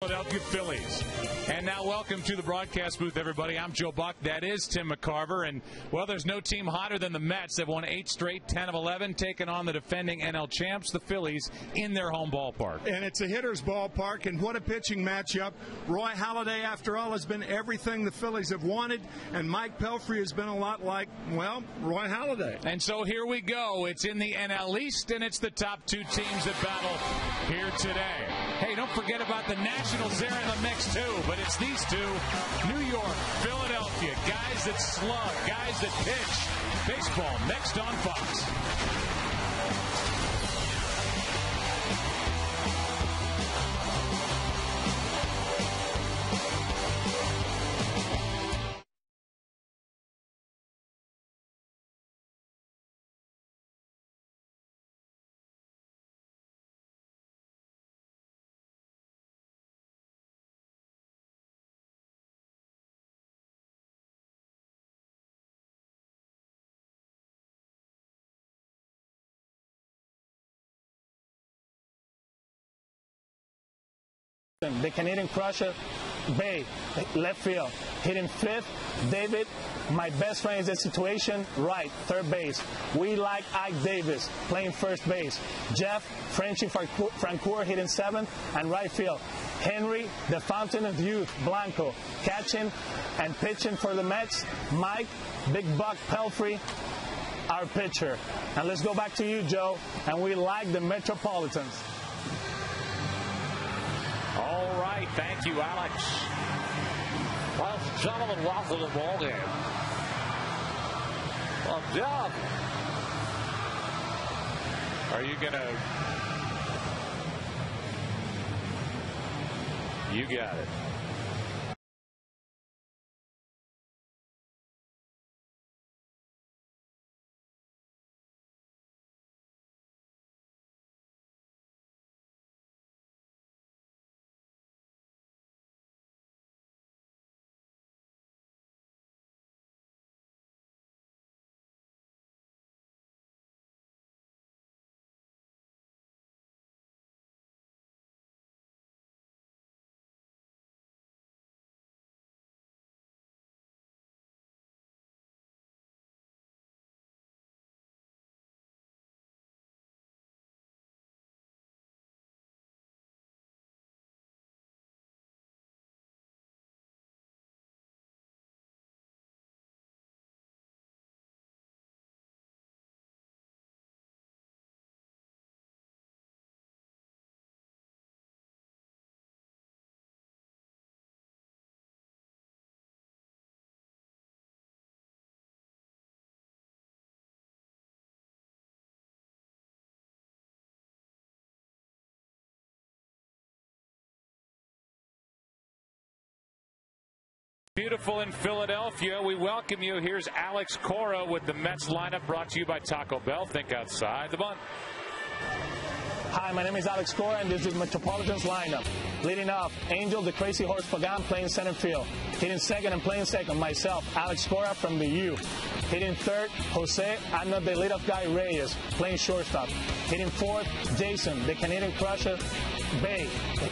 Philadelphia Phillies. And now welcome to the broadcast booth, everybody. I'm Joe Buck. That is Tim McCarver. And, well, there's no team hotter than the Mets. They've won 8 straight, 10 of 11, taking on the defending NL champs, the Phillies, in their home ballpark. And it's a hitter's ballpark, and what a pitching matchup. Roy Halladay, after all, has been everything the Phillies have wanted, and Mike Pelfrey has been a lot like, well, Roy Halladay. And so here we go. It's in the NL East, and it's the top 2 teams that battle here today. Hey, don't forget about the Nationals there in the mix, too. But it's these two, New York, Philadelphia, guys that slug, guys that pitch. Baseball next on Fox. The Canadian crusher, Bay, left field. Hitting 5th, David, my best friend in this situation, right, 3rd base. We like Ike Davis playing 1st base. Jeff, Frenchie Francoeur hitting 7th and right field. Henry, the fountain of youth, Blanco, catching and pitching for the Mets. Mike, Big Buck Pelfrey, our pitcher. And let's go back to you, Joe, and we like the Metropolitans. All right, thank you, Alex. Well, gentlemen, welcome to the ball game. Well, Jeff, are you gonna? You got it. Beautiful in Philadelphia. We welcome you. Here's Alex Cora with the Mets lineup, brought to you by Taco Bell. Think outside the bun. Hi, my name is Alex Cora, and this is Metropolitans lineup. Leading off, Angel the Crazy Horse Pagan playing center field. Hitting 2nd and playing 2nd, myself, Alex Cora from the U. Hitting 3rd, Jose, I'm not the leadoff guy, Reyes, playing shortstop. Hitting 4th, Jason, the Canadian crusher, Bay,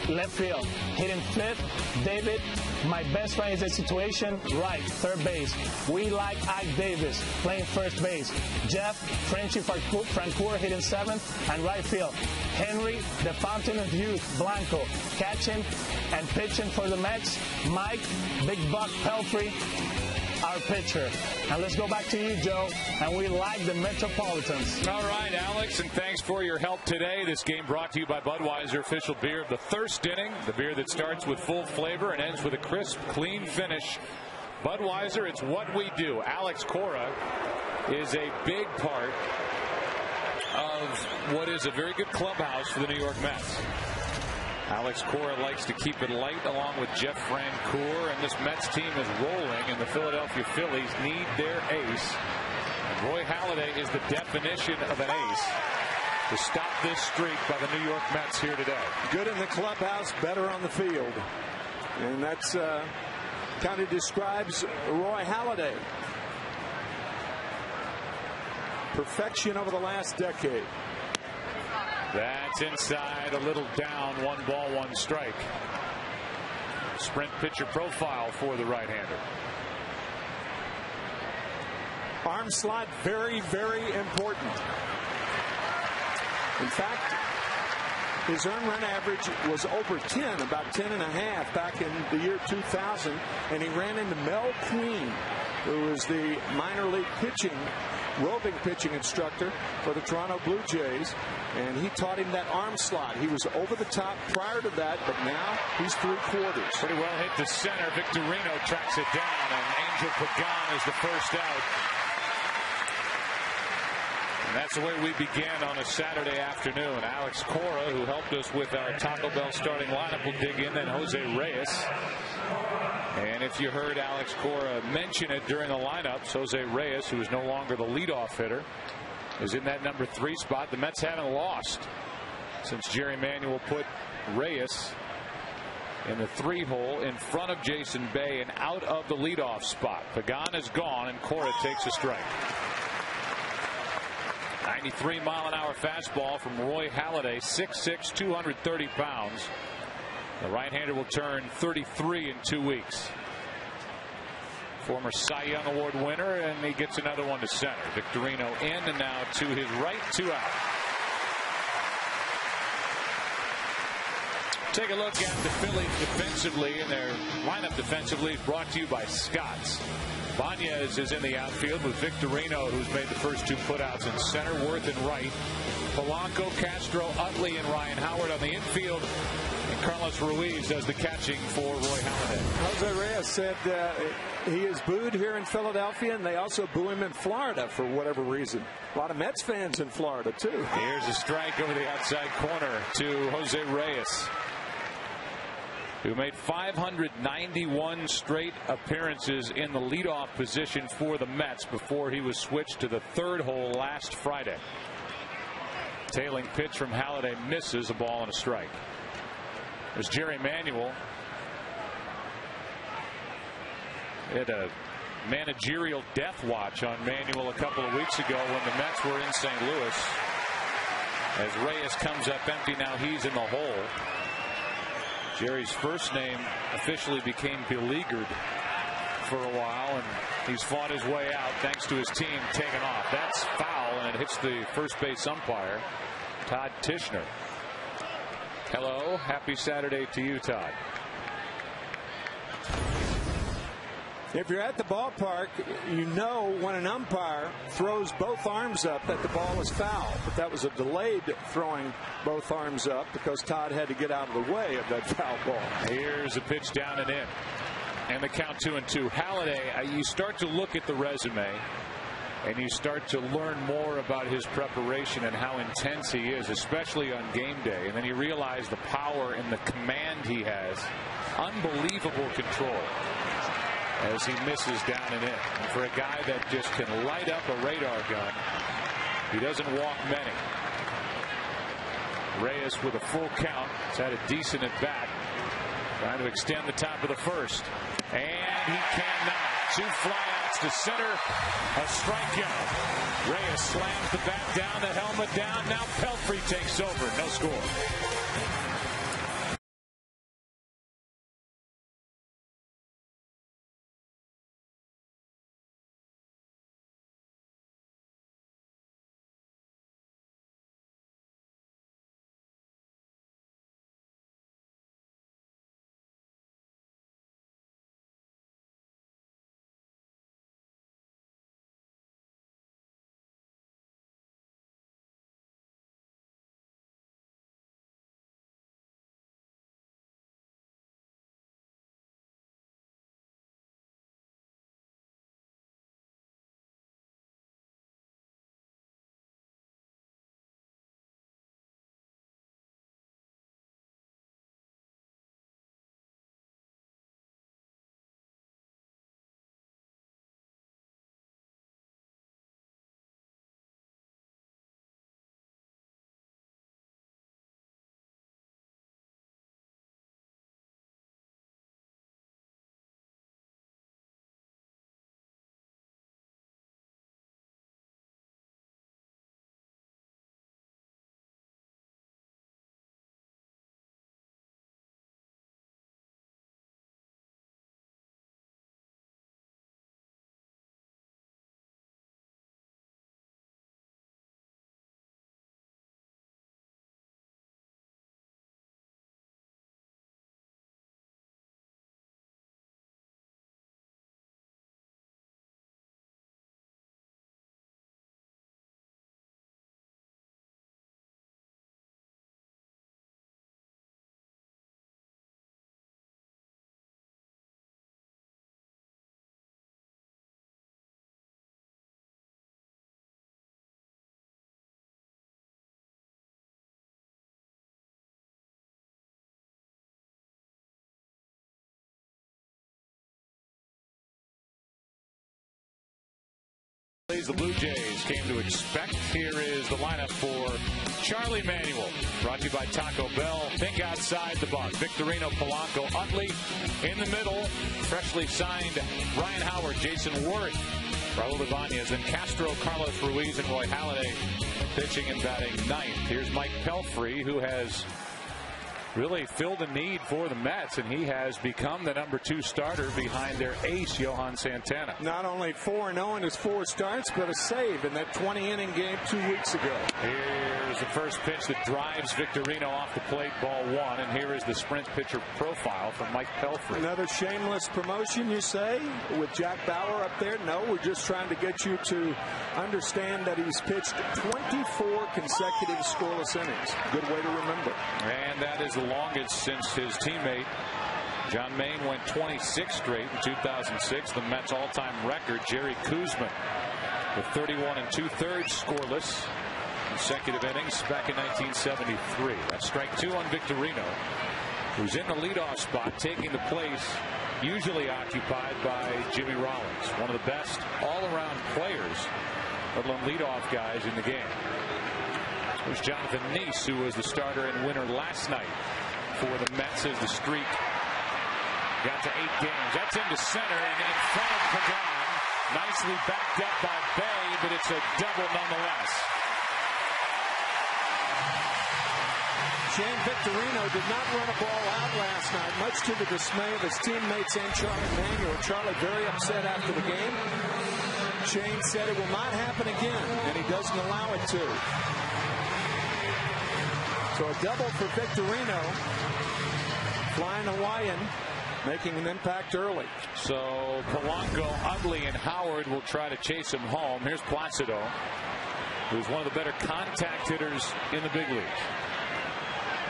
left field. Hitting 5th, David, my best friend in this situation, right, 3rd base. We like Ike Davis playing 1st base. Jeff, Frenchie Francoeur hitting 7th and right field. Henry, the fountain of youth, Blanco, catching and pitching for the Mets. Mike, Big Buck Pelfrey, our pitcher. And let's go back to you, Joe, and we like the Metropolitans. All right, Alex, and thanks for your help today. This game brought to you by Budweiser, official beer of the thirst inning, the beer that starts with full flavor and ends with a crisp, clean finish. Budweiser, it's what we do. Alex Cora is a big part of what is a very good clubhouse for the New York Mets. Alex Cora likes to keep it light along with Jeff Francoeur, and this Mets team is rolling, and the Philadelphia Phillies need their ace. And Roy Halladay is the definition of an ace to stop this streak by the New York Mets here today. Good in the clubhouse, better on the field. And that's kind of describes Roy Halladay. Perfection over the last decade. That's inside, a little down, 1 ball, 1 strike. sprint pitcher profile for the right-hander. Arm slot, very, very important. In fact, his earned run average was over 10, about 10 and a half back in the year 2000, and he ran into Mel Queen, who was the minor league roving pitching instructor for the Toronto Blue Jays, and he taught him that arm slot. He was over the top prior to that, but now he's 3/4. Pretty well hit to center. Victorino tracks it down, and Angel Pagan is the first out. And that's the way we began on a Saturday afternoon. Alex Cora, who helped us with our Taco Bell starting lineup, will dig in. Then Jose Reyes. And if you heard Alex Cora mention it during the lineups, Jose Reyes, who is no longer the leadoff hitter, is in that number 3 spot. The Mets haven't lost since Jerry Manuel put Reyes in the 3 hole in front of Jason Bay and out of the leadoff spot. Pagan is gone, and Cora takes a strike. 93-mile-an-hour fastball from Roy Halladay, 6'6", 230 pounds. The right-hander will turn 33 in 2 weeks. Former Cy Young Award winner, and he gets another one to center. Victorino in, and now to his right, 2 out. Take a look at the Phillies defensively, and their lineup defensively is brought to you by Scott's. Banez is in the outfield with Victorino, who's made the first 2 putouts in center, Worth in right. Polanco, Castro, Utley, and Ryan Howard on the infield. And Carlos Ruiz does the catching for Roy Halladay. Jose Reyes said he is booed here in Philadelphia, and they also boo him in Florida for whatever reason. A lot of Mets fans in Florida, too. Here's a strike over the outside corner to Jose Reyes, who made 591 straight appearances in the leadoff position for the Mets before he was switched to the 3rd hole last Friday. Tailing pitch from Halladay misses, a ball and a strike. There's Jerry Manuel. He had a managerial death watch on Manuel a couple of weeks ago when the Mets were in St. Louis. As Reyes comes up empty, now he's in the hole. Jerry's first name officially became beleaguered for a while, and he's fought his way out thanks to his team taking off. That's foul, and it hits the first base umpire, Todd Tishner. Hello, happy Saturday to you, Todd. If you're at the ballpark, you know when an umpire throws both arms up that the ball is foul. But that was a delayed throwing both arms up because Todd had to get out of the way of that foul ball. Here's a pitch down and in. And the count 2-2. Halladay, you start to look at the resume, and you start to learn more about his preparation and how intense he is, especially on game day. And then you realize the power and the command he has. Unbelievable control as he misses down and in. And for a guy that just can light up a radar gun, he doesn't walk many. Reyes with a full count. He's had a decent at bat, trying to extend the top of the 1st. And he cannot. 2 flyouts to center. A strikeout. Reyes slams the bat down, the helmet down. Now Pelfrey takes over. No score. The Blue Jays came to expect. Here is the lineup for Charlie Manuel. Brought to you by Taco Bell. Think outside the box. Victorino, Polanco, Utley in the middle. Freshly signed Ryan Howard, Jason Worth, Raul Ibanez, and Castro, Carlos Ruiz, and Roy Halladay pitching and batting ninth. Here's Mike Pelfrey, who has really filled a need for the Mets, and he has become the #2 starter behind their ace, Johan Santana. Not only 4-0 in his 4 starts, but a save in that 20-inning game 2 weeks ago. Here's the first pitch that drives Victorino off the plate, ball 1, and here is the sprint pitcher profile from Mike Pelfrey. Another shameless promotion, you say, with Jack Bauer up there? No, we're just trying to get you to understand that he's pitched 24 consecutive scoreless innings. Good way to remember. And that is the longest since his teammate John Mayne went 26 straight in 2006. The Mets all-time record, Jerry Koosman, with 31 2/3 scoreless consecutive innings back in 1973. That's strike 2 on Victorino, who's in the leadoff spot, taking the place usually occupied by Jimmy Rollins, one of the best all-around players, let alone leadoff guys in the game. There's Jonathan Neese, who was the starter and winner last night for the Mets as the streak got to 8 games. That's into center and in front of Pagan. Nicely backed up by Bay, but it's a double nonetheless. Shane Victorino did not run a ball out last night, much to the dismay of his teammates and Charlie Manuel. Charlie very upset after the game. Shane said it will not happen again, and he doesn't allow it to. So a double for Victorino. Flying Hawaiian, making an impact early. So Polanco, Utley, and Howard will try to chase him home. Here's Placido, who's one of the better contact hitters in the big leagues.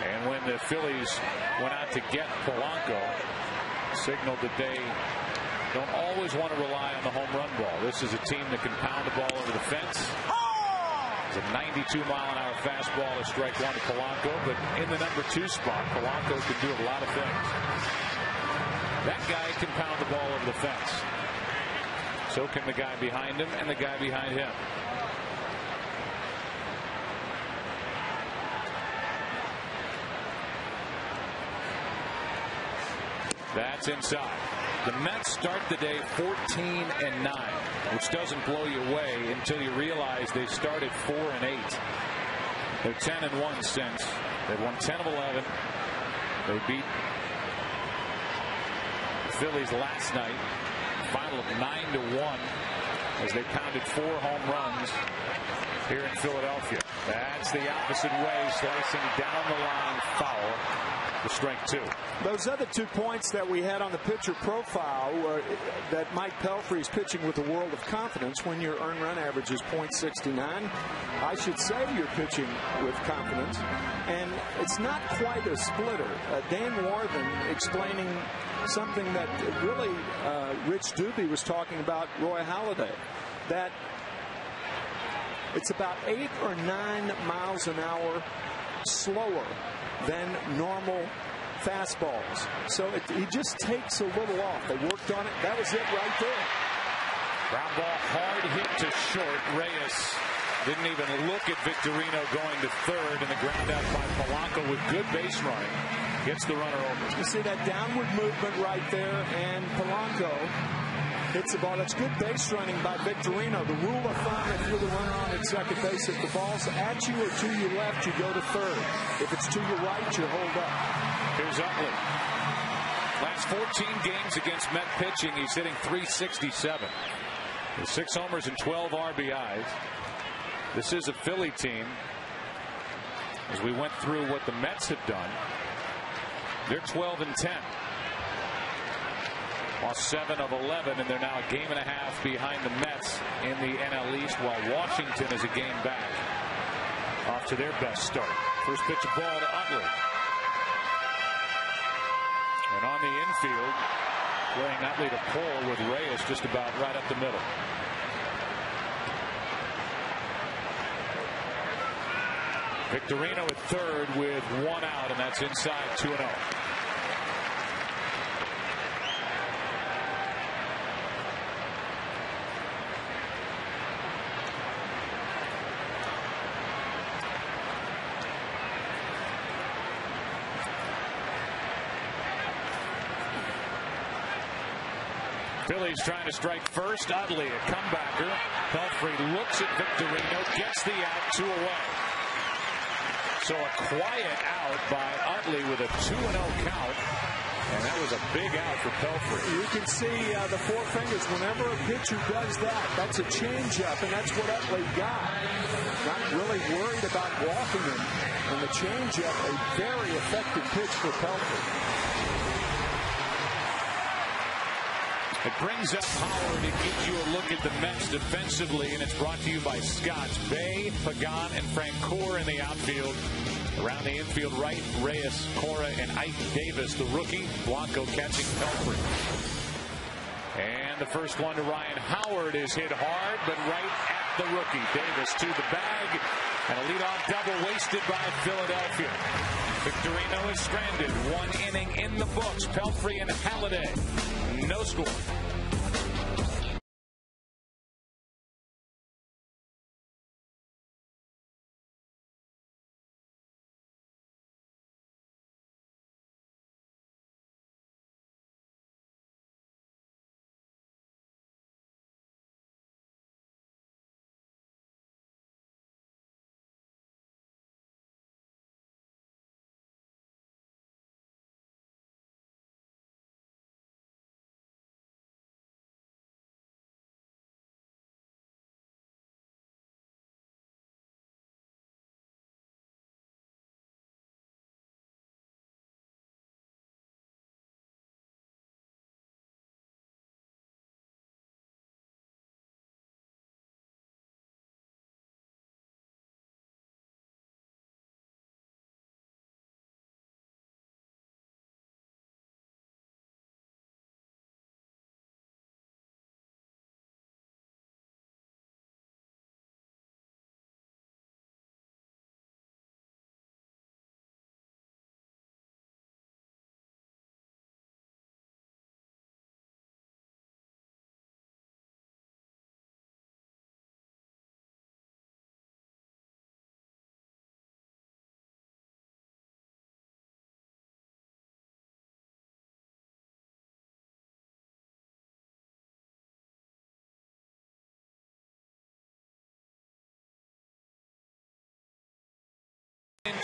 And when the Phillies went out to get Polanco, signaled that they don't always want to rely on the home run ball. This is a team that can pound the ball over the fence. It's a 92-mile-an-hour fastball to strike 1 to Polanco, but in the #2 spot, Polanco can do a lot of things. That guy can pound the ball over the fence. So can the guy behind him and the guy behind him. That's inside. The Mets start the day 14-9, which doesn't blow you away until you realize they started 4-8. They're 10-1 since. They've won 10 of 11. They beat the Phillies last night. Final of 9-1 as they pounded 4 home runs here in Philadelphia. That's the opposite way, slicing down the line, foul. The strike 2. Those other 2 points that we had on the pitcher profile were that Mike Pelfrey is pitching with a world of confidence. When your earned run average is .69, I should say you're pitching with confidence. And it's not quite a splitter. Dan Warthen explaining something that really Rich Doobie was talking about Roy Halladay, that it's about 8 or 9 miles an hour slower than normal fastballs. So he just takes a little off. They worked on it. That was it right there. Ground ball, hard hit to short. Reyes didn't even look at Victorino going to third, and the ground out by Polanco with good base running gets the runner over. You see that downward movement right there, and Polanco hits the ball. That's good base running by Victorino. The rule of thumb, if you're the runner on at second base, if the ball's at you or to your left, you go to third. If it's to your right, you hold up. Here's Utley. Last 14 games against Met pitching, he's hitting .367. With 6 homers and 12 RBIs. This is a Philly team, as we went through what the Mets have done, they're 12-10. Lost 7 of 11, and they're now a game and a half behind the Mets in the NL East, while Washington is a game back off to their best start. First pitch of ball to Utley. And on the infield, playing Utley to pull with Reyes just about right up the middle. Victorino at third with 1 out, and that's inside 2-0. Phillies trying to strike first. Utley, a comebacker. Pelfrey looks at Victorino, gets the out, 2 away. So a quiet out by Utley with a 2-0 count. And that was a big out for Pelfrey. You can see the 4 fingers. Whenever a pitcher does that, that's a changeup, and that's what Utley got. Not really worried about walking him. And the changeup, a very effective pitch for Pelfrey. It brings up Howard. It gives you a look at the Mets defensively, and it's brought to you by Scotts. Bay, Pagan, and Francoeur in the outfield. Around the infield right, Reyes, Cora, and Ike Davis, the rookie. Blanco catching Pelfrey. And the first one to Ryan Howard is hit hard, but right at the rookie. Davis to the bag, and a leadoff double wasted by Philadelphia. Victorino is stranded. 1 inning in the books. Pelfrey and Halladay. No score.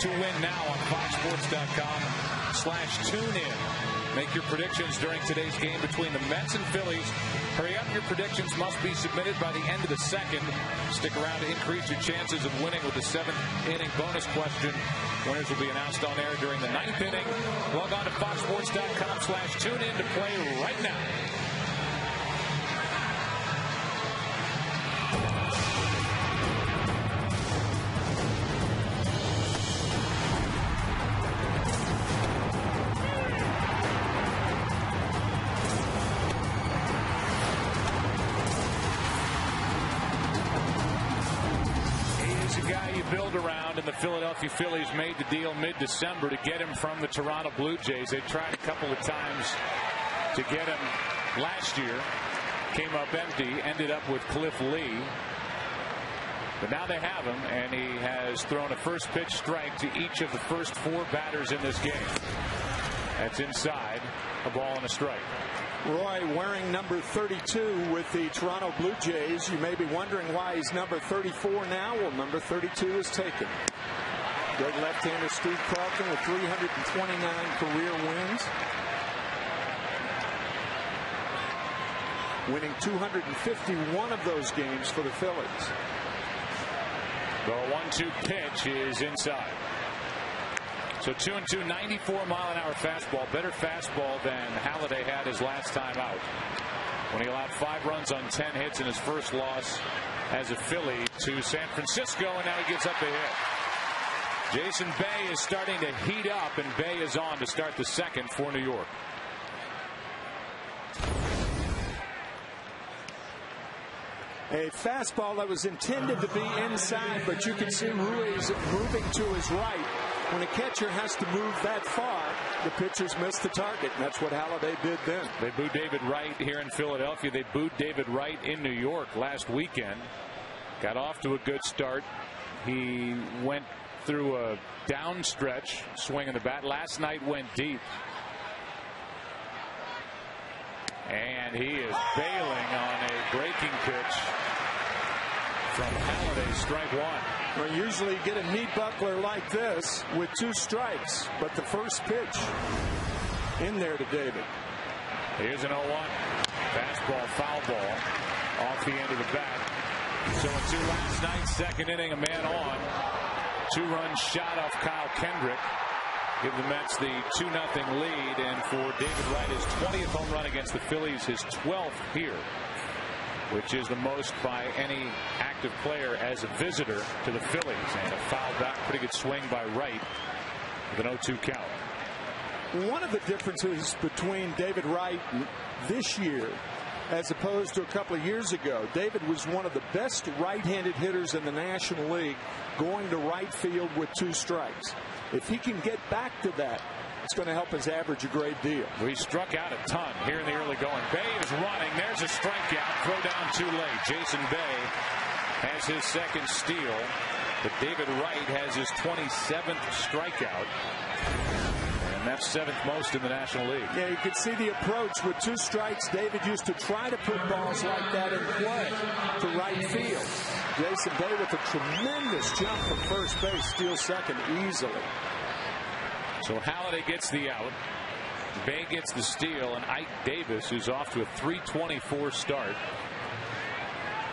To win now on FoxSports.com/TuneIn. Make your predictions during today's game between the Mets and Phillies. Hurry up, your predictions must be submitted by the end of the second. Stick around to increase your chances of winning with the 7th inning bonus question. Winners will be announced on air during the 9th inning. Log on to FoxSports.com/TuneIn to play right now. Build around, and the Philadelphia Phillies made the deal mid-December to get him from the Toronto Blue Jays. They tried a couple of times to get him last year. Came up empty, ended up with Cliff Lee. But now they have him, and he has thrown a first pitch strike to each of the first 4 batters in this game. That's inside, a ball and a strike. Roy wearing number 32 with the Toronto Blue Jays. You may be wondering why he's number 34 now. Well, number 32 is taken. Good left-hander Steve Carlton with 329 career wins. Winning 251 of those games for the Phillies. The 1-2 pitch is inside. So 2-2, 94-mile-an-hour fastball. Better fastball than Halladay had his last time out, when he allowed 5 runs on 10 hits in his first loss as a Philly to San Francisco, and now he gets up a hit. Jason Bay is starting to heat up, and Bay is on to start the second for New York. A fastball that was intended to be inside, but you can see Ruiz moving to his right. When a catcher has to move that far, the pitchers miss the target, and that's what Halladay did then. They booed David Wright here in Philadelphia. They booed David Wright in New York last weekend. Got off to a good start. He went through a down stretch, swinging the bat. Last night went deep. And he is bailing on a breaking pitch from Halladay, strike one. Well, usually you get a knee buckler like this with 2 strikes, but the first pitch in there to David. Here's an 0-1. Fastball, foul ball off the end of the bat. So into last night's second inning, a man on. 2-run shot off Kyle Kendrick. Give the Mets the 2-0 lead, and for David Wright, his 20th home run against the Phillies, his 12th here, which is the most by any active player as a visitor to the Phillies. And a foul back, pretty good swing by Wright with an 0-2 count. One of the differences between David Wright this year as opposed to a couple of years ago, David was one of the best right-handed hitters in the National League, going to right field with 2 strikes. If he can get back to that, it's going to help his average a great deal. Well, he struck out a ton here in the early going. Bay is running. There's a strikeout. Throw down too late. Jason Bay has his second steal, but David Wright has his 27th strikeout. And that's 7th most in the National League. Yeah, you can see the approach with 2 strikes. David used to try to put balls like that in play to right field. Jason Bay with a tremendous jump from first base, steals second easily. So Halladay gets the out. Bay gets the steal, and Ike Davis, who's off to a .324 start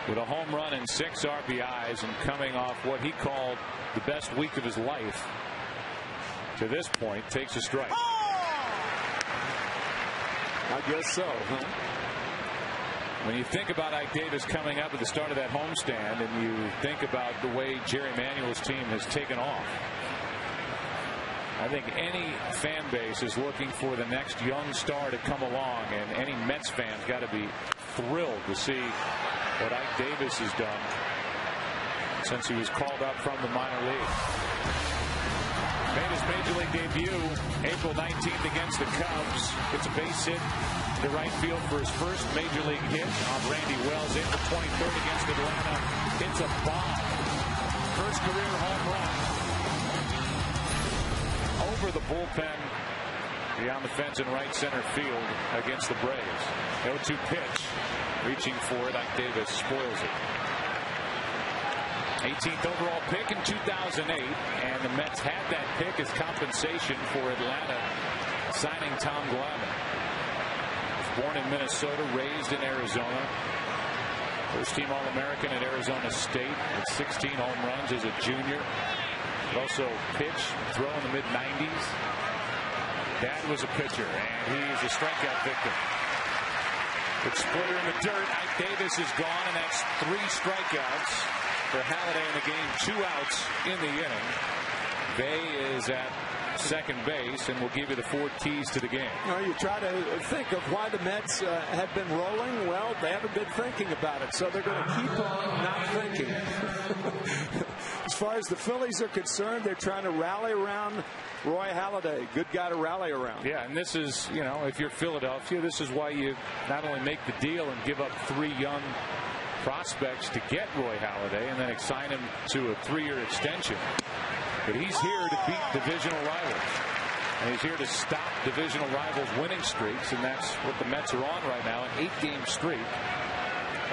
with a home run and 6 RBIs, and coming off what he called the best week of his life to this point, takes a strike. I guess so, huh? When you think about Ike Davis coming up at the start of that homestand, and you think about the way Jerry Manuel's team has taken off, I think any fan base is looking for the next young star to come along, and any Mets fans got to be thrilled to see what Ike Davis has done since he was called up from the minor league. Made his major league debut April 19th against the Cubs. Gets a base hit to right field for his first major league hit on Randy Wells. In the 23rd against Atlanta. It's a bomb. First career home run over the bullpen beyond the fence in right center field against the Braves. 0-2 pitch. Reaching for it. Ike Davis spoils it. 18th overall pick in 2008, and the Mets had that pick as compensation for Atlanta signing Tom Glavine. Born in Minnesota, raised in Arizona. First team All-American at Arizona State with 16 home runs as a junior. But also pitch, throw in the mid-90s. Dad was a pitcher, and he's a strikeout victim. Good splitter in the dirt. Ike Davis is gone, and that's 3 strikeouts for Halladay in the game. 2 outs in the inning. Bay is at second base, and we'll give you the 4 keys to the game. You know, you try to think of why the Mets have been rolling. Well, they haven't been thinking about it, so they're going to keep on not thinking. As far as the Phillies are concerned, they're trying to rally around Roy Halladay. Good guy to rally around. Yeah, and this is, you know, if you're Philadelphia, this is why you not only make the deal and give up 3 young prospects to get Roy Halladay and then assign him to a 3-year extension. But he's here to beat divisional rivals. And he's here to stop divisional rivals' winning streaks, and that's what the Mets are on right now, an 8-game streak.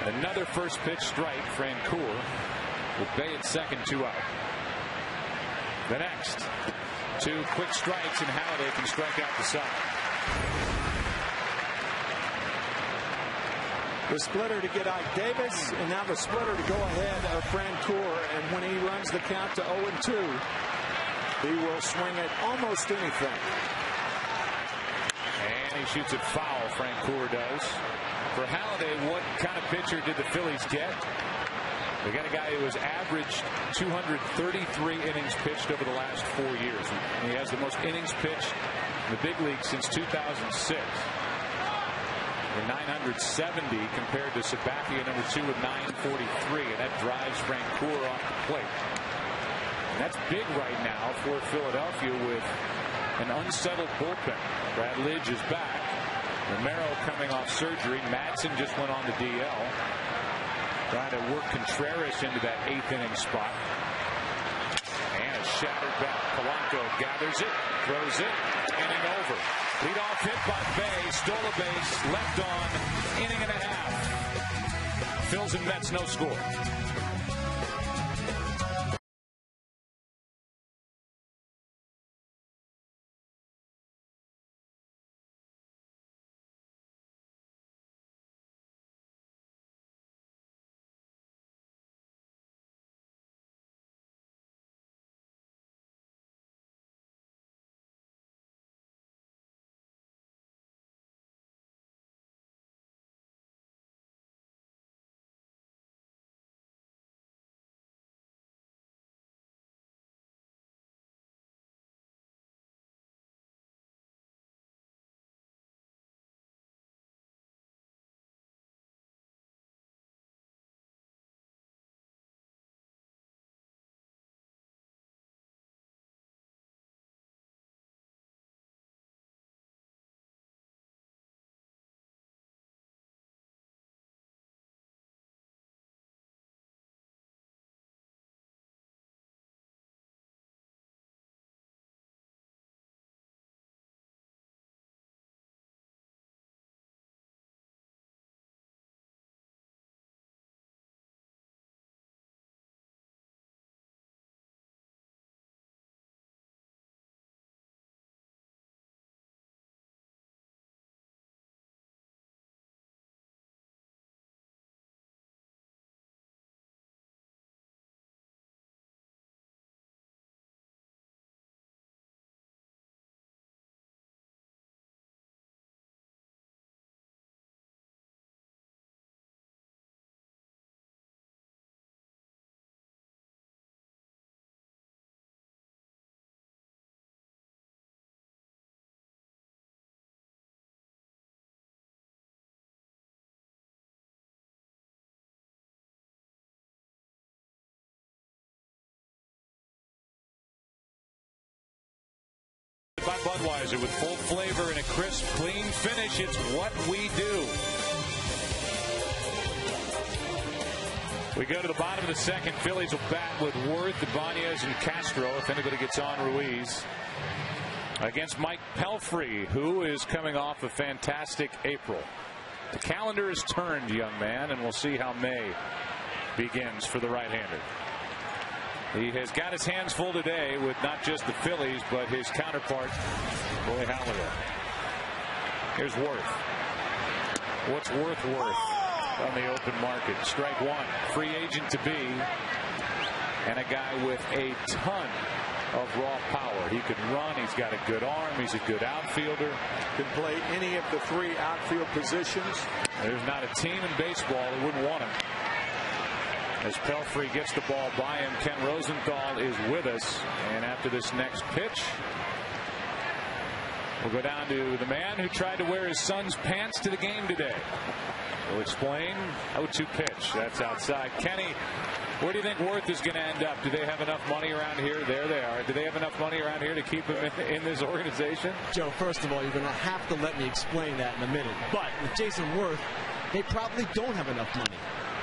And another first pitch strike, Francoeur, with Bay at second, 2 out. The next, 2 quick strikes, and Halladay can strike out the side. The splitter to get Ike Davis, and now the splitter to go ahead of Francoeur. And when he runs the count to 0-2, he will swing at almost anything. And he shoots it foul, Francoeur does. For Halladay, what kind of pitcher did the Phillies get? They got a guy who has averaged 233 innings pitched over the last 4 years. And he has the most innings pitched in the big league since 2006. 970 compared to Sabathia, number 2, with 943, and that drives Francoeur off the plate. And that's big right now for Philadelphia with an unsettled bullpen. Brad Lidge is back. Romero coming off surgery. Madsen just went on the DL. Trying to work Contreras into that 8th inning spot. And a shattered bat. Polanco gathers it, throws it, inning over. Leadoff hit by Bay, stole a base, left on, inning and a half. Phils and Mets, no score. By Budweiser with full flavor and a crisp, clean finish. It's what we do. We go to the bottom of the second. Phillies will bat with Worth, Ibanez, and Castro if anybody gets on Ruiz. Against Mike Pelfrey, who is coming off a fantastic April. The calendar is turned, young man, and we'll see how May begins for the right-hander. He has got his hands full today with not just the Phillies, but his counterpart, Roy Halladay. Here's Worth. What's Worth on the open market? Strike one. Free agent to be. And a guy with a ton of raw power. He can run. He's got a good arm. He's a good outfielder. Can play any of the three outfield positions. There's not a team in baseball that wouldn't want him. As Pelfrey gets the ball by him, Ken Rosenthal is with us. And after this next pitch, we'll go down to the man who tried to wear his son's pants to the game today. We'll explain. 0-2 pitch. That's outside. Kenny, where do you think Worth is going to end up? Do they have enough money around here? There they are. Do they have enough money around here to keep him in this organization? Joe, first of all, you're going to have to let me explain that in a minute. But with Jason Worth, they probably don't have enough money.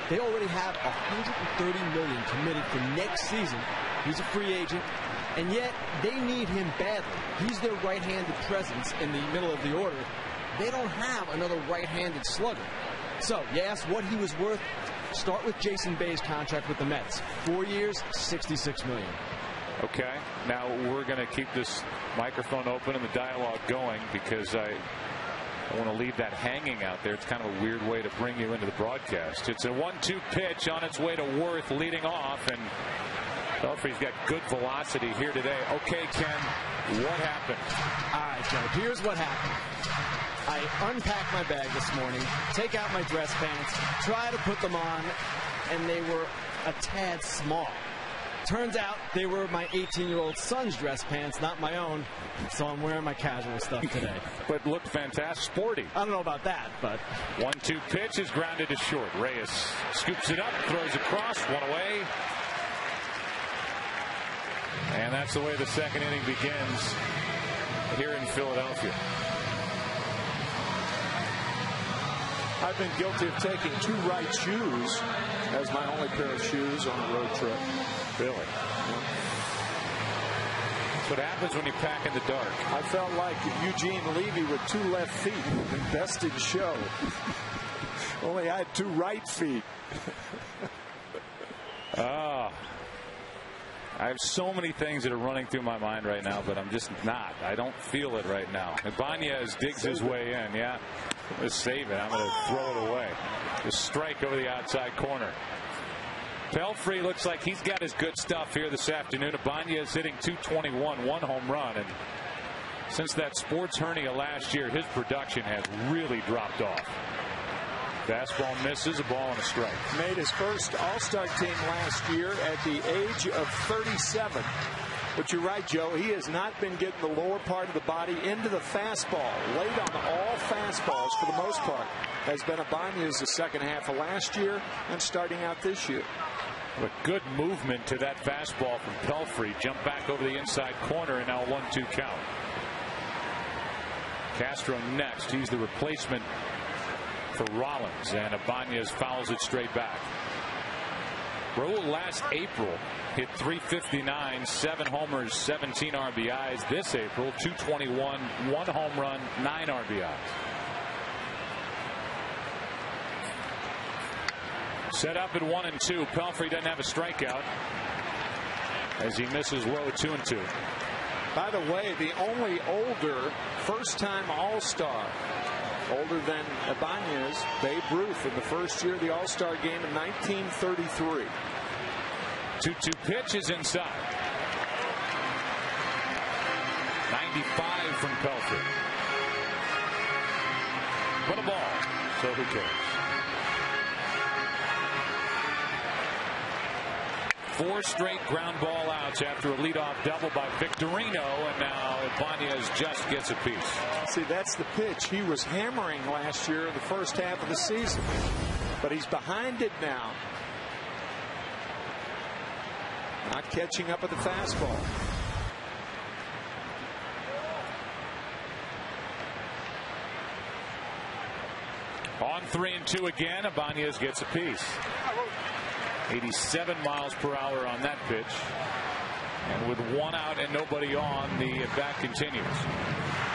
They already have $130 million committed for next season. He's a free agent, and yet they need him badly. He's their right-handed presence in the middle of the order. They don't have another right-handed slugger. So, you ask what he was worth. Start with Jason Bay's contract with the Mets. 4 years, $66 million. Okay. Now, we're going to keep this microphone open and the dialogue going because I want to leave that hanging out there. It's kind of a weird way to bring you into the broadcast. It's a 1-2 pitch on its way to Worth leading off, and Pelfrey's got good velocity here today. Okay, Ken, what happened? All right, Joe, here's what happened. I unpacked my bag this morning, take out my dress pants, try to put them on, and they were a tad small. Turns out they were my 18-year-old son's dress pants, not my own, so I'm wearing my casual stuff today. But looked fantastic, sporty. I don't know about that, but 1-2 pitch is grounded to short. Reyes scoops it up, throws across, one away. And that's the way the second inning begins here in Philadelphia. I've been guilty of taking two right shoes as my only pair of shoes on a road trip. Really? That's what happens when you pack in the dark. I felt like Eugene Levy with 2 left feet in Best in Show. Only I had 2 right feet. I have so many things that are running through my mind right now, but I'm just not. I don't feel it right now. Ibanez digs his way in. Yeah, just save it. I'm going to throw it away. Just strike over the outside corner. Pelfrey looks like he's got his good stuff here this afternoon. Ibanez hitting .221, 1 home run, and since that sports hernia last year, his production has really dropped off. Fastball misses, a ball and a strike. Made his first All-Star team last year at the age of 37. But you're right, Joe. He has not been getting the lower part of the body into the fastball. Late on all fastballs for the most part has been Ibanez the second half of last year and starting out this year. A good movement to that fastball from Pelfrey. Jump back over the inside corner and now 1-2 count. Castro next. He's the replacement for Rollins, and Ibanez fouls it straight back. Raul last April hit .359, 7 homers, 17 RBIs. This April, .221, 1 home run, 9 RBIs. Set up at 1-2. Pelfrey doesn't have a strikeout as he misses low 2-2. By the way, the only older first-time All-Star, older than Ibanez, Babe Ruth, in the first year of the All-Star game in 1933. 2-2 pitch is inside. 95 from Pelfrey. But a ball, so who cares? 4 straight ground ball outs after a leadoff double by Victorino, and now Ibanez just gets a piece. See, that's the pitch he was hammering last year in the first half of the season, but he's behind it now. Not catching up with the fastball. On 3-2 again, Ibanez gets a piece. 87 miles per hour on that pitch. And with 1 out and nobody on, the at-bat continues.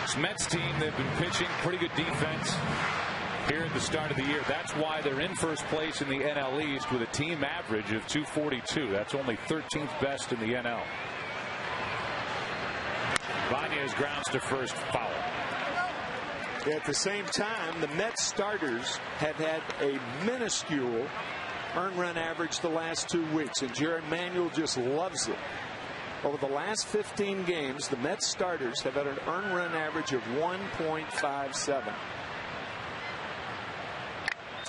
This Mets team, they've been pitching pretty good defense here at the start of the year. That's why they're in first place in the NL East with a team average of .242. That's only 13th best in the NL. Ibanez grounds to first, foul. At the same time, the Mets starters have had a minuscule earned run average the last 2 weeks, and Jared Manuel just loves it. Over the last 15 games, the Mets starters have had an earned run average of 1.57.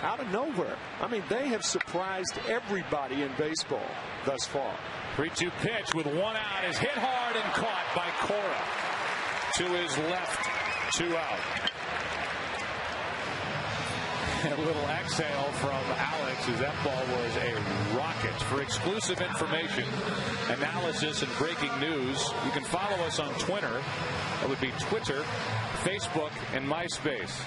Out of nowhere. I mean, they have surprised everybody in baseball thus far. 3-2 pitch with 1 out is hit hard and caught by Cora. To his left, 2 out. A little exhale from Alex as that ball was a rocket. For exclusive information, analysis, and breaking news, you can follow us on Twitter. That would be Twitter, Facebook, and MySpace.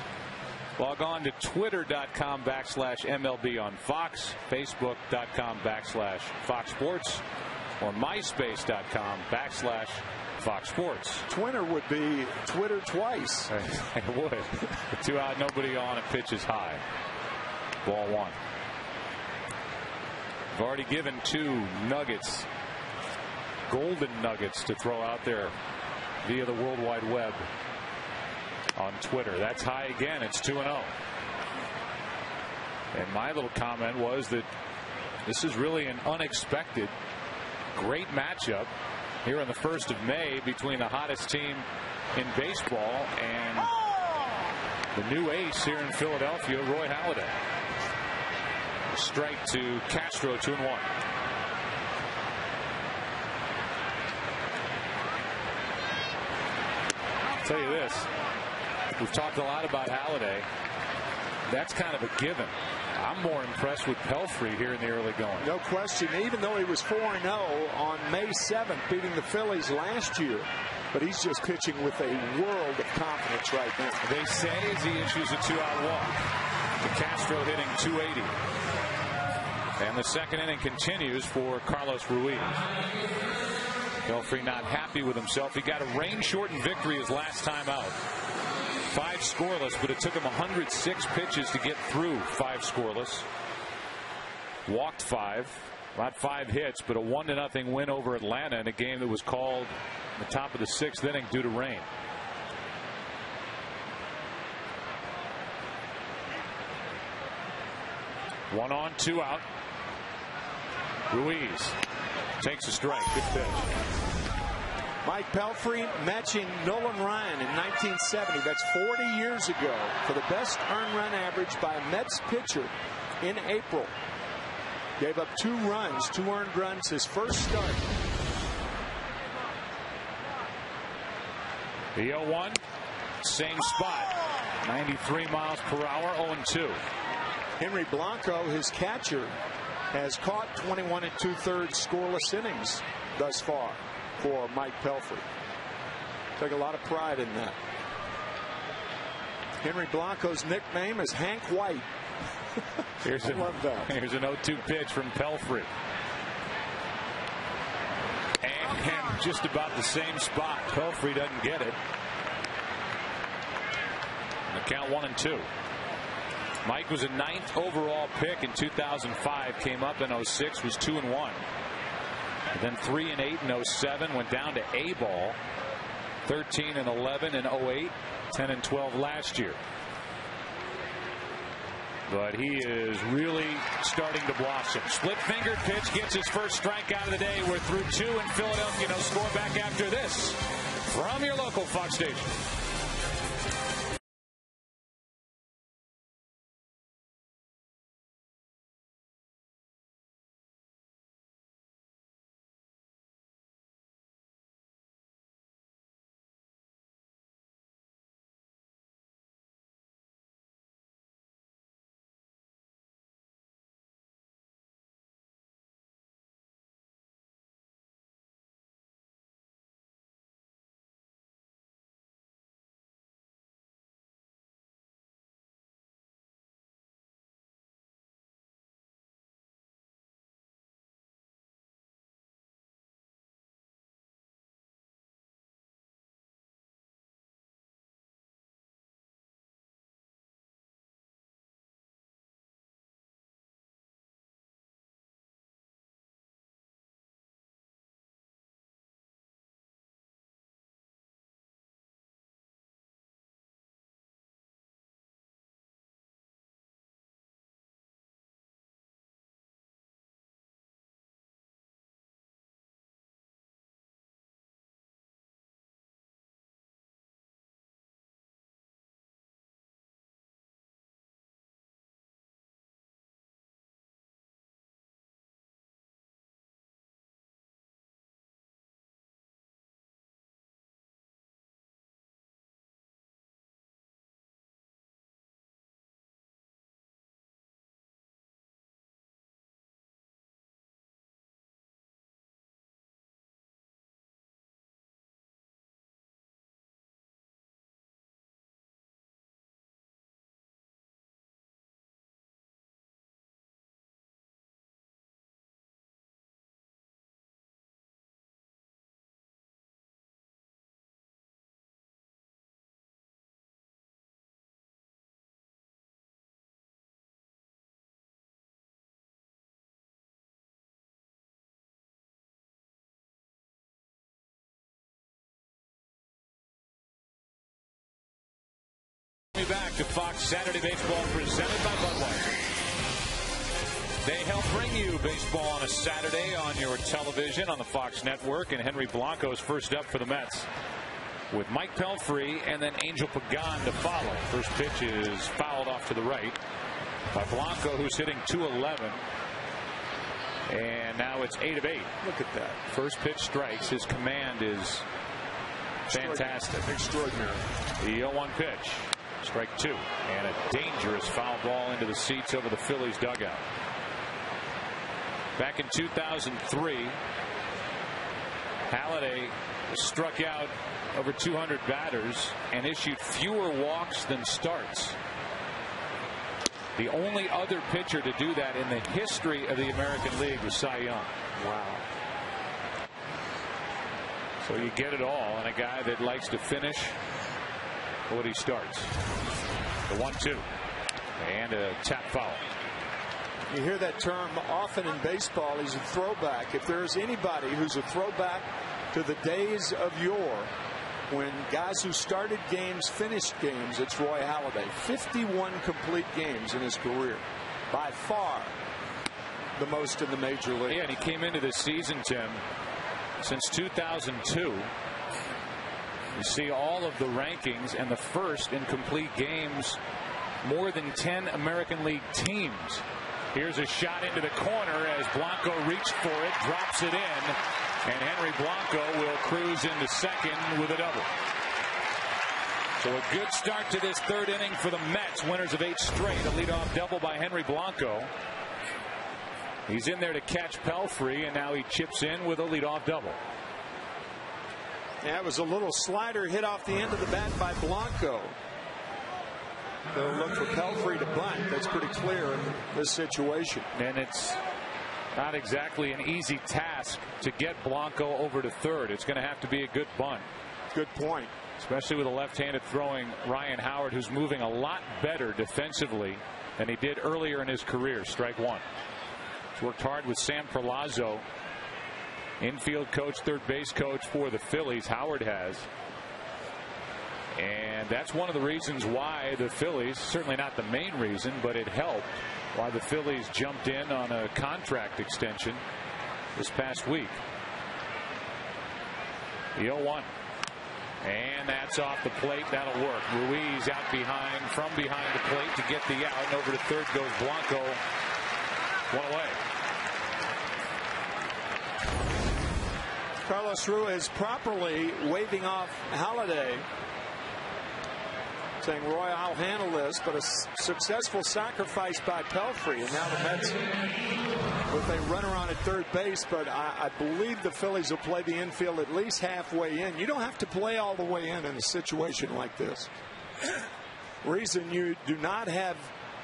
Log on to twitter.com/MLB on Fox, Facebook.com/Fox Sports, or MySpace.com/Fox Sports. Twitter would be Twitter twice. It would. 2 out, nobody on, a pitch is high. Ball 1. We've already given 2 nuggets, golden nuggets, to throw out there via the World Wide Web on Twitter. That's high again. It's 2-0. And my little comment was that this is really an unexpected, great matchup here on the 1st of May between the hottest team in baseball and the new ace here in Philadelphia, Roy Halladay. A strike to Castro, 2-1. I'll tell you this. We've talked a lot about Halladay. That's kind of a given. I'm more impressed with Pelfrey here in the early going. No question, even though he was 4-0 on May 7th, beating the Phillies last year. But he's just pitching with a world of confidence right now. They say as he issues a 2-out walk. The Castro hitting .280. And the second inning continues for Carlos Ruiz. Pelfrey not happy with himself. He got a rain-shortened victory his last time out. 5 scoreless, but it took him 106 pitches to get through 5 scoreless. Walked 5, not 5 hits, but a 1-0 win over Atlanta in a game that was called in the top of the 6th inning due to rain. One on, 2 out. Ruiz takes a strike. Good pitch. Mike Pelfrey matching Nolan Ryan in 1970. That's 40 years ago for the best earned run average by a Mets pitcher in April. Gave up 2 runs, 2 earned runs his first start. The 0-1, same spot. 93 miles per hour, 0-2. Henry Blanco, his catcher, has caught 21 2/3 scoreless innings thus far for Mike Pelfrey. Take a lot of pride in that. Henry Blanco's nickname is Hank White. I love that. Here's an 0-2 pitch from Pelfrey. And just about the same spot. Pelfrey doesn't get it. The count 1-2. Mike was a 9th overall pick in 2005. Came up in 06, was 2-1. Then 3-8 in 07, went down to A ball. 13-11 in 08, 10-12 last year. But he is really starting to blossom. Split fingered pitch gets his first strikeout of the day. We're through 2 in Philadelphia. No score back after this from your local Fox station. Back to Fox Saturday Baseball presented by Budweiser. They help bring you baseball on a Saturday on your television on the Fox network, and Henry Blanco is first up for the Mets with Mike Pelfrey and then Angel Pagan to follow. First pitch is fouled off to the right by Blanco, who's hitting .211, and now it's 8 of 8. Look at that. First pitch strikes. His command is fantastic. Extraordinary. The 0-1 pitch. Strike 2, and a dangerous foul ball into the seats over the Phillies dugout. Back in 2003, Halladay struck out over 200 batters and issued fewer walks than starts. The only other pitcher to do that in the history of the American League was Cy Young. Wow. So you get it all, and a guy that likes to finish what he starts. The 1-2 and a tap foul. You hear that term often in baseball. He's a throwback. If there's anybody who's a throwback to the days of yore, when guys who started games finished games, it's Roy Halladay. 51 complete games in his career. By far the most in the major league. Yeah, and he came into this season, Tim, since 2002. You see all of the rankings, and the first in complete games, more than 10 American League teams. Here's a shot into the corner as Blanco reached for it, drops it in, and Henry Blanco will cruise into second with a double. So a good start to this third inning for the Mets, winners of 8 straight. A leadoff double by Henry Blanco. He's in there to catch Pelfrey, and now he chips in with a leadoff double. Yeah, it was a little slider hit off the end of the bat by Blanco. They'll look for Pelfrey to bunt. That's pretty clear in this situation. And it's not exactly an easy task to get Blanco over to third. It's going to have to be a good bunt. Good point. Especially with a left-handed throwing Ryan Howard, who's moving a lot better defensively than he did earlier in his career. Strike one. He's worked hard with Sam Perlazzo, infield coach, third base coach for the Phillies. Howard has. And that's one of the reasons why the Phillies, certainly not the main reason, but it helped, why the Phillies jumped in on a contract extension this past week. The 0-1. And that's off the plate. That'll work. Ruiz out behind, from behind the plate to get the out. And over to third goes Blanco. One away. Carlos Ruiz properly waving off Halladay, saying, Roy, I'll handle this, but a successful sacrifice by Pelfrey. And now the Mets with a runner on at third base, but I believe the Phillies will play the infield at least halfway in. You don't have to play all the way in a situation like this. Reason you do not have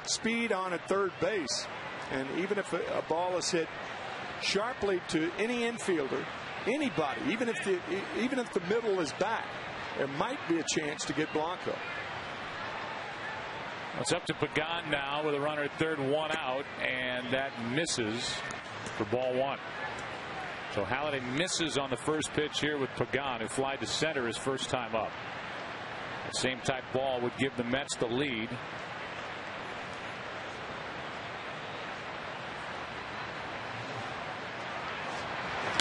speed on at third base. And even if a ball is hit sharply to any infielder, anybody, even if the middle is back, there might be a chance to get Blanco. It's up to Pagan now with a runner at third, one out, and that misses for ball one. So Halladay misses on the first pitch here with Pagan, who flied to center his first time up. The same type ball would give the Mets the lead.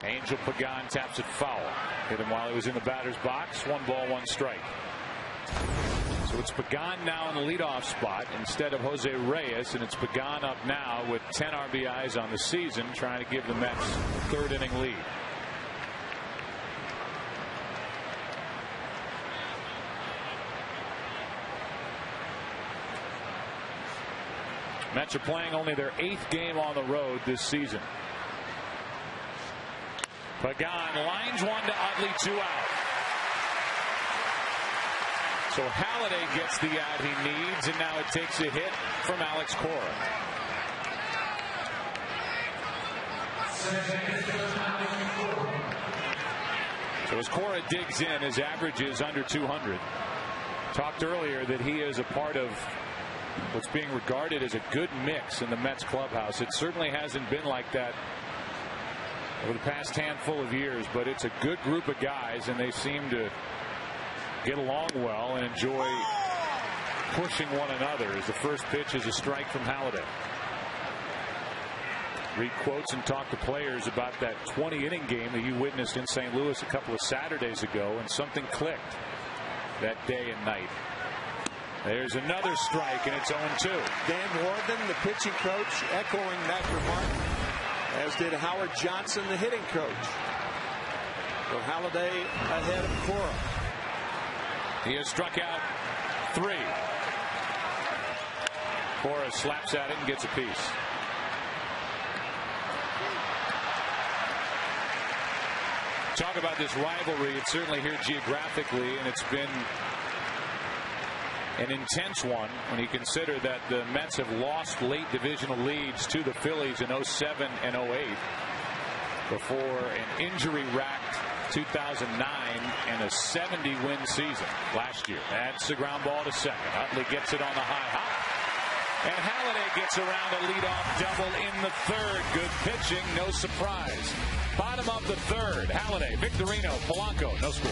Angel Pagan taps it foul. Hit him while he was in the batter's box. 1 ball, 1 strike. So it's Pagan now in the leadoff spot instead of Jose Reyes, and it's Pagan up now with 10 RBIs on the season, trying to give the Mets third inning lead. Mets are playing only their 8th game on the road this season. Pagan lines one to Utley, 2 out. So Halladay gets the out he needs, and now it takes a hit from Alex Cora. So as Cora digs in, his average is under 200. Talked earlier that he is a part of what's being regarded as a good mix in the Mets clubhouse. It certainly hasn't been like that over the past handful of years, but it's a good group of guys, and they seem to get along well and enjoy pushing one another, as the first pitch is a strike from Halladay. Read quotes and talk to players about that 20-inning game that you witnessed in St. Louis a couple of Saturdays ago, and something clicked that day and night. There's another strike, and it's 0-2. Dan Warden, the pitching coach, echoing that remark, as did Howard Johnson, the hitting coach. So Halladay ahead of Cora. He has struck out 3. Cora slaps at it and gets a piece. Talk about this rivalry. It's certainly here geographically, and it's been an intense one when you consider that the Mets have lost late divisional leads to the Phillies in 07 and 08 before an injury-racked 2009 and a 70-win season last year. That's the ground ball to second. Utley gets it on the high hop. And Halladay gets around a leadoff double in the third. Good pitching, no surprise. Bottom of the third, Halladay, Victorino, Polanco, no score.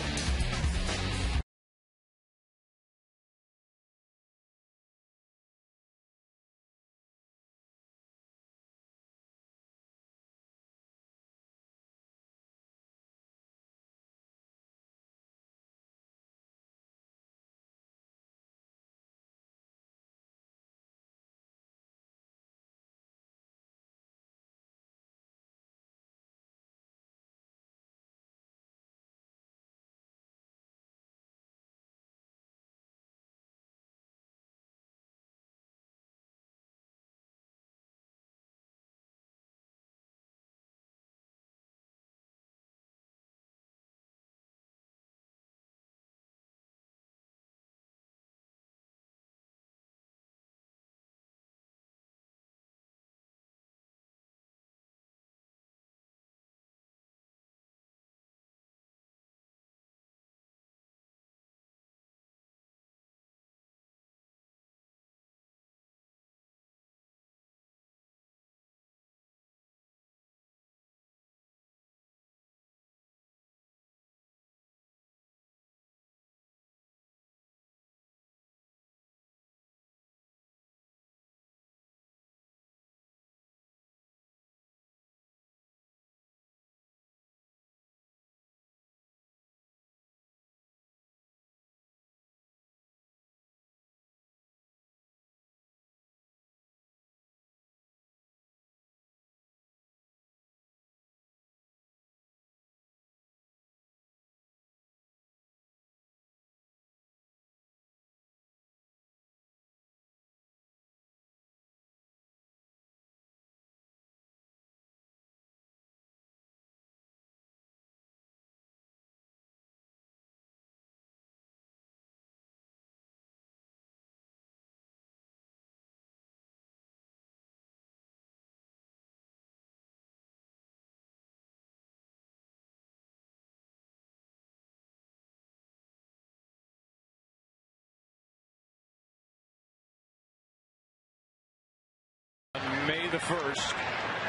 May the 1st,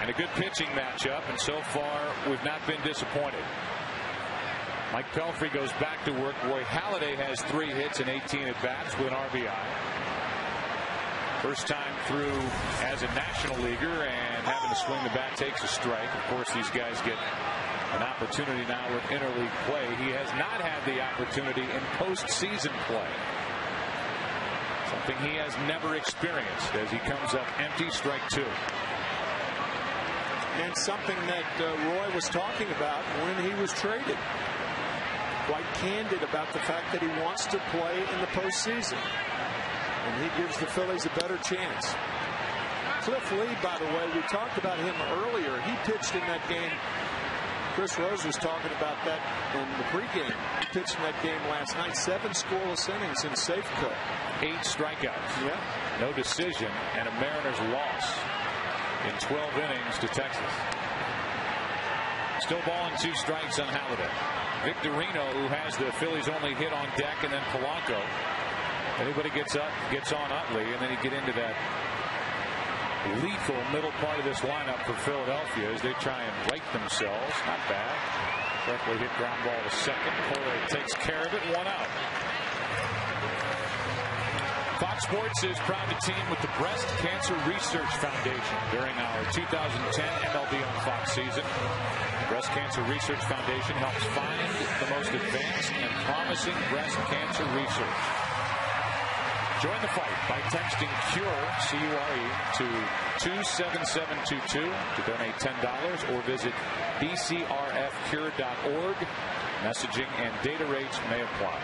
and a good pitching matchup, and so far we've not been disappointed. Mike Pelfrey goes back to work. Roy Halladay has 3 hits and 18 at bats with an RBI. First time through as a National Leaguer, and having to swing the bat takes a strike. Of course, these guys get an opportunity now with interleague play. He has not had the opportunity in postseason play. Something he has never experienced as he comes up empty, strike 2. And something that Roy was talking about when he was traded. Quite candid about the fact that he wants to play in the postseason. And he gives the Phillies a better chance. Cliff Lee, by the way, we talked about him earlier. He pitched in that game. Chris Rose was talking about that in the pregame. He pitched in that game last night. 7 scoreless innings in Safeco. 8 strikeouts. Yeah. No decision, and a Mariners loss in 12 innings to Texas. Still ball and 2 strikes on Halladay. Victorino, who has the Phillies' only hit on deck, and then Polanco. Anybody gets up, gets on Utley, and then you get into that lethal middle part of this lineup for Philadelphia as they try and right themselves. Not bad. Correctly hit ground ball to second. Corey takes care of it. 1 out. Fox Sports is proud to team with the Breast Cancer Research Foundation during our 2010 MLB on Fox season. The Breast Cancer Research Foundation helps find the most advanced and promising breast cancer research. Join the fight by texting CURE, C-U-R-E, to 27722 to donate $10 or visit bcrfcure.org. Messaging and data rates may apply.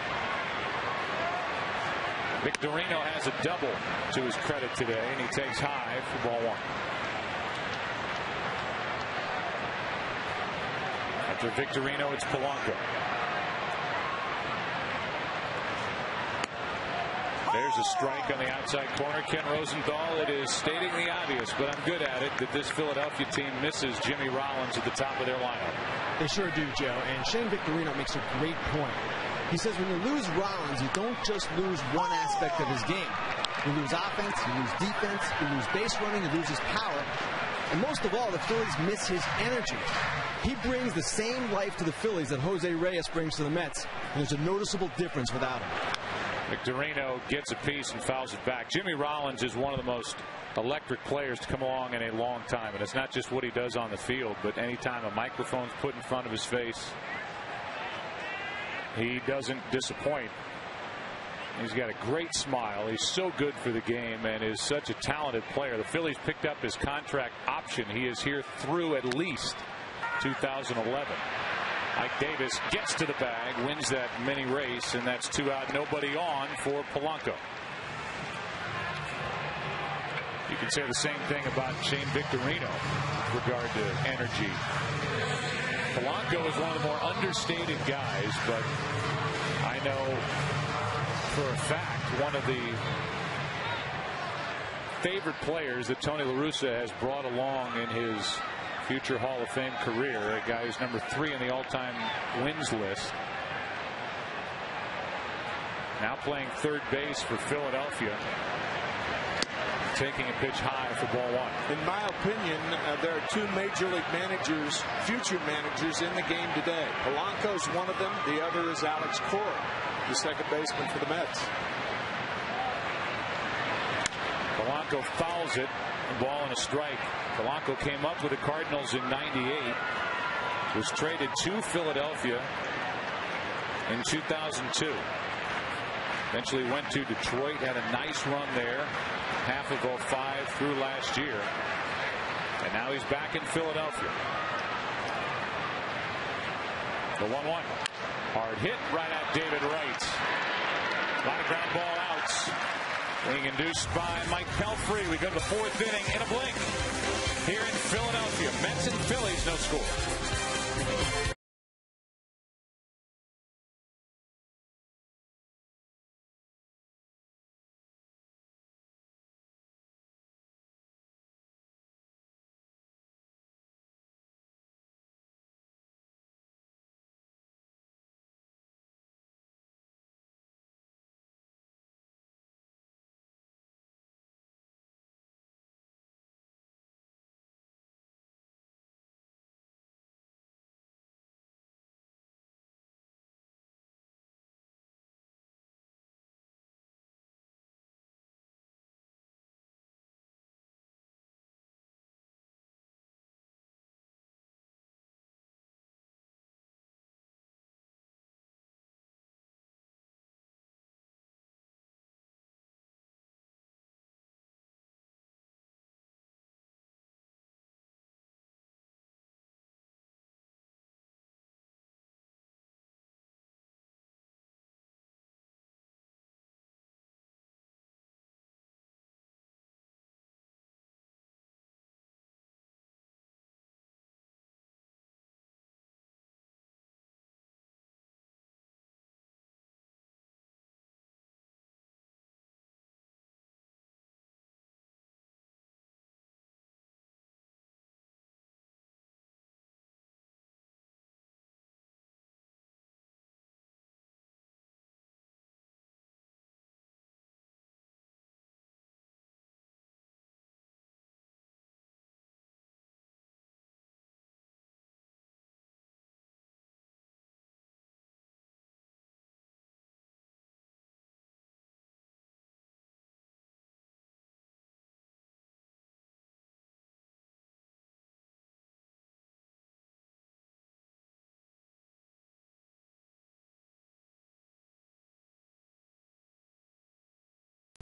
Victorino has a double to his credit today, and he takes high for ball 1. After Victorino, it's Polanco. There's a strike on the outside corner. Ken Rosenthal, it is stating the obvious, but I'm good at it, that this Philadelphia team misses Jimmy Rollins at the top of their lineup. They sure do, Joe. And Shane Victorino makes a great point. He says when you lose Rollins, you don't just lose one aspect of his game. You lose offense, you lose defense, you lose base running, you lose his power. And most of all, the Phillies miss his energy. He brings the same life to the Phillies that Jose Reyes brings to the Mets. And there's a noticeable difference without him. Victorino gets a piece and fouls it back. Jimmy Rollins is one of the most electric players to come along in a long time. And it's not just what he does on the field, but anytime a microphone's put in front of his face, he doesn't disappoint. He's got a great smile. He's so good for the game and is such a talented player. The Phillies picked up his contract option. He is here through at least 2011. Ike Davis gets to the bag, wins that mini race, and that's 2 out, nobody on for Polanco. You can say the same thing about Shane Victorino with regard to energy. Polanco is one of the more understated guys, but I know for a fact one of the favorite players that Tony La Russa has brought along in his future Hall of Fame career, a guy who's number 3 in the all-time wins list. Now playing third base for Philadelphia. Taking a pitch high for ball 1. In my opinion, there are 2 major league managers, future managers in the game today. Polanco's one of them. The other is Alex Cora, the second baseman for the Mets. Polanco fouls it. Ball and a strike. Polanco came up with the Cardinals in '98. Was traded to Philadelphia in 2002. Eventually went to Detroit. Had a nice run there. Half of 05 through last year. And now he's back in Philadelphia. The 1-1. Hard hit right at David Wright. A lot of ground ball outs. Being induced by Mike Pelfrey. We go to the 4th inning in a blink. Here in Philadelphia. Mets and Phillies, no score.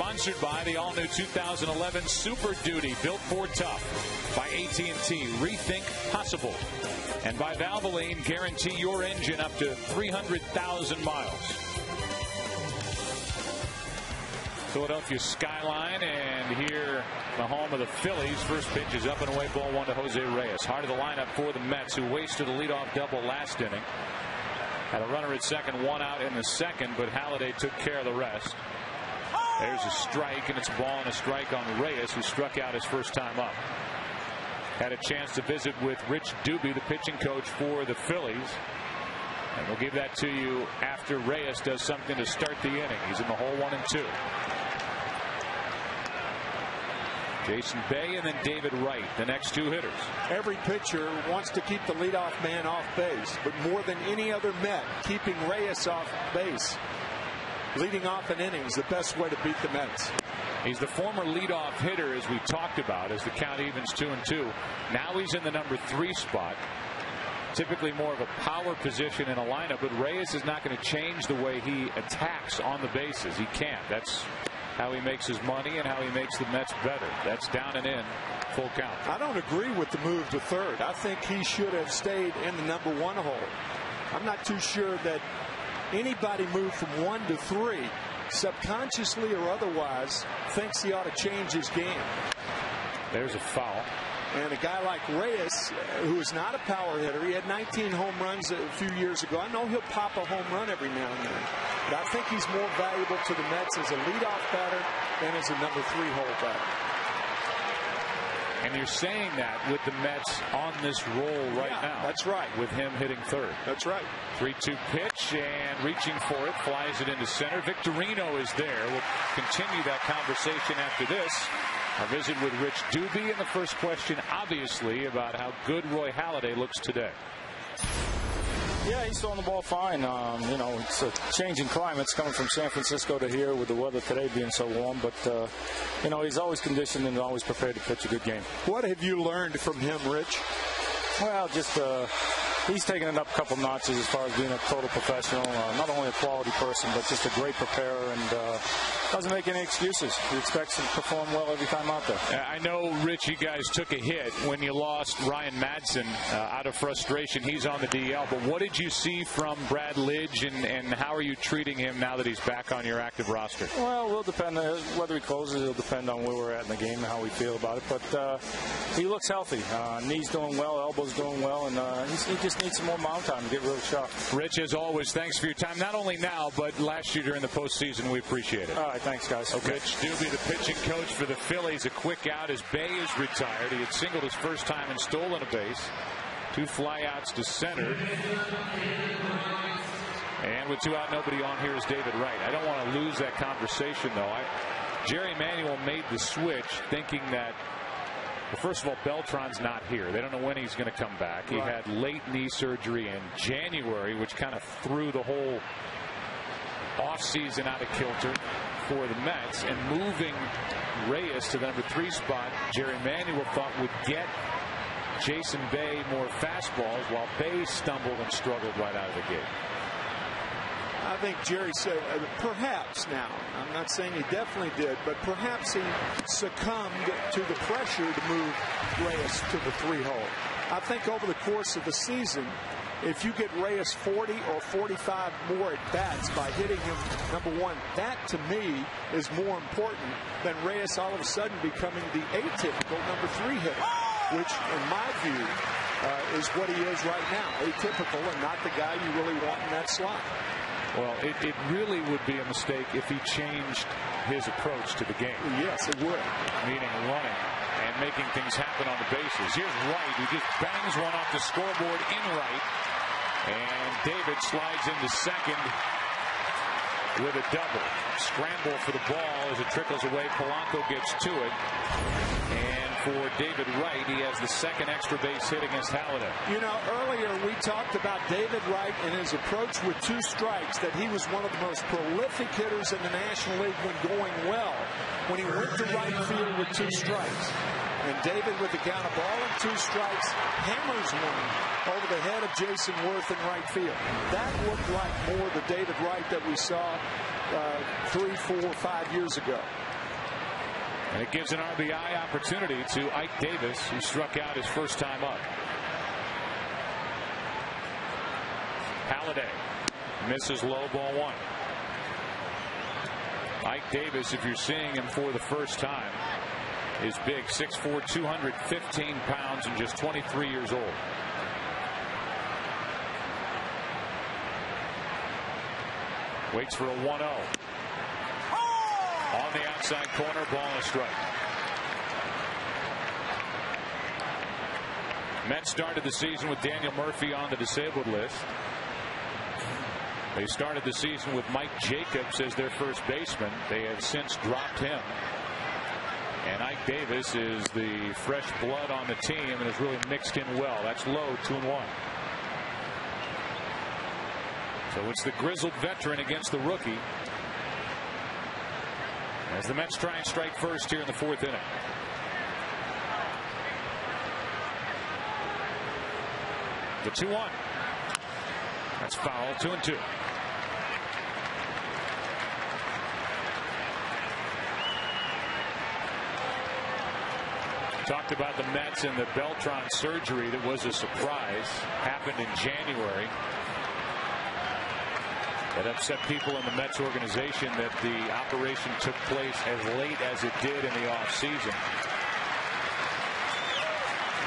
Sponsored by the all-new 2011 Super Duty, built for tough. By AT&T, rethink possible. And by Valvoline, guarantee your engine up to 300,000 miles. Philadelphia skyline, and here the home of the Phillies. First pitch is up and away, ball 1 to Jose Reyes. Heart of the lineup for the Mets, who wasted a leadoff double last inning. Had a runner at second, 1 out in the second, but Halladay took care of the rest. There's a strike, and it's a ball and a strike on Reyes, who struck out his first time up. Had a chance to visit with Rich Doobie, the pitching coach for the Phillies. And we'll give that to you after Reyes does something to start the inning. He's in the hole 1-2. Jason Bay and then David Wright, the next two hitters. Every pitcher wants to keep the leadoff man off base, but more than any other Met, keeping Reyes off base, leading off an inning, is the best way to beat the Mets. He's the former leadoff hitter, as we talked about, as the count evens 2-2. Now he's in the number 3 spot. Typically more of a power position in a lineup, but Reyes is not going to change the way he attacks on the bases. He can't. That's how he makes his money and how he makes the Mets better. That's down and in, full count. I don't agree with the move to third. I think he should have stayed in the number 1 hole. I'm not too sure that anybody moved from 1 to 3, subconsciously or otherwise, thinks he ought to change his game. There's a foul. And a guy like Reyes, who is not a power hitter, he had 19 home runs a few years ago. I know he'll pop a home run every now and then, but I think he's more valuable to the Mets as a leadoff batter than as a number 3 hole batter. And you're saying that with the Mets on this roll right now. That's right. With him hitting third. That's right. 3-2 pitch, and reaching for it, flies it into center. Victorino is there. We'll continue that conversation after this. Our visit with Rich Doobie, and the first question, obviously, about how good Roy Halladay looks today. Yeah, he's throwing the ball fine. You know, it's a change in climates coming from San Francisco to here with the weather today being so warm. But, you know, he's always conditioned and always prepared to pitch a good game. What have you learned from him, Rich? Well, just he's taken it up a couple notches as far as being a total professional. Not only a quality person, but just a great preparer, and doesn't make any excuses. He expects to perform well every time out there. I know, Rich, you guys took a hit when you lost Ryan Madsen out of frustration. He's on the DL. But what did you see from Brad Lidge, and how are you treating him now that he's back on your active roster? Well, it'll depend. Whether he closes, it'll depend on where we're at in the game and how we feel about it. But he looks healthy. Knee's doing well, elbow's doing well, and he just needs some more mound time to get real sharp. Rich, as always, thanks for your time. Not only now, but last year during the postseason. We appreciate it. All right, thanks, guys. Okay. Rich Doobie, the pitching coach for the Phillies. A quick out as Bay is retired. He had singled his first time and stolen a base. 2 flyouts to center. And with 2 out, nobody on, here is David Wright. I don't want to lose that conversation, though. Jerry Manuel made the switch thinking that, well, first of all, Beltran's not here. They don't know when he's going to come back. He had late knee surgery in January, which kind of threw the whole offseason out of kilter for the Mets. And moving Reyes to the number 3 spot, Jerry Manuel thought would get Jason Bay more fastballs, while Bay stumbled and struggled right out of the gate. I think Jerry said, perhaps now, I'm not saying he definitely did, but perhaps he succumbed to the pressure to move Reyes to the 3 hole. I think over the course of the season, if you get Reyes 40 or 45 more at bats by hitting him number 1, that to me is more important than Reyes all of a sudden becoming the atypical number 3 hitter, which in my view is what he is right now, atypical and not the guy you really want in that slot. Well, it really would be a mistake if he changed his approach to the game. Yes, it would. Meaning running and making things happen on the bases. Here's Wright, who just bangs one off the scoreboard in right. And David slides into second with a double. Scramble for the ball as it trickles away. Polanco gets to it. And for David Wright, he has the second extra base hit against Halladay. You know, earlier we talked about David Wright and his approach with 2 strikes, that he was one of the most prolific hitters in the National League when going well, when he went to right field with 2 strikes. And David, with the count of ball and 2 strikes, hammers one over the head of Jason Worth in right field. That looked like more the David Wright that we saw 3, 4, 5 years ago. And it gives an RBI opportunity to Ike Davis, who struck out his first time up. Halladay misses low, ball 1. Ike Davis, if you're seeing him for the first time, is big. 6'4", 215 pounds, and just 23 years old. Waits for a 1-0. On the outside corner, ball and a strike. Mets started the season with Daniel Murphy on the disabled list. They started the season with Mike Jacobs as their first baseman. They have since dropped him. And Ike Davis is the fresh blood on the team and has really mixed in well. That's low, 2-1. So it's the grizzled veteran against the rookie, as the Mets try and strike first here in the fourth inning. The 2-1. That's foul. 2-2. Talked about the Mets and the Beltran surgery that was a surprise. Happened in January. It upset people in the Mets organization that the operation took place as late as it did in the offseason.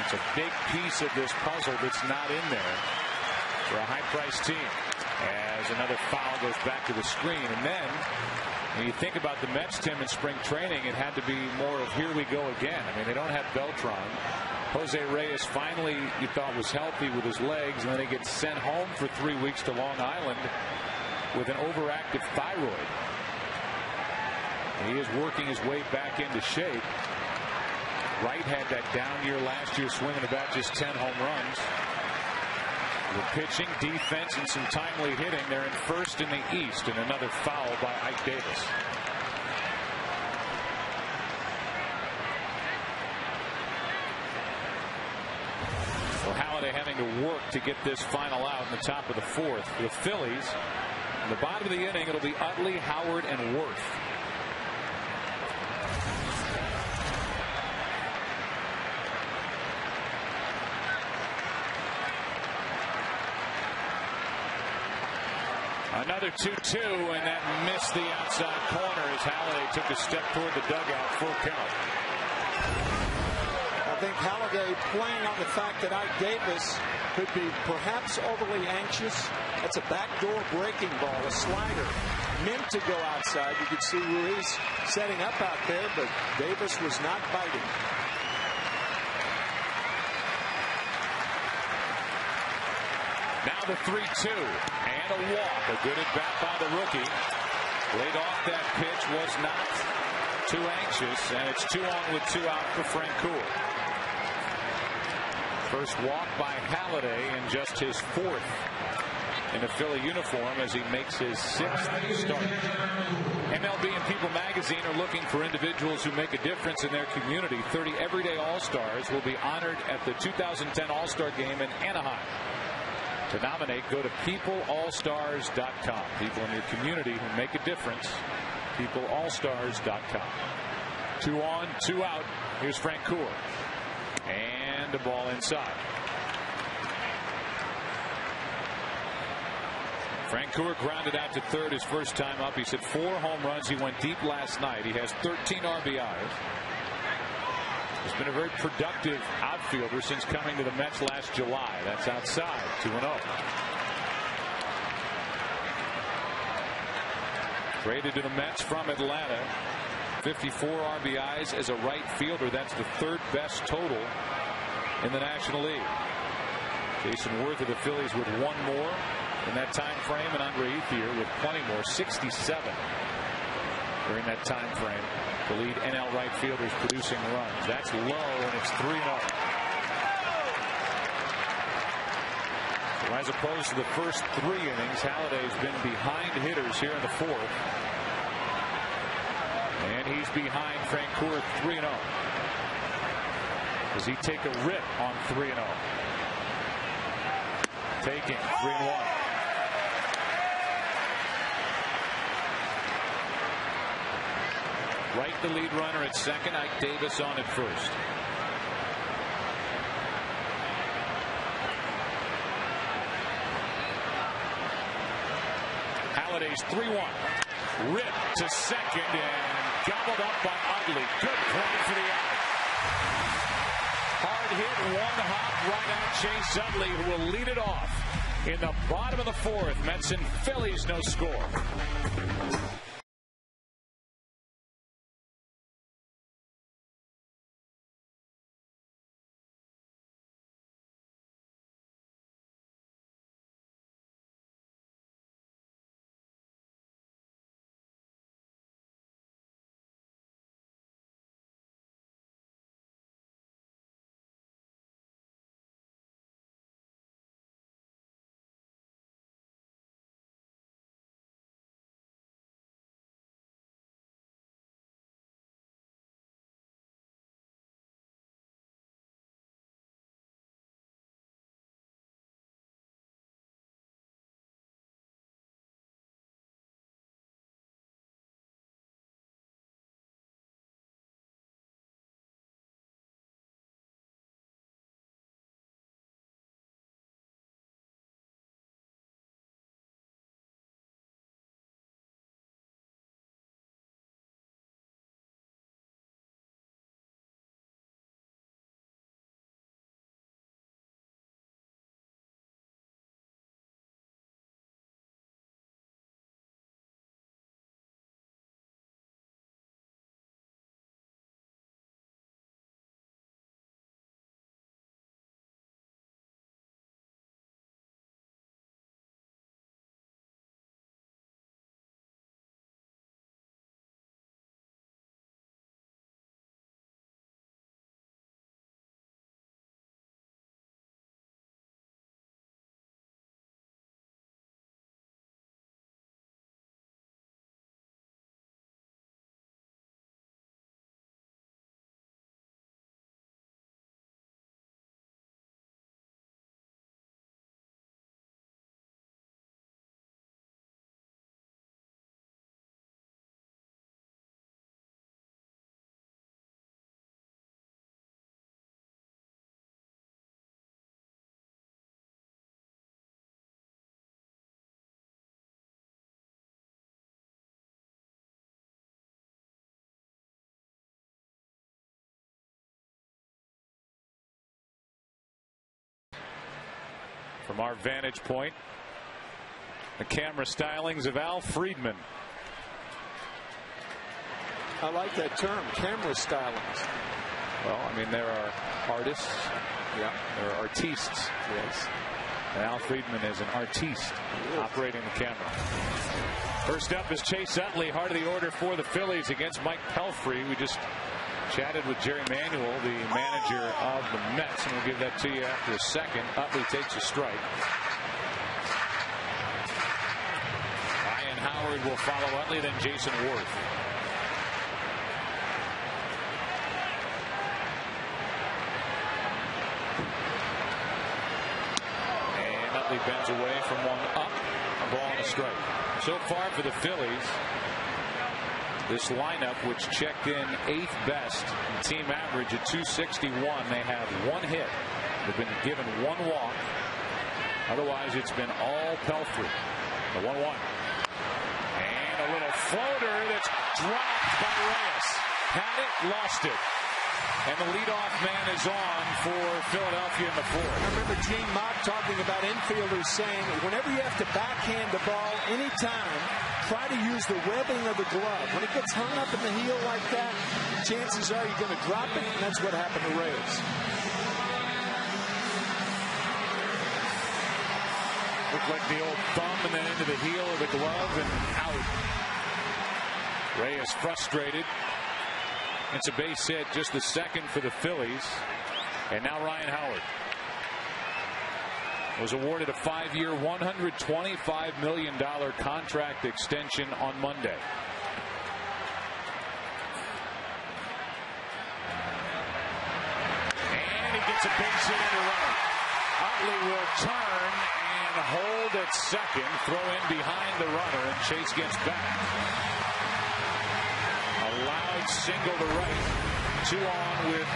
It's a big piece of this puzzle that's not in there for a high-priced team. As another foul goes back to the screen. And then when you think about the Mets, Tim, in spring training, it had to be more of here we go again. I mean, they don't have Beltran. Jose Reyes finally, you thought, was healthy with his legs, and then he gets sent home for 3 weeks to Long Island with an overactive thyroid. He is working his way back into shape. Wright had that down year last year, swinging about just 10 home runs. The pitching, defense, and some timely hitting. They're in first in the East, and another foul by Ike Davis. Well, Halladay having to work to get this final out in the top of the fourth. For the Phillies, in the bottom of the inning, it'll be Utley, Howard, and Worth. Another 2-2, and that missed the outside corner as Halladay took a step toward the dugout. Full count. I think Halladay, playing on the fact that Ike Davis could be perhaps overly anxious. That's a backdoor breaking ball, a slider meant to go outside. You could see Ruiz setting up out there, but Davis was not biting. Now the 3-2 and a walk. A good at bat by the rookie. Laid off that pitch, was not too anxious, and it's 2 on with 2 out for Francoeur. First walk by Halladay in just his 4th in a Philly uniform as he makes his 6th start. MLB and People magazine are looking for individuals who make a difference in their community. 30 everyday All-Stars will be honored at the 2010 All-Star Game in Anaheim. To nominate, go to peopleallstars.com. People in your community who make a difference. Peopleallstars.com. 2 on, 2 out. Here's Francoeur. And a ball inside. Francoeur grounded out to third his first time up. He's hit 4 home runs. He went deep last night. He has 13 RBIs. He's been a very productive outfielder since coming to the Mets last July. That's outside. 2-0. Traded to the Mets from Atlanta. 54 RBIs as a right fielder. That's the 3rd best total in the National League. Jason Worth of the Phillies with 1 more in that time frame, and Andre Ethier with plenty more, 67 during that time frame. The lead NL right fielders producing runs. That's low, and it's 3-0. So as opposed to the first 3 innings, Halladay's been behind hitters here in the 4th. And he's behind Francoeur 3-0. Does he take a rip on 3-0? Taking 3-1. Wright the lead runner at second. Ike Davis on at first. Halladay's 3-1. Rip to second and gobbled up by Utley. Good play for the out. Hard hit, 1 hop right out. Chase Utley, who will lead it off in the bottom of the 4th. Mets and Phillies, no score. from our vantage point. The camera stylings of Al Friedman. I like that term, camera stylings. Well, I mean, there are artists. Yeah. There are artistes. Yes. And Al Friedman is an artiste operating the camera. First up is Chase Utley, heart of the order for the Phillies against Mike Pelfrey. We just chatted with Jerry Manuel, the manager of the Mets, and we'll give that to you after a second. Utley takes a strike. Ryan Howard will follow Utley, then Jason Worth. And Utley bends away from one up, a ball and a strike. So far for the Phillies, this lineup, which checked in 8th best in team average at 261, they have 1 hit. They've been given 1 walk. Otherwise, it's been all Pelfrey. The 1-1. And a little floater that's dropped by Reyes. Had it, lost it. And the leadoff man is on for Philadelphia in the 4th. I remember Gene Mott talking about infielders saying, whenever you have to backhand the ball anytime, try to use the webbing of the glove. When it gets hung up in the heel like that, chances are you're going to drop it, and that's what happened to Reyes. Looked like the old thumb and then into the heel of the glove and out. Reyes frustrated. It's a base hit, just the second for the Phillies. And now Ryan Howard was awarded a 5-year, $125 million contract extension on Monday. And he gets a base hit into right. Utley will turn and hold at second, throw in behind the runner, and Chase gets back. A loud single to right. 2 on with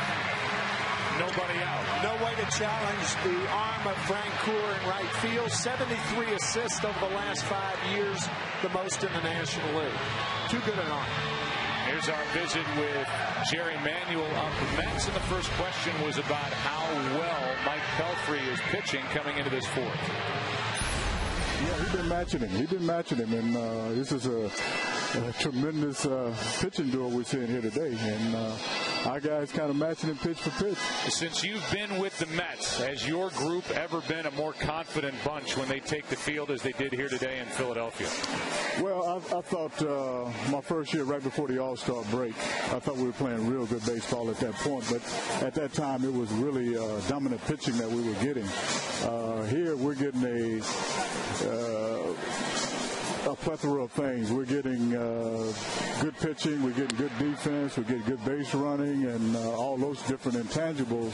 nobody out. No way to challenge the arm of Frank Coor in right field. 73 assists over the last 5 years, the most in the National League. Too good an arm. Here's our visit with Jerry Manuel of the Mets, and the first question was about how well Mike Pelfrey is pitching coming into this 4th. Yeah, he's been matching him, and this is a tremendous pitching duel we're seeing here today, and our guys kind of matching him pitch for pitch. Since you've been with the Mets, has your group ever been a more confident bunch when they take the field as they did here today in Philadelphia? Well, I thought my first year right before the All-Star break, I thought we were playing real good baseball at that point, but at that time it was really dominant pitching that we were getting. Here we're getting a plethora of things. We're getting good pitching, we're getting good defense, we're getting good base running, and all those different intangibles.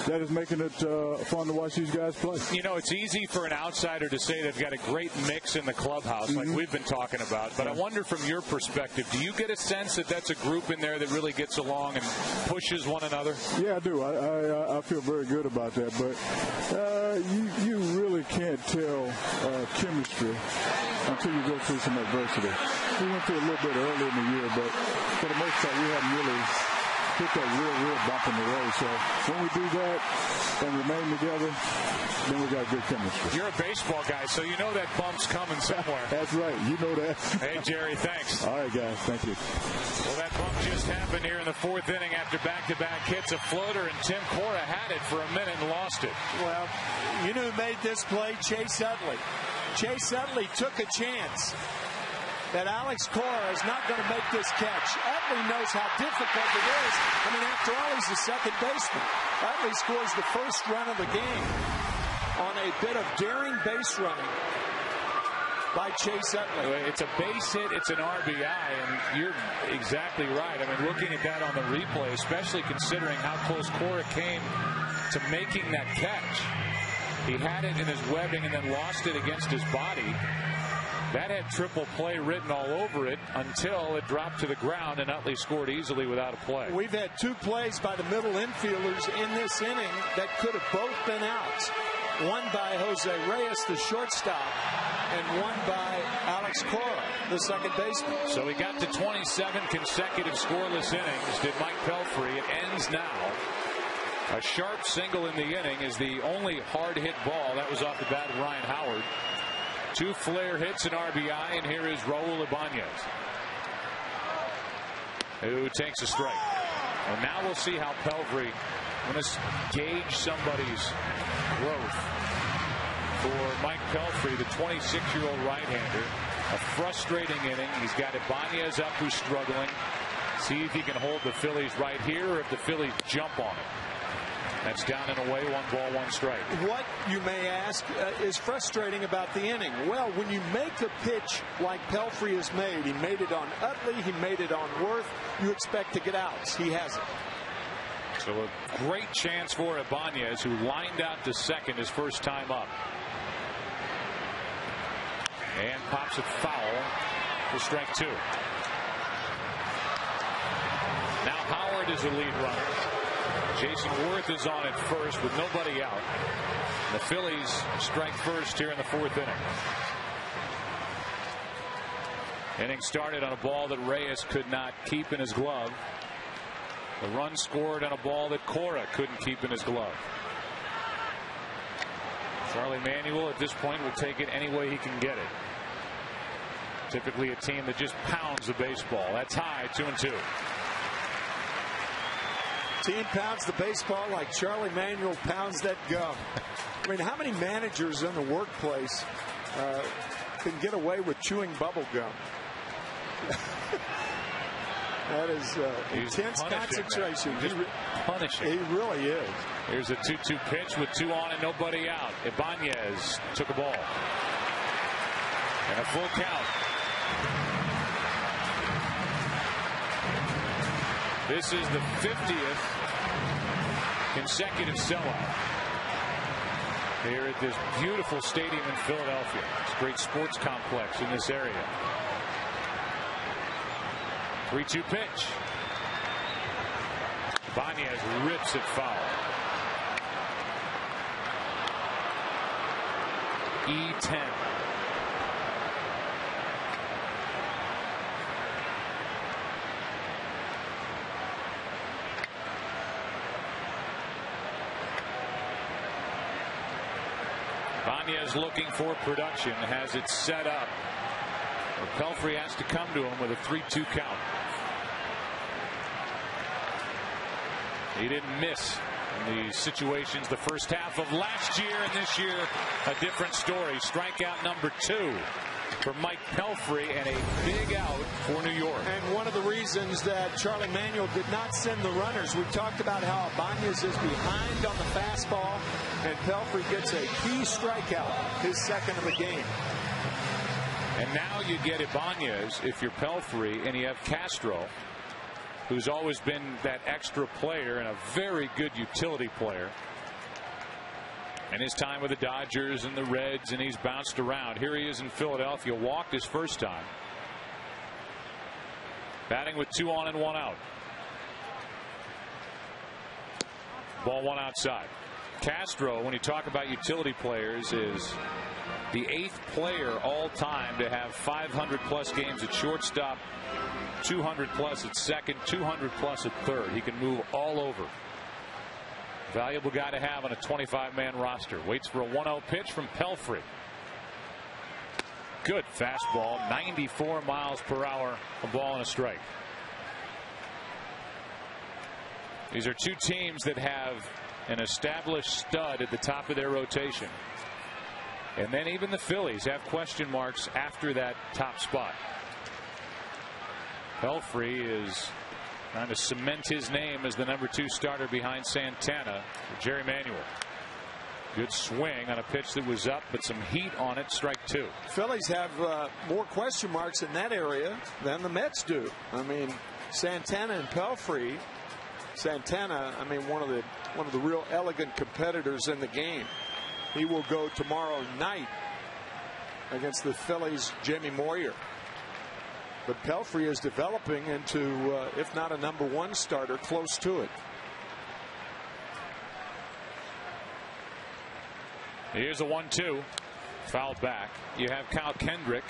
That is making it fun to watch these guys play. You know, it's easy for an outsider to say they've got a great mix in the clubhouse, like we've been talking about. But I wonder from your perspective, do you get a sense that that's a group in there that really gets along and pushes one another? Yeah, I do. I feel very good about that. But you really can't tell chemistry until you go through some adversity. We went through a little bit early in the year, but for the most part, we haven't really hit that real bump in the road. So when we do that and remain together, then we got good chemistry. You're a baseball guy, so you know that bump's coming somewhere. That's right. You know that. Hey, Jerry, thanks. All right, guys. Thank you. Well, that bump just happened here in the 4th inning after back-to-back hits. A floater, and Tim Cora had it for a minute and lost it. Well, you know who made this play? Chase Utley. Chase Utley took a chance that Alex Cora is not going to make this catch. Utley knows how difficult it is. I mean, after all, he's the second baseman. Utley scores the first run of the game on a bit of daring base running by Chase Utley. It's a base hit, it's an RBI, and you're exactly right. I mean, looking at that on the replay, especially considering how close Cora came to making that catch. He had it in his webbing and then lost it against his body. That had triple play written all over it until it dropped to the ground, and Utley scored easily without a play. We've had 2 plays by the middle infielders in this inning that could have both been outs. One by Jose Reyes, the shortstop, and one by Alex Cora, the second baseman. So he got to 27 consecutive scoreless innings, did Mike Pelfrey. It ends now A sharp single in the inning is the only hard hit ball. That was off the bat of Ryan Howard. 2 flare hits, an RBI, and here is Raul Ibanez, who takes a strike. And now we'll see how Pelfrey, going to gauge somebody's growth for Mike Pelfrey, the 26-year-old right-hander. A frustrating inning. He's got Ibanez up, who's struggling. See if he can hold the Phillies right here, or if the Phillies jump on it. That's down and away, 1 ball, 1 strike. What, you may ask, is frustrating about the inning? Well, when you make a pitch like Pelfrey has made, he made it on Utley, he made it on Worth, you expect to get outs. He hasn't. So a great chance for Ibanez, who lined out to second his first time up. And pops it foul for strike 2. Now Howard is the lead runner. Jason Worth is on at first with nobody out. The Phillies strike first here in the 4th inning. Inning started on a ball that Reyes could not keep in his glove. The run scored on a ball that Cora couldn't keep in his glove. Charlie Manuel at this point will take it any way he can get it. Typically a team that just pounds the baseball. That's high, 2-2. Team pounds the baseball like Charlie Manuel pounds that gum. I mean, how many managers in the workplace can get away with chewing bubble gum? That is intense concentration. He's punishing. He really is. Here's a 2-2 pitch with 2 on and nobody out. Ibanez took a ball. And a full count. This is the 50th consecutive sellout here at this beautiful stadium in Philadelphia. It's a great sports complex in this area. 3-2 pitch. Ibanez rips it foul. E10. Ibanez looking for production, has it set up. Pelfrey has to come to him with a 3-2 count. He didn't miss in the situations the first half of last year, and this year a different story. Strikeout number 2 for Mike Pelfrey, and a big out for New York. And one of the reasons that Charlie Manuel did not send the runners, we talked about how Ibanez is behind on the fastball, and Pelfrey gets a key strikeout, his second of the game. And now you get Ibanez if you're Pelfrey, and you have Castro, who's always been that extra player and a very good utility player. And his time with the Dodgers and the Reds, and he's bounced around. Here he is in Philadelphia, walked his first time. Batting with 2 on and 1 out. Ball 1 outside. Castro, when you talk about utility players, is the 8th player all time to have 500 plus games at shortstop, 200 plus at second, 200 plus at third. He can move all over. Valuable guy to have on a 25-man roster. Waits for a 1-0 pitch from Pelfrey. Good fastball, 94 miles per hour, a ball and a strike. These are 2 teams that have an established stud at the top of their rotation. And then even the Phillies have question marks after that top spot. Pelfrey is trying to cement his name as the number 2 starter behind Santana. Jerry Manuel. Good swing on a pitch that was up, but some heat on it. Strike 2. Phillies have more question marks in that area than the Mets do. I mean, Santana and Pelfrey. Santana, I mean, one of the real elegant competitors in the game. He will go tomorrow night against the Phillies' Jamie Moyer. But Pelfrey is developing into, if not a number 1 starter, close to it. Here's a 1-2. Foul back. You have Kyle Kendrick,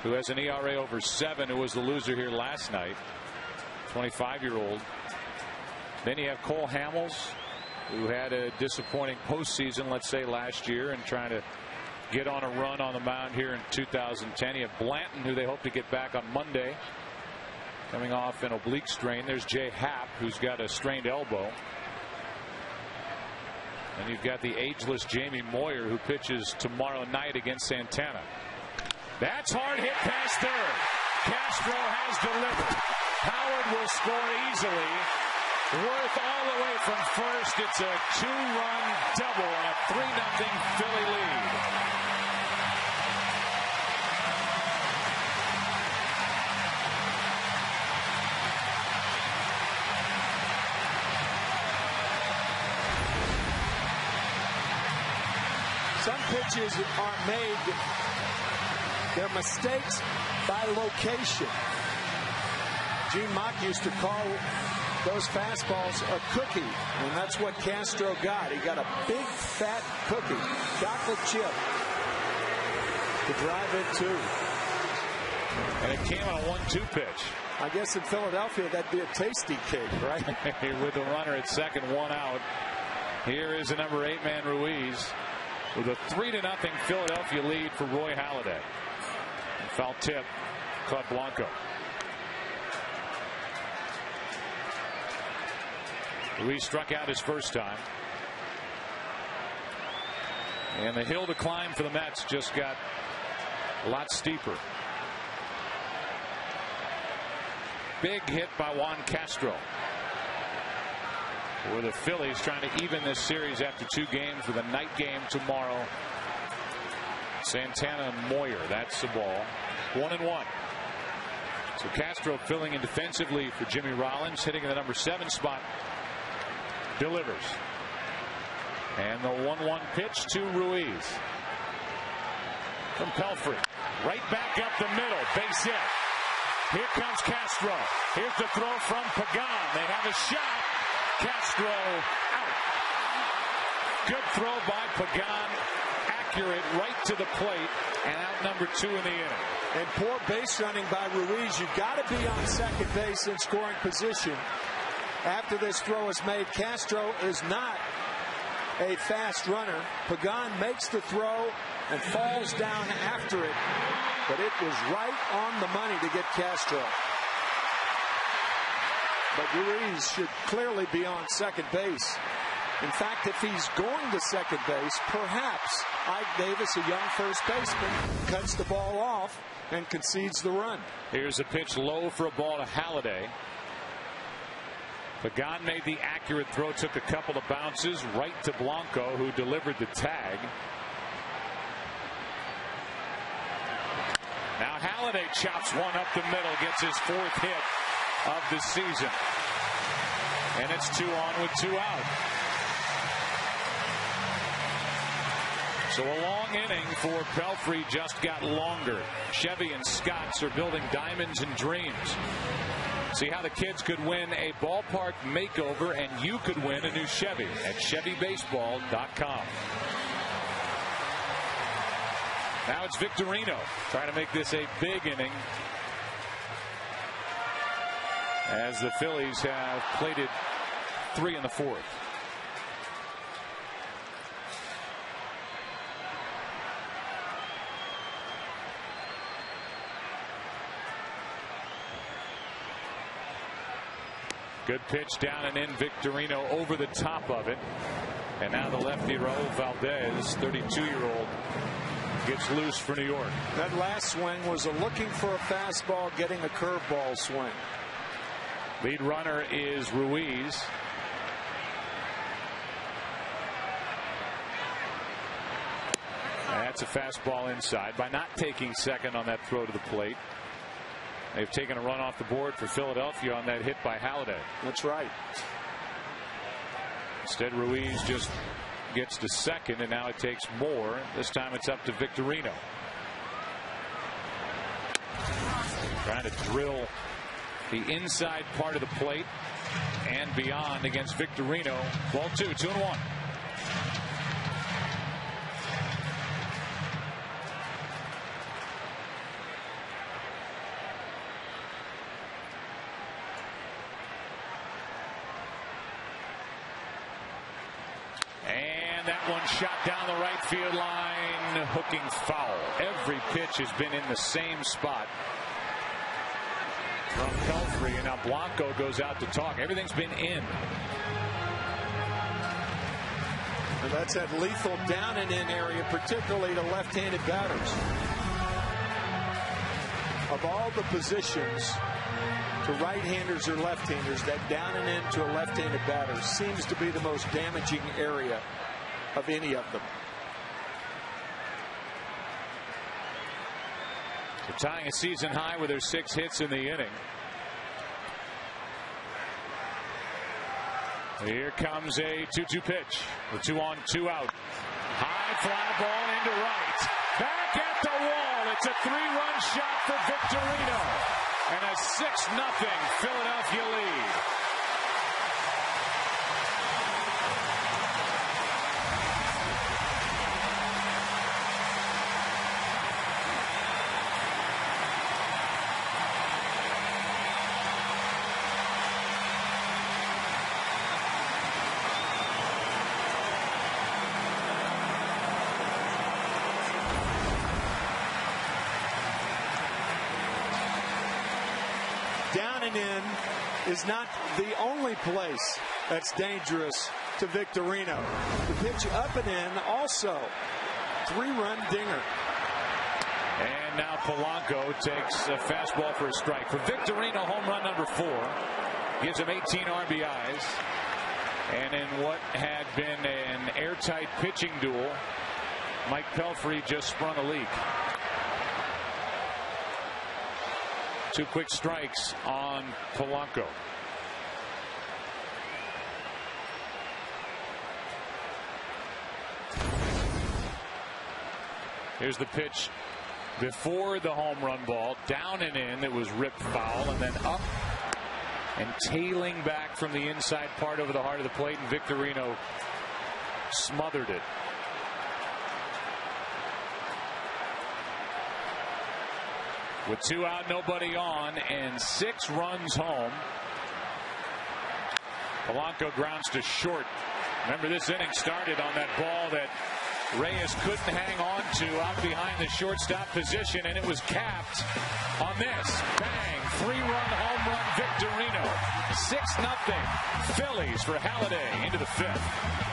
who has an ERA over 7, who was the loser here last night. 25-year-old. Then you have Cole Hamels, who had a disappointing postseason, let's say, last year, and trying to get on a run on the mound here in 2010. You have Blanton, who they hope to get back on Monday, coming off an oblique strain. There's Jay Happ, who's got a strained elbow. And you've got the ageless Jamie Moyer, who pitches tomorrow night against Santana. That's hard hit past third. Castro has delivered. Howard will score easily. Worth all the way from first. It's a 2-run double and a 3-0 Philly lead. Some pitches are made, they're mistakes by location. Gene Mock used to call those fastballs a cookie, and that's what Castro got. He got a big fat cookie, chocolate chip, to drive it too. And it came on a 1-2 pitch. I guess in Philadelphia that'd be a tasty cake, right? With the runner at second, 1 out. Here is the number 8 man Ruiz with a 3-0 Philadelphia lead for Roy Halladay. And foul tip caught Blanco. Ruiz struck out his first time. And the hill to climb for the Mets just got a lot steeper. Big hit by Juan Castro. For the Phillies, trying to even this series after 2 games with a night game tomorrow. Santana and Moyer, that's the ball. 1-1. So Castro filling in defensively for Jimmy Rollins, hitting in the number 7 spot. Delivers. And the 1-1 pitch to Ruiz. From Pelfrey. Right back up the middle. Base hit. Here comes Castro. Here's the throw from Pagan. They have a shot. Castro out. Good throw by Pagan. Accurate right to the plate. And out number 2 in the inning. And poor base running by Ruiz. You've got to be on second base in scoring position after this throw is made. Castro is not a fast runner. Pagan makes the throw and falls down after it. But it was right on the money to get Castro. But Ruiz should clearly be on second base. In fact, if he's going to second base, perhaps Ike Davis, a young first baseman, cuts the ball off and concedes the run. Here's a pitch low for a ball to Halladay. Pagan made the accurate throw, took a couple of bounces right to Blanco, who delivered the tag. Now Halladay chops one up the middle, gets his 4th hit of the season. And it's 2 on with 2 out. So a long inning for Pelfrey just got longer. Chevy and Scotts are building diamonds and dreams. See how the kids could win a ballpark makeover, and you could win a new Chevy at ChevyBaseball.com. Now it's Victorino trying to make this a big inning, as the Phillies have plated 3 in the 4th. Good pitch down and in. Victorino over the top of it. And now the lefty Raul Valdez, 32-year-old, gets loose for New York. That last swing was a looking for a fastball, getting a curveball swing. Lead runner is Ruiz. That's a fastball inside. By not taking second on that throw to the plate, they've taken a run off the board for Philadelphia on that hit by Halladay. That's right. Instead, Ruiz just gets to second, and now it takes more. This time it's up to Victorino. Trying to drill the inside part of the plate and beyond against Victorino. Ball 2, 2-1. that one shot down the right field line, hooking foul. Every pitch has been in the same spot from Pelfrey, and now Blanco goes out to talk. Everything's been in. And that's that lethal down and in area, particularly to left-handed batters. Of all the positions to right-handers or left-handers, that down and in to a left-handed batter seems to be the most damaging area of any of them. They're tying a season high with their 6 hits in the inning. Here comes a 2-2 pitch. The 2 on, 2 out. High fly ball into right. Back at the wall. It's a 3-run shot for Victorino. And a 6-0 Philadelphia lead. Down and in is not the only place that's dangerous to Victorino. The pitch up and in also. 3-run dinger. And now Polanco takes a fastball for a strike. For Victorino, home run number 4. Gives him 18 RBIs. And in what had been an airtight pitching duel, Mike Pelfrey just sprung a leak. 2 quick strikes on Polanco. Here's the pitch before the home run ball. Down and in. It was ripped foul. And then up and tailing back from the inside part over the heart of the plate. And Victorino smothered it. With 2 out, nobody on, and 6 runs home. Polanco grounds to short. Remember, this inning started on that ball that Reyes couldn't hang on to out behind the shortstop position, and it was capped on this. Bang! 3-run home run Victorino. 6-0 Phillies for Halladay into the 5th.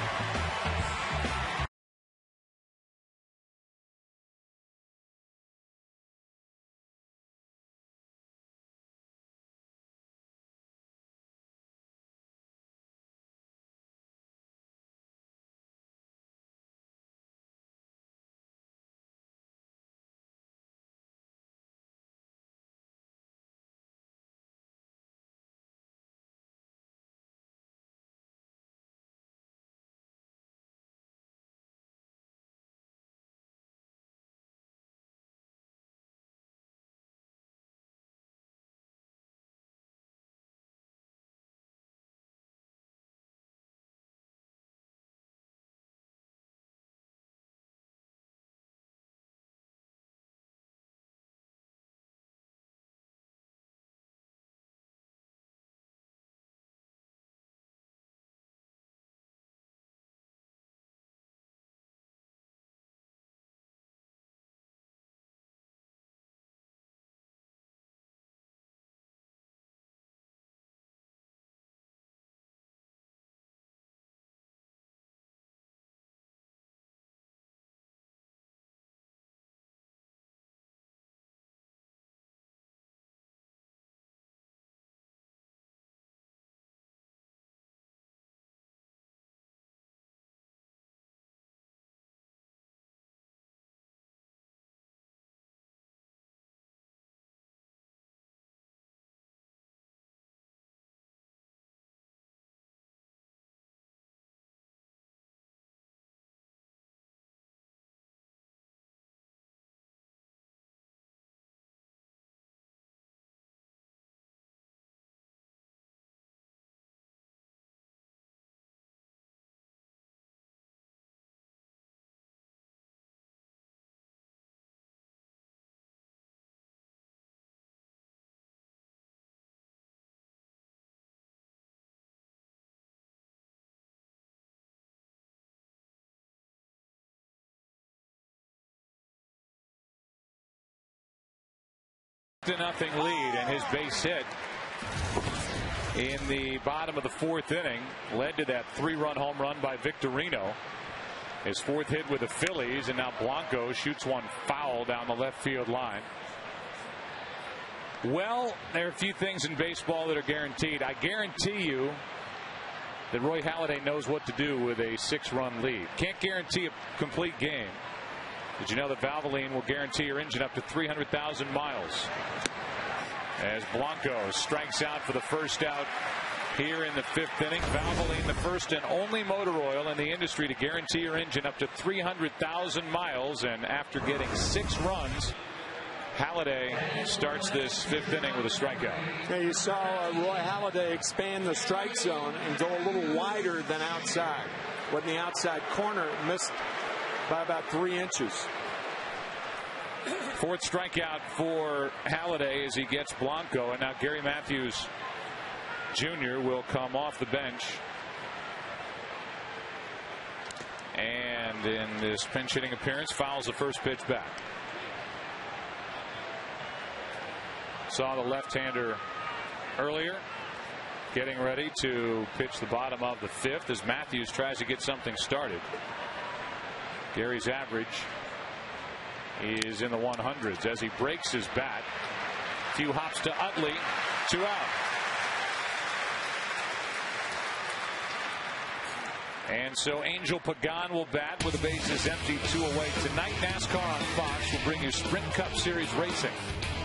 6-0 lead, and his base hit in the bottom of the 4th inning led to that 3-run home run by Victorino. His 4th hit with the Phillies, and now Blanco shoots one foul down the left field line. Well, there are a few things in baseball that are guaranteed. I guarantee you that Roy Halladay knows what to do with a 6-run lead. Can't guarantee a complete game. Did you know that Valvoline will guarantee your engine up to 300,000 miles? As Blanco strikes out for the first out here in the 5th inning. Valvoline, the first and only motor oil in the industry to guarantee your engine up to 300,000 miles. And after getting 6 runs, Halladay starts this 5th inning with a strikeout. Yeah, you saw Roy Halladay expand the strike zone and go a little wider than outside. When the outside corner missed by about 3 inches. 4th strikeout for Halladay as he gets Blanco, and now Gary Matthews Jr. will come off the bench. And in this pinch hitting appearance, fouls the first pitch back. Saw the left-hander earlier, getting ready to pitch the bottom of the 5th as Matthews tries to get something started. Gary's average is in the 100s as he breaks his bat. Few hops to Utley, 2 out. And so Angel Pagan will bat with the bases empty, 2 away. Tonight, NASCAR on Fox will bring you Sprint Cup Series racing.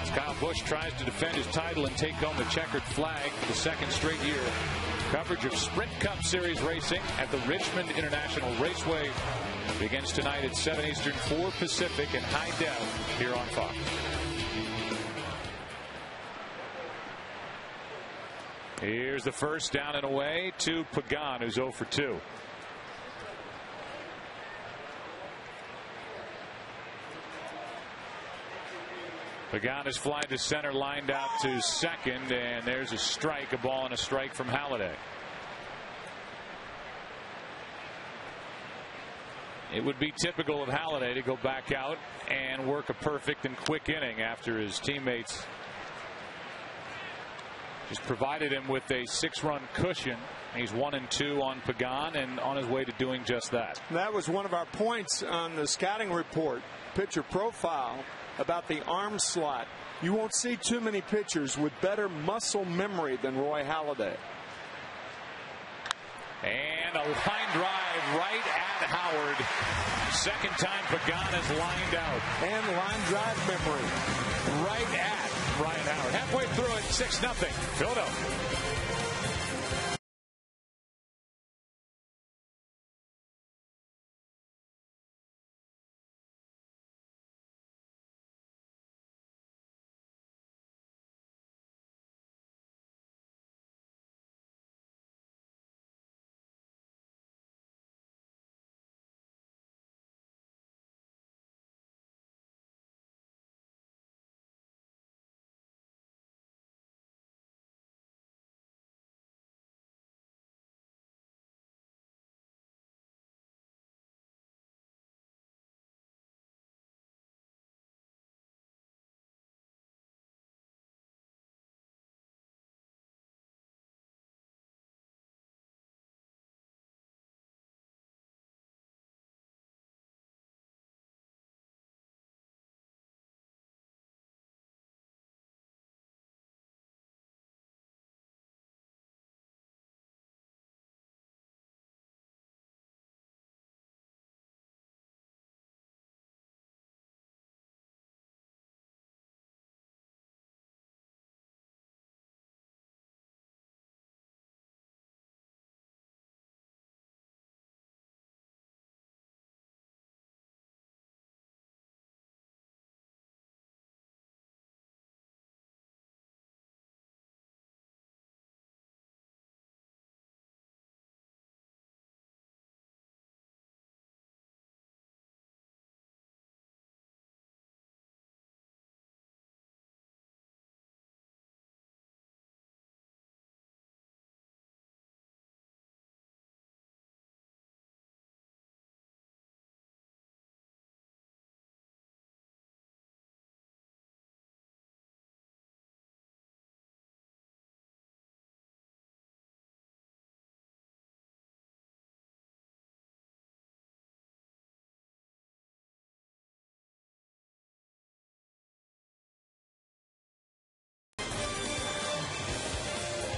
As Kyle Busch tries to defend his title and take home the checkered flag for the 2nd straight year. Coverage of Sprint Cup Series racing at the Richmond International Raceway begins tonight at 7 Eastern, 4 Pacific in high def here on Fox. Here's the first, down and away to Pagan, who's 0 for 2. Pagan is flying to center, lined out to 2nd, and there's a strike, a ball and a strike from Halladay. It would be typical of Halladay to go back out and work a perfect and quick inning after his teammates just provided him with a 6-run cushion. He's 1-2 on Pagan and on his way to doing just that. That was one of our points on the scouting report, pitcher profile, about the arm slot. You won't see too many pitchers with better muscle memory than Roy Halladay. And a line drive right at Howard. 2nd time Pagan is lined out. And line drive memory right at Brian Howard. Halfway through it, 6-0 Philadelphia.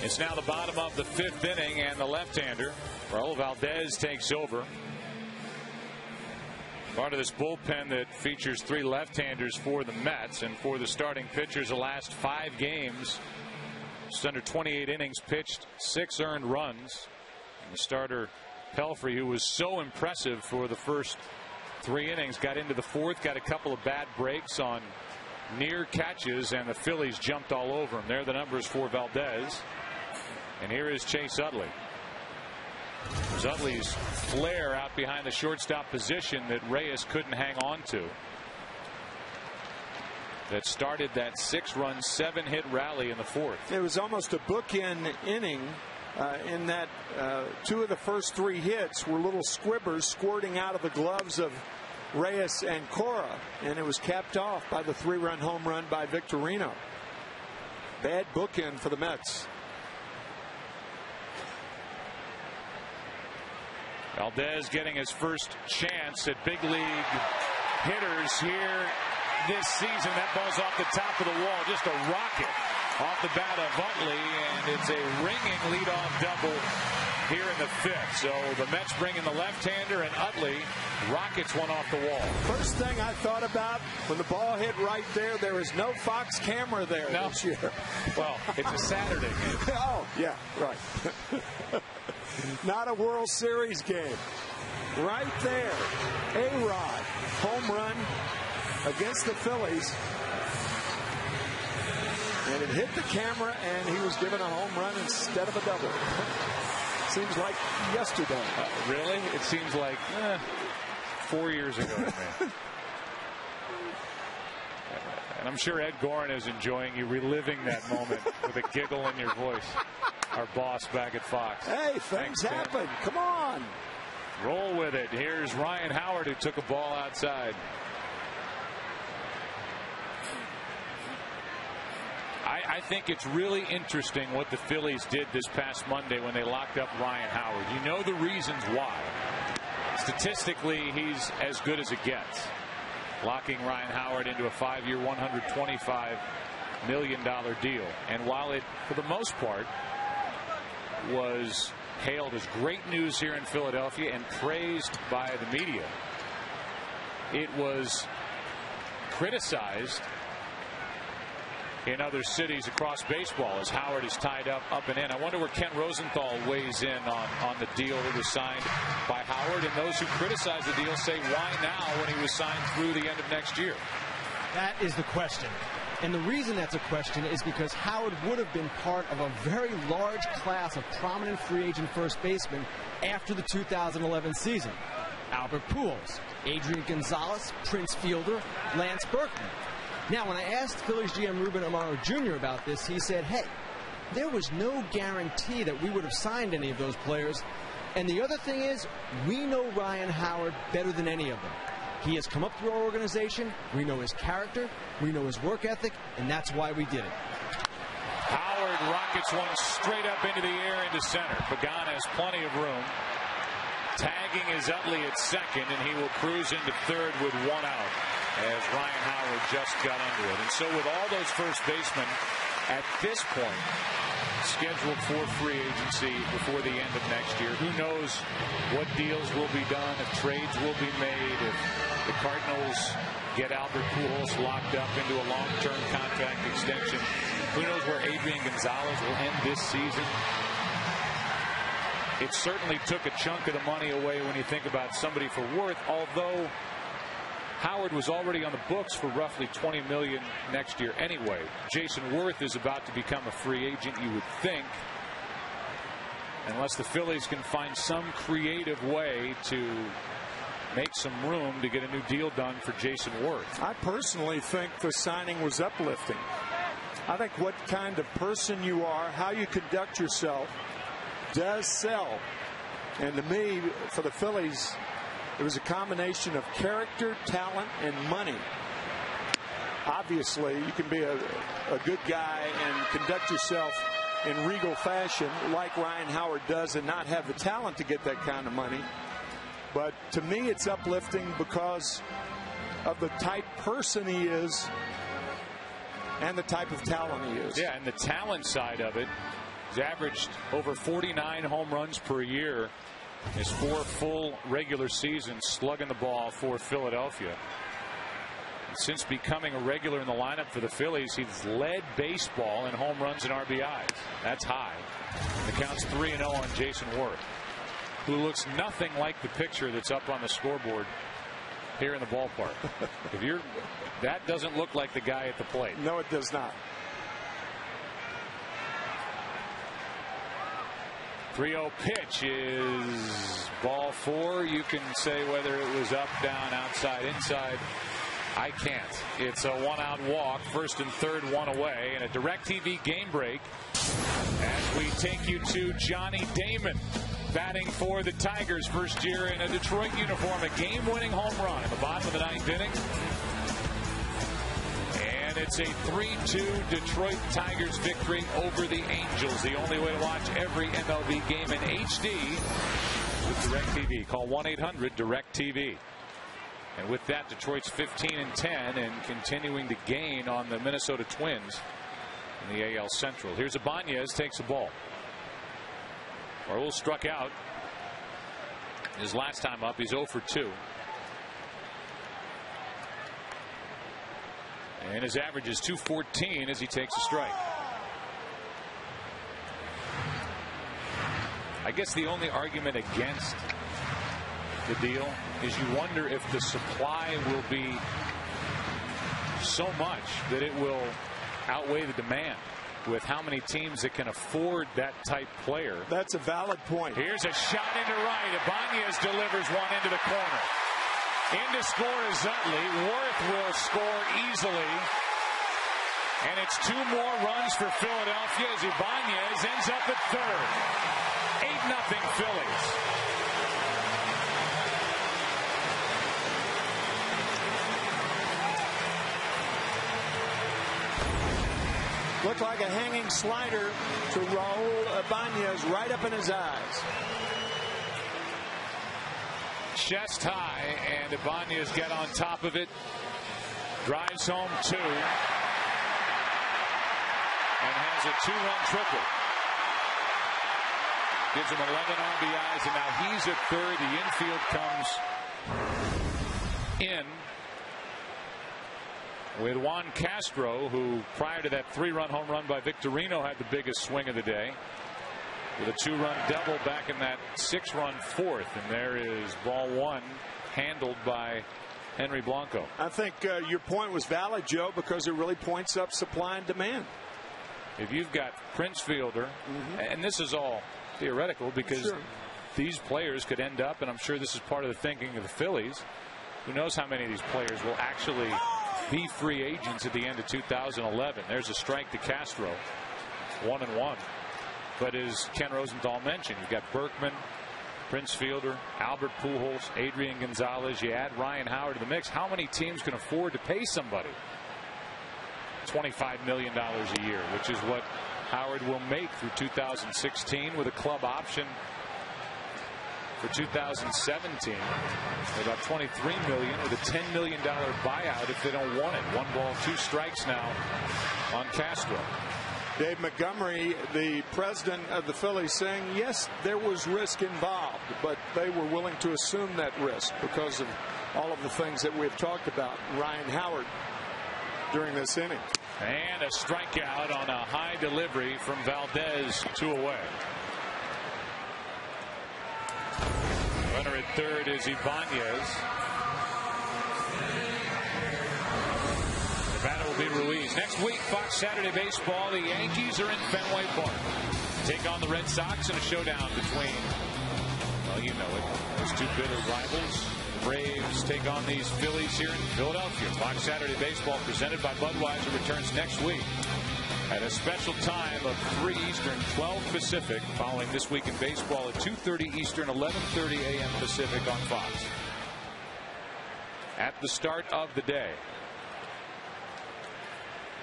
It's now the bottom of the 5th inning, and the left-hander, Raul Valdez, takes over. Part of this bullpen that features 3 left-handers for the Mets, and for the starting pitchers, the last 5 games, just under 28 innings pitched, 6 earned runs. And the starter, Pelfrey, who was so impressive for the first 3 innings, got into the 4th, got a couple of bad breaks on near catches, and the Phillies jumped all over him. There are the numbers for Valdez. And here is Chase Utley. There's Utley's flare out behind the shortstop position that Reyes couldn't hang on to. That started that 6-run, 7-hit rally in the 4th. It was almost a bookend inning in that 2 of the first 3 hits were little squibbers squirting out of the gloves of Reyes and Cora, and it was capped off by the 3-run home run by Victorino. Bad bookend for the Mets. Valdez getting his first chance at big league hitters here this season. That ball's off the top of the wall, just a rocket off the bat of Utley, and it's a ringing leadoff double here in the 5th. So the Mets bring in the left-hander, and Utley rockets one off the wall. First thing I thought about when the ball hit right there, there is no Fox camera there this year. Well, it's a Saturday game. Oh, yeah, right. Not a World Series game. Right there. A-Rod, home run against the Phillies. And it hit the camera, and he was given a home run instead of a double. Seems like yesterday. Really? It seems like 4 years ago to me. And I'm sure Ed Gorin is enjoying you reliving that moment with a giggle in your voice. Our boss back at Fox. Hey, things happen. Come on. Roll with it. Here's Ryan Howard, who took a ball outside. I think it's really interesting what the Phillies did this past Monday when they locked up Ryan Howard. You know the reasons why. Statistically, he's as good as it gets. Locking Ryan Howard into a 5-year, $125 million deal. And while it, for the most part, was hailed as great news here in Philadelphia and praised by the media, it was criticized in other cities across baseball as Howard is tied up and in. I wonder where Ken Rosenthal weighs in on the deal that was signed by Howard, and those who criticize the deal say, why now when he was signed through the end of next year? That is the question. And the reason that's a question is because Howard would have been part of a very large class of prominent free agent first basemen after the 2011 season. Albert Pujols, Adrian Gonzalez, Prince Fielder, Lance Berkman. Now, when I asked Phillies GM Ruben Amaro Jr. about this, he said, hey, there was no guarantee that we would have signed any of those players. And the other thing is, we know Ryan Howard better than any of them. He has come up through our organization. We know his character. We know his work ethic. And that's why we did it. Howard rockets one straight up into the air into center. Pagan has plenty of room. Tagging is Utley at second, and he will cruise into third with 1 out as Ryan Howard just got under it. And so with all those first basemen at this point scheduled for free agency before the end of next year, who knows what deals will be done, if trades will be made, if the Cardinals get Albert Pujols locked up into a long-term contract extension. Who knows where Adrian Gonzalez will end this season? It certainly took a chunk of the money away when you think about somebody for Worth, although Howard was already on the books for roughly $20 million next year anyway. Jason Worth is about to become a free agent, you would think, unless the Phillies can find some creative way to make some room to get a new deal done for Jason Worth. I personally think the signing was uplifting. I think what kind of person you are, how you conduct yourself, does sell. And to me, for the Phillies, it was a combination of character, talent, and money. Obviously, you can be a good guy and conduct yourself in regal fashion like Ryan Howard does and not have the talent to get that kind of money. But to me, it's uplifting because of the type person he is and the type of talent he is. Yeah, and the talent side of it, He's averaged over 49 home runs per year. His 4 full regular seasons slugging the ball for Philadelphia. Since becoming a regular in the lineup for the Phillies, he's led baseball in home runs and RBIs. That's high. The count's 3-0 on Jason Worth, who looks nothing like the picture that's up on the scoreboard here in the ballpark. That doesn't look like the guy at the plate. No, it does not. 3-0 pitch is ball 4. You can say whether it was up, down, outside, inside. I can't. It's a 1-out walk, 1st and 3rd, 1 away, and a DirecTV game break as we take you to Johnny Damon batting for the Tigers, first year in a Detroit uniform, a game-winning home run in the bottom of the 9th inning. And it's a 3-2 Detroit Tigers victory over the Angels. The only way to watch every MLB game in HD with DirecTV. Call 1-800-DirecTV. And with that, Detroit's 15-10 and continuing to gain on the Minnesota Twins in the AL Central. Here's Ibanez, takes the ball. Raul struck out his last time up. He's 0 for 2. And his average is .214 as he takes a strike. I guess the only argument against the deal is you wonder if the supply will be so much that it will outweigh the demand with how many teams that can afford that type player. That's a valid point. Here's a shot into right. Ibanez delivers one into the corner. In to score is Utley. Worth will score easily. And it's 2 more runs for Philadelphia as Ibanez ends up at 3rd. 8-0 Phillies. Looked like a hanging slider to Raul Ibanez right up in his eyes. Chest high, and Ibanez get on top of it. Drives home 2. And has a 2-run triple. Gives him 11 RBIs, and now he's at 3rd. The infield comes in with Juan Castro, who prior to that 3-run home run by Victorino had the biggest swing of the day, with a 2-run double back in that 6-run 4th. And there is ball 1, handled by Henry Blanco. I think your point was valid, Joe, because it really points up supply and demand. If you've got Prince Fielder, and this is all theoretical because these players could end up, and I'm sure this is part of the thinking of the Phillies, who knows how many of these players will actually be free agents at the end of 2011. There's a strike to Castro, 1-1. But as Ken Rosenthal mentioned, you've got Berkman, Prince Fielder, Albert Pujols, Adrian Gonzalez. You add Ryan Howard to the mix. How many teams can afford to pay somebody $25 million a year, which is what Howard will make through 2016 with a club option for 2017, about $23 million with a $10 million buyout if they don't want it. 1 ball, 2 strikes now on Castro. Dave Montgomery, the president of the Phillies, saying yes, there was risk involved, but they were willing to assume that risk because of all of the things that we've talked about. Ryan Howard during this inning. And a strikeout on a high delivery from Valdez, 2 away. Runner at 3rd is Ibanez. The batter will be Ruiz. Next week, Fox Saturday Baseball, the Yankees are in Fenway Park. Take on the Red Sox in a showdown between, well, you know it, those 2 bitter rivals. The Braves take on these Phillies here in Philadelphia. Fox Saturday Baseball, presented by Budweiser, returns next week at a special time of 3 Eastern, 12 Pacific, following This Week in Baseball at 2:30 Eastern, 11:30 a.m. Pacific on Fox. At the start of the day,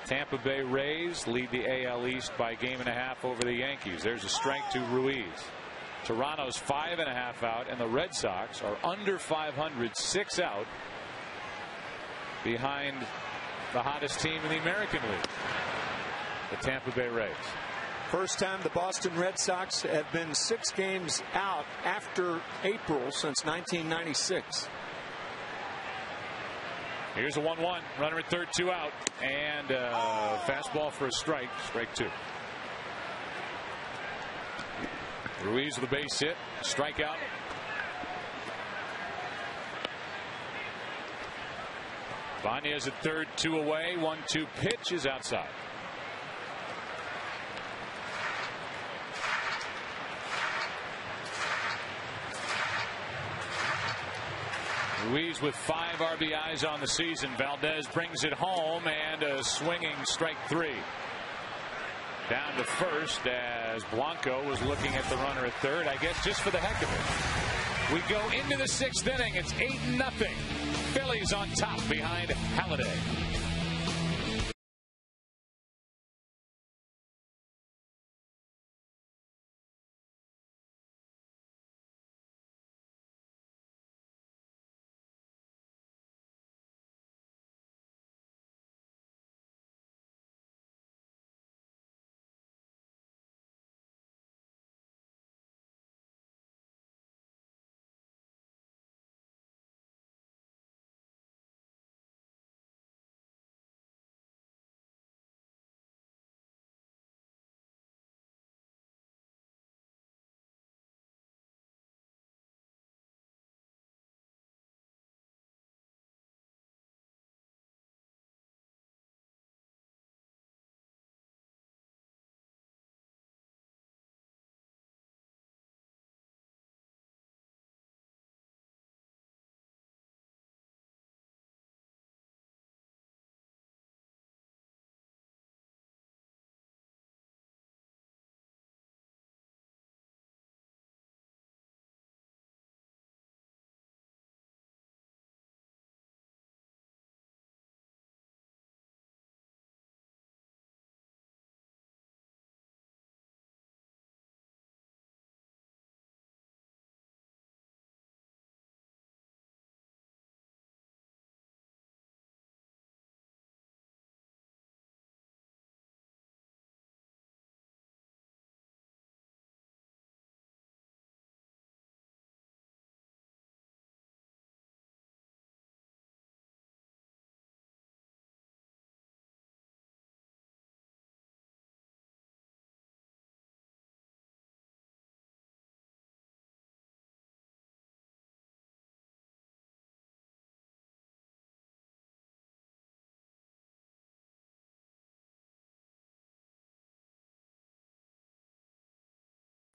Tampa Bay Rays lead the AL East by 1.5 over the Yankees. There's a strike to Ruiz. Toronto's 5.5 out, and the Red Sox are under 500, 6 out, behind the hottest team in the American League, the Tampa Bay Rays. First time the Boston Red Sox have been 6 games out after April since 1996. Here's a 1-1. Runner at third, 2 out. And fastball for a strike. Strike 2. Ruiz with a base hit. Strikeout. Banez at third, 2 away. 1-2 pitch is outside. Ruiz with 5 RBIs on the season. Valdez brings it home, and a swinging strike 3. Down to first as Blanco was looking at the runner at third, I guess just for the heck of it. We go into the 6th inning. It's 8-0. Phillies on top behind Halladay.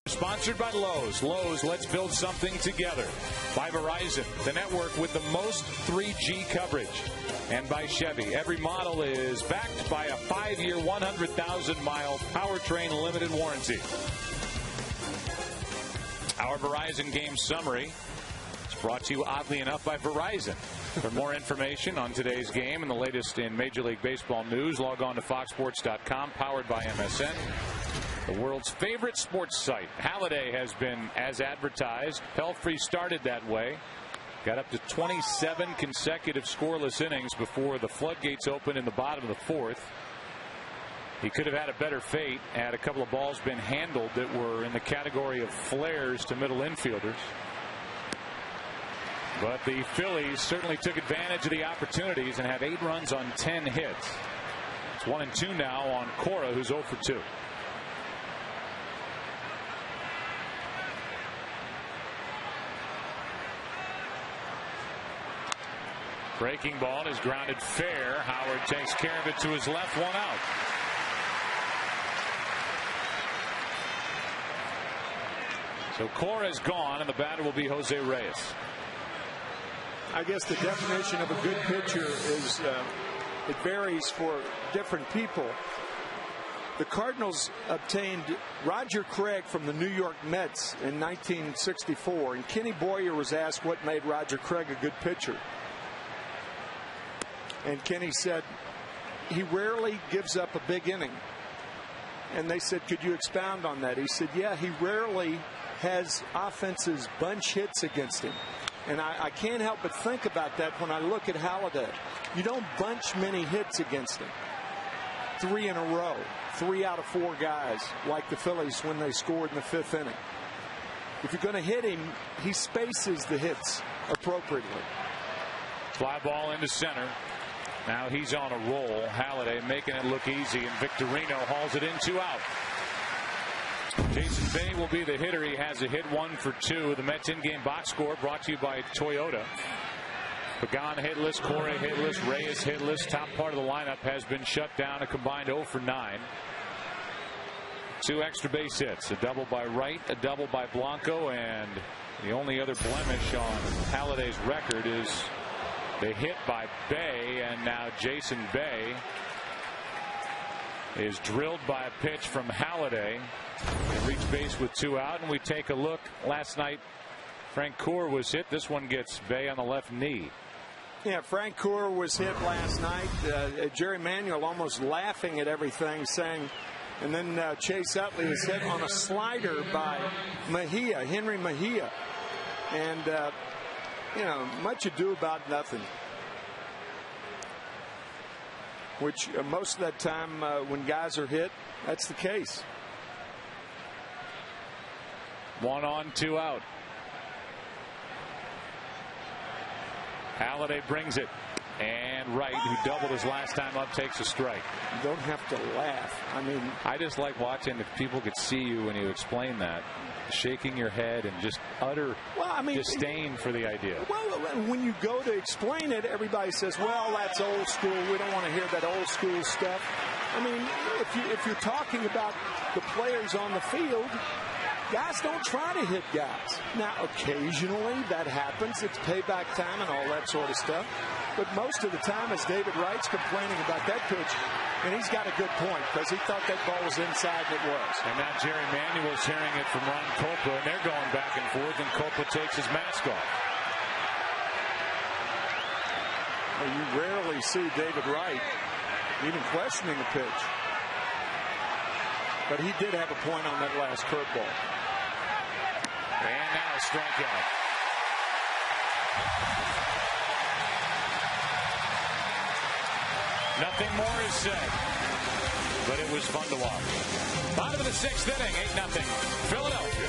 Sponsored by Lowe's. Lowe's, let's build something together. By Verizon, the network with the most 3G coverage. And by Chevy, every model is backed by a 5-year, 100,000-mile powertrain limited warranty. Our Verizon game summary is brought to you, oddly enough, by Verizon. For more information on today's game and the latest in Major League Baseball news, log on to foxsports.com, powered by MSN. The world's favorite sports site. Halladay has been as advertised. Pelfrey started that way. Got up to 27 consecutive scoreless innings before the floodgates opened in the bottom of the 4th. He could have had a better fate had a couple of balls been handled that were in the category of flares to middle infielders. But the Phillies certainly took advantage of the opportunities and have 8 runs on 10 hits. It's 1-2 now on Cora, who's 0 for 2. Breaking ball is grounded fair. Howard takes care of it to his left, 1 out. So Cora is gone, and the batter will be Jose Reyes. I guess the definition of a good pitcher is it varies for different people. The Cardinals obtained Roger Craig from the New York Mets in 1964, and Kenny Boyer was asked what made Roger Craig a good pitcher. And Kenny said, he rarely gives up a big inning. And they said, could you expound on that? He said, yeah, he rarely has offenses bunch hits against him. And I can't help but think about that when I look at Halladay. You don't bunch many hits against him. 3 in a row. 3 out of 4 guys like the Phillies when they scored in the 5th inning. If you're going to hit him, he spaces the hits appropriately. Fly ball into center. Now he's on a roll. Halladay making it look easy, and Victorino hauls it in. 2 out. Jason Bay will be the hitter. He has a hit, 1 for 2. The Mets in-game box score brought to you by Toyota. Pagan hitless, Correa hitless, Reyes hitless. Top part of the lineup has been shut down, a combined 0 for 9. 2 extra base hits, a double by Wright, a double by Blanco, and the only other blemish on Halladay's record is the hit by Bay, and now Jason Bay is drilled by a pitch from Halladay and reached base with 2 out. And we take a look. Last night Frank Coor was hit. This one gets Bay on the left knee. Yeah, Frank Coor was hit last night. Jerry Manuel almost laughing at everything, saying, and then Chase Utley was hit on a slider by Mejia, Henry Mejia. And, you know, much ado about nothing. Which most of that time when guys are hit, that's the case. 1 on, 2 out. Halladay brings it, and Wright, who doubled his last time up, takes a strike. You don't have to laugh. I mean, I just like watching if people could see you when you explain that, shaking your head and just utter disdain for the idea. Well, when you go to explain it, everybody says, well, that's old school. We don't want to hear that old school stuff. I mean, if you're talking about the players on the field, guys don't try to hit guys. Now, occasionally that happens. It's payback time and all that sort of stuff. But most of the time, as David Wright's complaining about that pitch, and he's got a good point because he thought that ball was inside and it was. And now Jerry Manuel's hearing it from Ron Copa, and they're going back and forth, and Copa takes his mask off. Well, you rarely see David Wright even questioning a pitch. But he did have a point on that last curveball. And now a strikeout. Nothing more is said, but it was fun to watch. Bottom of the 6th inning, 8-0 Philadelphia.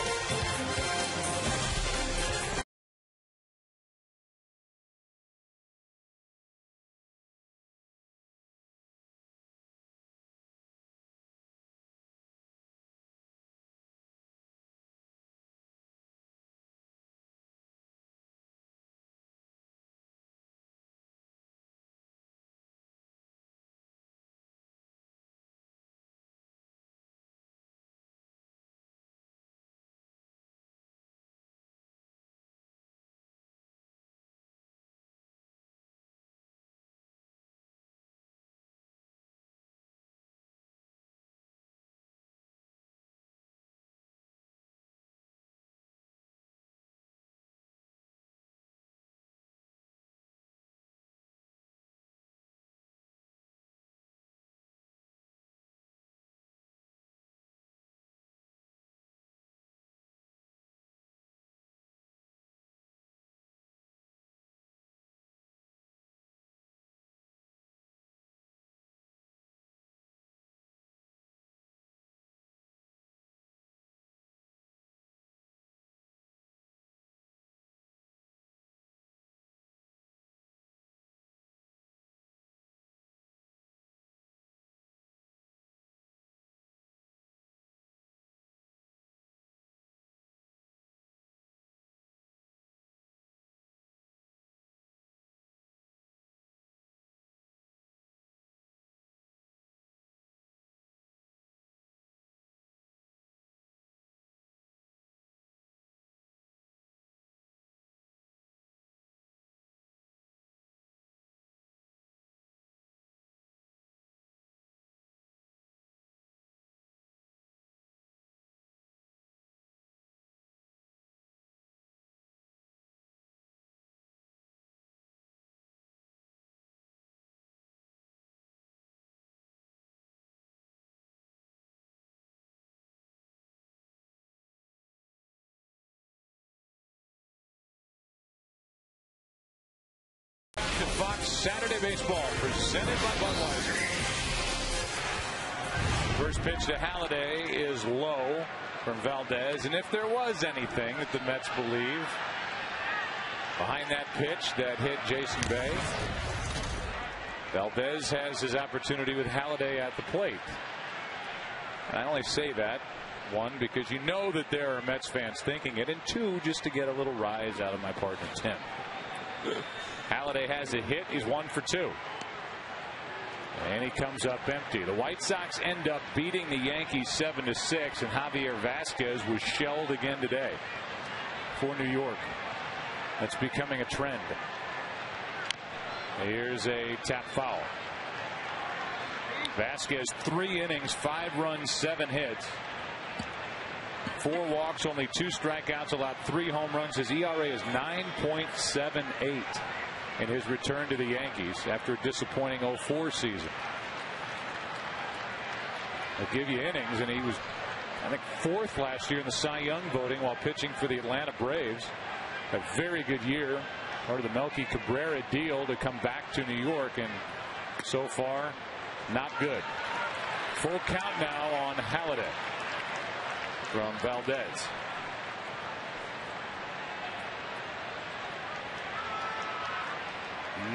Fox Saturday Baseball presented by Budweiser. First pitch to Halladay is low from Valdez, and if there was anything that the Mets believe behind that pitch that hit Jason Bay, Valdez has his opportunity with Halladay at the plate. And I only say that, one, because you know that there are Mets fans thinking it, and two, just to get a little rise out of my partner Tim. Halladay has a hit. He's 1 for 2. And he comes up empty. The White Sox end up beating the Yankees 7-6, and Javier Vasquez was shelled again today for New York. That's becoming a trend. Here's a tap foul. Vasquez 3 innings, 5 runs, 7 hits, 4 walks, only 2 strikeouts, allowed 3 home runs. His ERA is 9.78 in his return to the Yankees after a disappointing 04 season. I'll give you innings, and he was, I think, 4th last year in the Cy Young voting while pitching for the Atlanta Braves. A very good year, part of the Melky Cabrera deal to come back to New York, and so far not good. Full count now on Halladay from Valdez.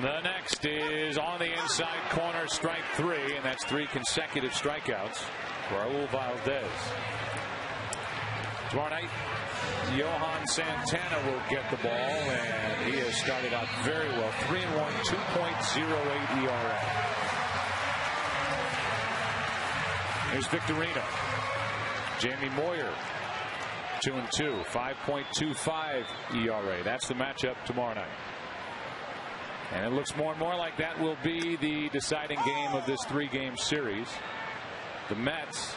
The next is on the inside corner, strike 3, and that's 3 consecutive strikeouts for Raul Valdez. Tomorrow night, Johan Santana will get the ball, and he has started out very well. 3-1, 2.08 ERA. Here's Victorino. Jamie Moyer, 2-2, 5.25 ERA. That's the matchup tomorrow night. And it looks more and more like that will be the deciding game of this 3-game series. The Mets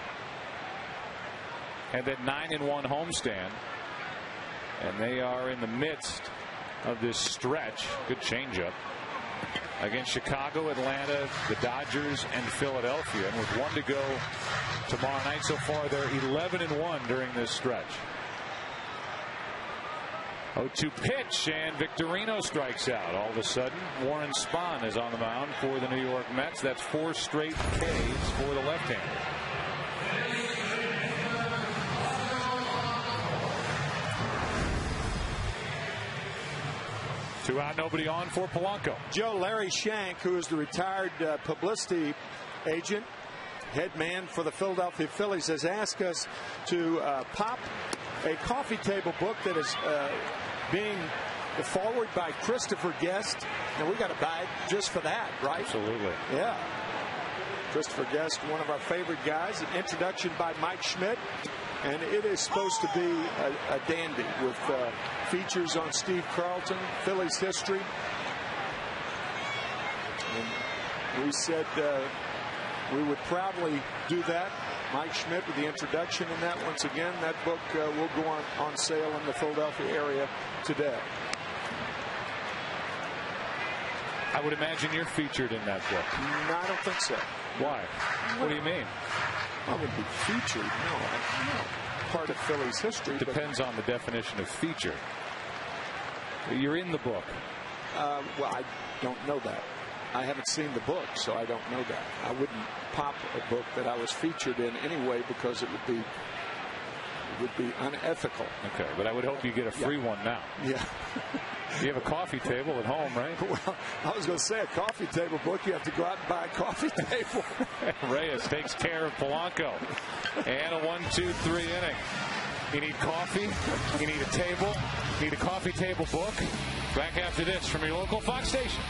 had that 9-1 homestand, and they are in the midst of this stretch. Good changeup against Chicago, Atlanta, the Dodgers, and Philadelphia. And with 1 to go tomorrow night, so far they're 11-1 during this stretch. 0-2 pitch, and Victorino strikes out. All of a sudden, Warren Spahn is on the mound for the New York Mets. That's 4 straight Ks for the left-hander. Two out, nobody on for Polanco. Joe, Larry Shank, who is the retired publicity agent, head man for the Philadelphia Phillies, has asked us to pop a coffee table book that is being forwarded by Christopher Guest, and we got a bag just for that, right? Absolutely. Yeah. Christopher Guest, one of our favorite guys. An introduction by Mike Schmidt, and it is supposed to be a dandy with features on Steve Carlton, Phillies history. And we said we would proudly do that. Mike Schmidt with the introduction in that. Once again, that book will go on sale in the Philadelphia area today. I would imagine you're featured in that book. No, I don't think so. Why? What do you mean? I would be featured. No. Part of Phillies history. Depends on the definition of feature. You're in the book. Well, I don't know that. I haven't seen the book, so I don't know that. I wouldn't pop a book that I was featured in anyway, because it would be unethical. Okay, but I would hope you get a free one now. Yeah. You have a coffee table at home, right? Well, I was going to say, a coffee table book, you have to go out and buy a coffee table. Reyes takes care of Polanco. And a 1-2-3 inning. You need coffee, you need a table, you need a coffee table book. Back after this from your local Fox station.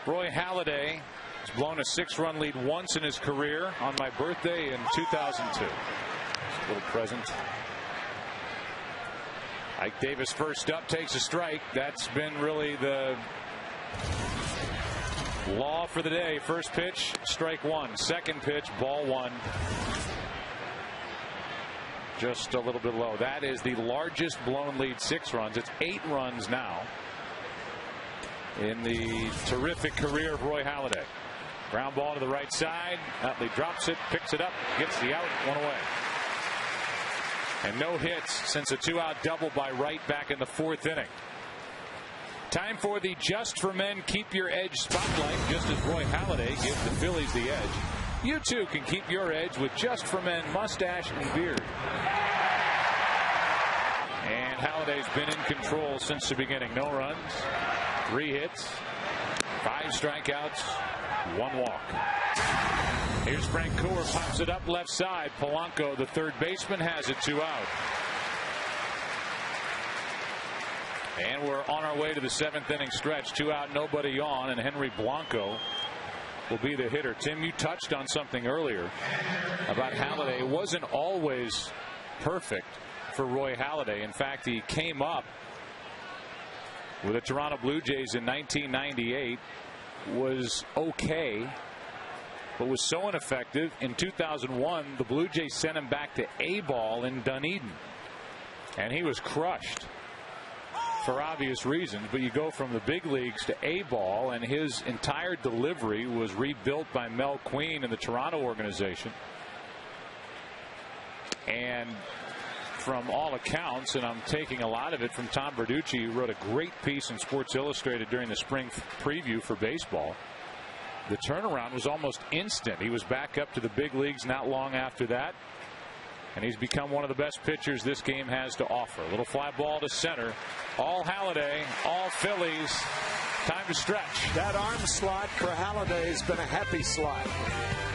Roy Halladay has blown a 6-run lead once in his career on my birthday in 2002. A little present. Ike Davis first up, takes a strike. That's been really the law for the day. First pitch, strike one. Second pitch, ball one. Just a little bit low. That is the largest blown lead, 6 runs. It's 8 runs now in the terrific career of Roy Halladay. Ground ball to the right side. Utley drops it, picks it up, gets the out, 1 away. And no hits since a 2-out double by Wright back in the 4th inning. Time for the Just for Men Keep Your Edge spotlight. Just as Roy Halladay gives the Phillies the edge, you too can keep your edge with Just for Men mustache and beard. And Halladay's been in control since the beginning. No runs, 3 hits, 5 strikeouts, 1 walk. Here's Frank Coor, pops it up left side. Polanco, the third baseman, has it 2 out. And we're on our way to the 7th inning stretch. 2 out, nobody on, and Henry Blanco will be the hitter. Tim, you touched on something earlier about Halladay. It wasn't always perfect for Roy Halladay. In fact, he came up with the Toronto Blue Jays in 1998, was okay, but was so ineffective. In 2001, the Blue Jays sent him back to A-ball in Dunedin, and he was crushed for obvious reasons. But you go from the big leagues to A-ball, and his entire delivery was rebuilt by Mel Queen and the Toronto organization. And from all accounts, and I'm taking a lot of it from Tom Verducci, who wrote a great piece in Sports Illustrated during the spring preview for baseball, the turnaround was almost instant. He was back up to the big leagues not long after that, and he's become one of the best pitchers this game has to offer. A little fly ball to center. All Halladay, all Phillies. Time to stretch. That arm slot for Halladay has been a happy slot.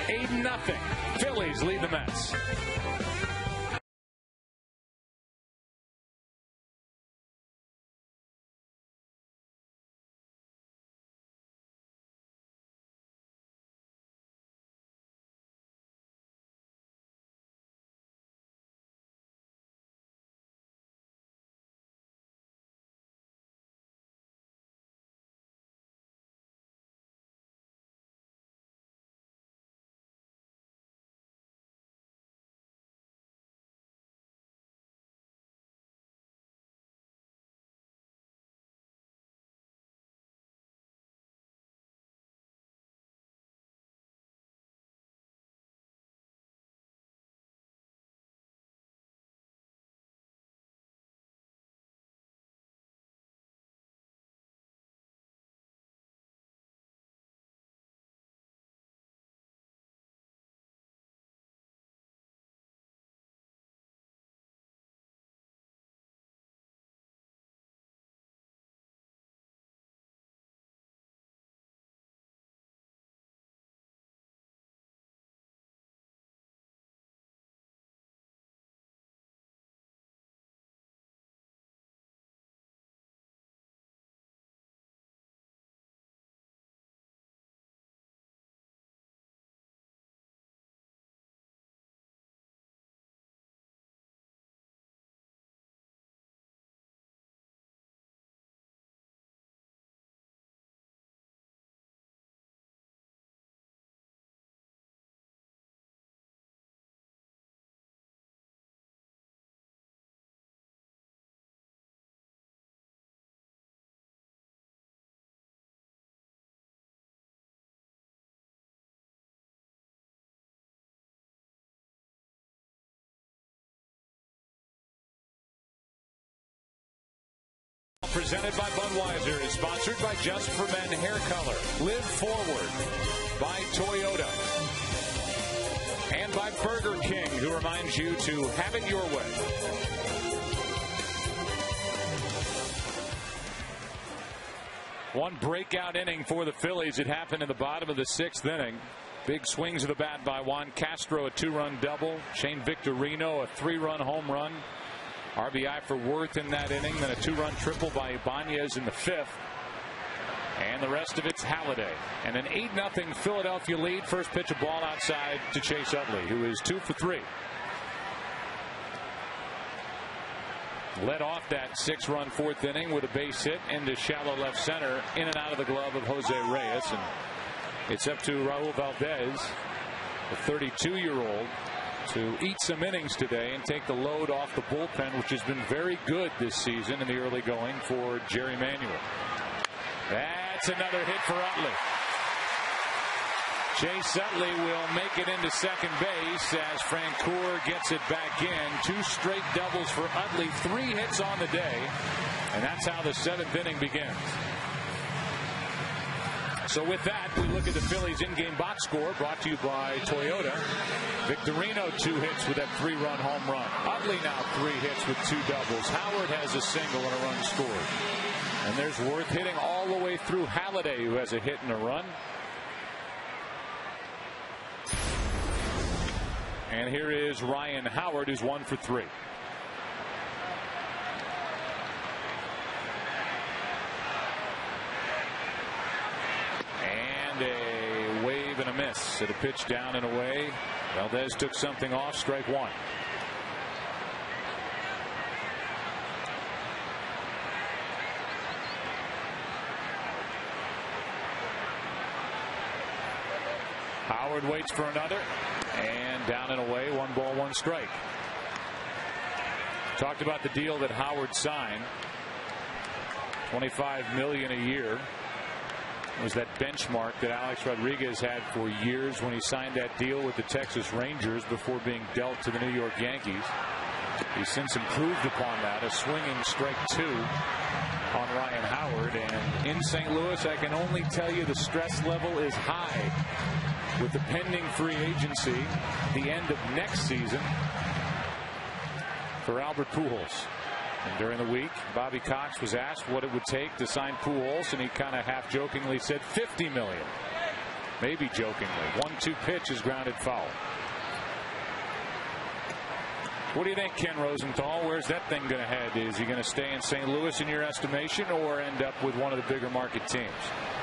8-0. Phillies lead the Mets. Presented by Budweiser is sponsored by Just for Men Hair Color. Live Forward by Toyota. And by Burger King, who reminds you to have it your way. One breakout inning for the Phillies. It happened in the bottom of the 6th inning. Big swings of the bat by Juan Castro, a 2-run double. Shane Victorino, a 3-run home run. RBI for Worth in that inning, then a 2-run triple by Ibanez in the 5th. And the rest of it's Halladay. And an 8-0 Philadelphia lead. First pitch, a ball outside to Chase Utley, who is 2 for 3. Led off that 6-run fourth inning with a base hit into shallow left center, in and out of the glove of Jose Reyes. And it's up to Raul Valdez, the 32-year-old, to eat some innings today and take the load off the bullpen, which has been very good this season in the early going for Jerry Manuel. That's another hit for Utley. Chase Utley will make it into second base as Francoeur gets it back in. 2 straight doubles for Utley, 3 hits on the day, and that's how the 7th inning begins. So with that, we look at the Phillies in-game box score, brought to you by Toyota. Victorino 2 hits with that 3-run home run. Utley now 3 hits with 2 doubles. Howard has a single and a run scored. And there's Worth hitting all the way through. Halladay, who has a hit and a run. And here is Ryan Howard, who's 1 for 3. And a wave and a miss at a pitch down and away. Valdez took something off, strike 1. Howard waits for another, and down and away, 1 ball, 1 strike. Talked about the deal that Howard signed. $25 million a year was that benchmark that Alex Rodriguez had for years when he signed that deal with the Texas Rangers before being dealt to the New York Yankees. He's since improved upon that, a swinging strike 2 on Ryan Howard. And in St. Louis, I can only tell you the stress level is high with the pending free agency, the end of next season for Albert Pujols. And during the week, Bobby Cox was asked what it would take to sign Pujols, and he kind of half-jokingly said $50 million. Maybe jokingly. 1-2 pitch is grounded foul. What do you think, Ken Rosenthal? Where's that thing going to head? Is he going to stay in St. Louis in your estimation, or end up with one of the bigger market teams?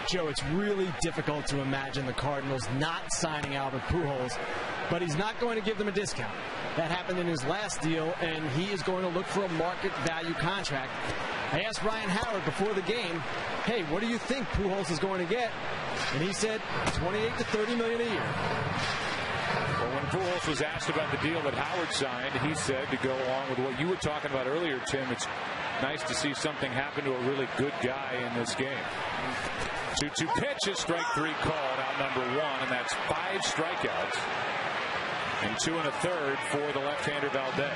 Joe, it's really difficult to imagine the Cardinals not signing Albert Pujols, but he's not going to give them a discount. That happened in his last deal, and he is going to look for a market value contract. I asked Ryan Howard before the game, hey, what do you think Pujols is going to get? And he said $28 to $30 million a year. Well, when Pujols was asked about the deal that Howard signed, he said, to go along with what you were talking about earlier, Tim, it's nice to see something happen to a really good guy in this game. 2-2 pitches, strike 3 called, out number 1, and that's 5 strikeouts and 2 1/3 for the left-hander Valdez.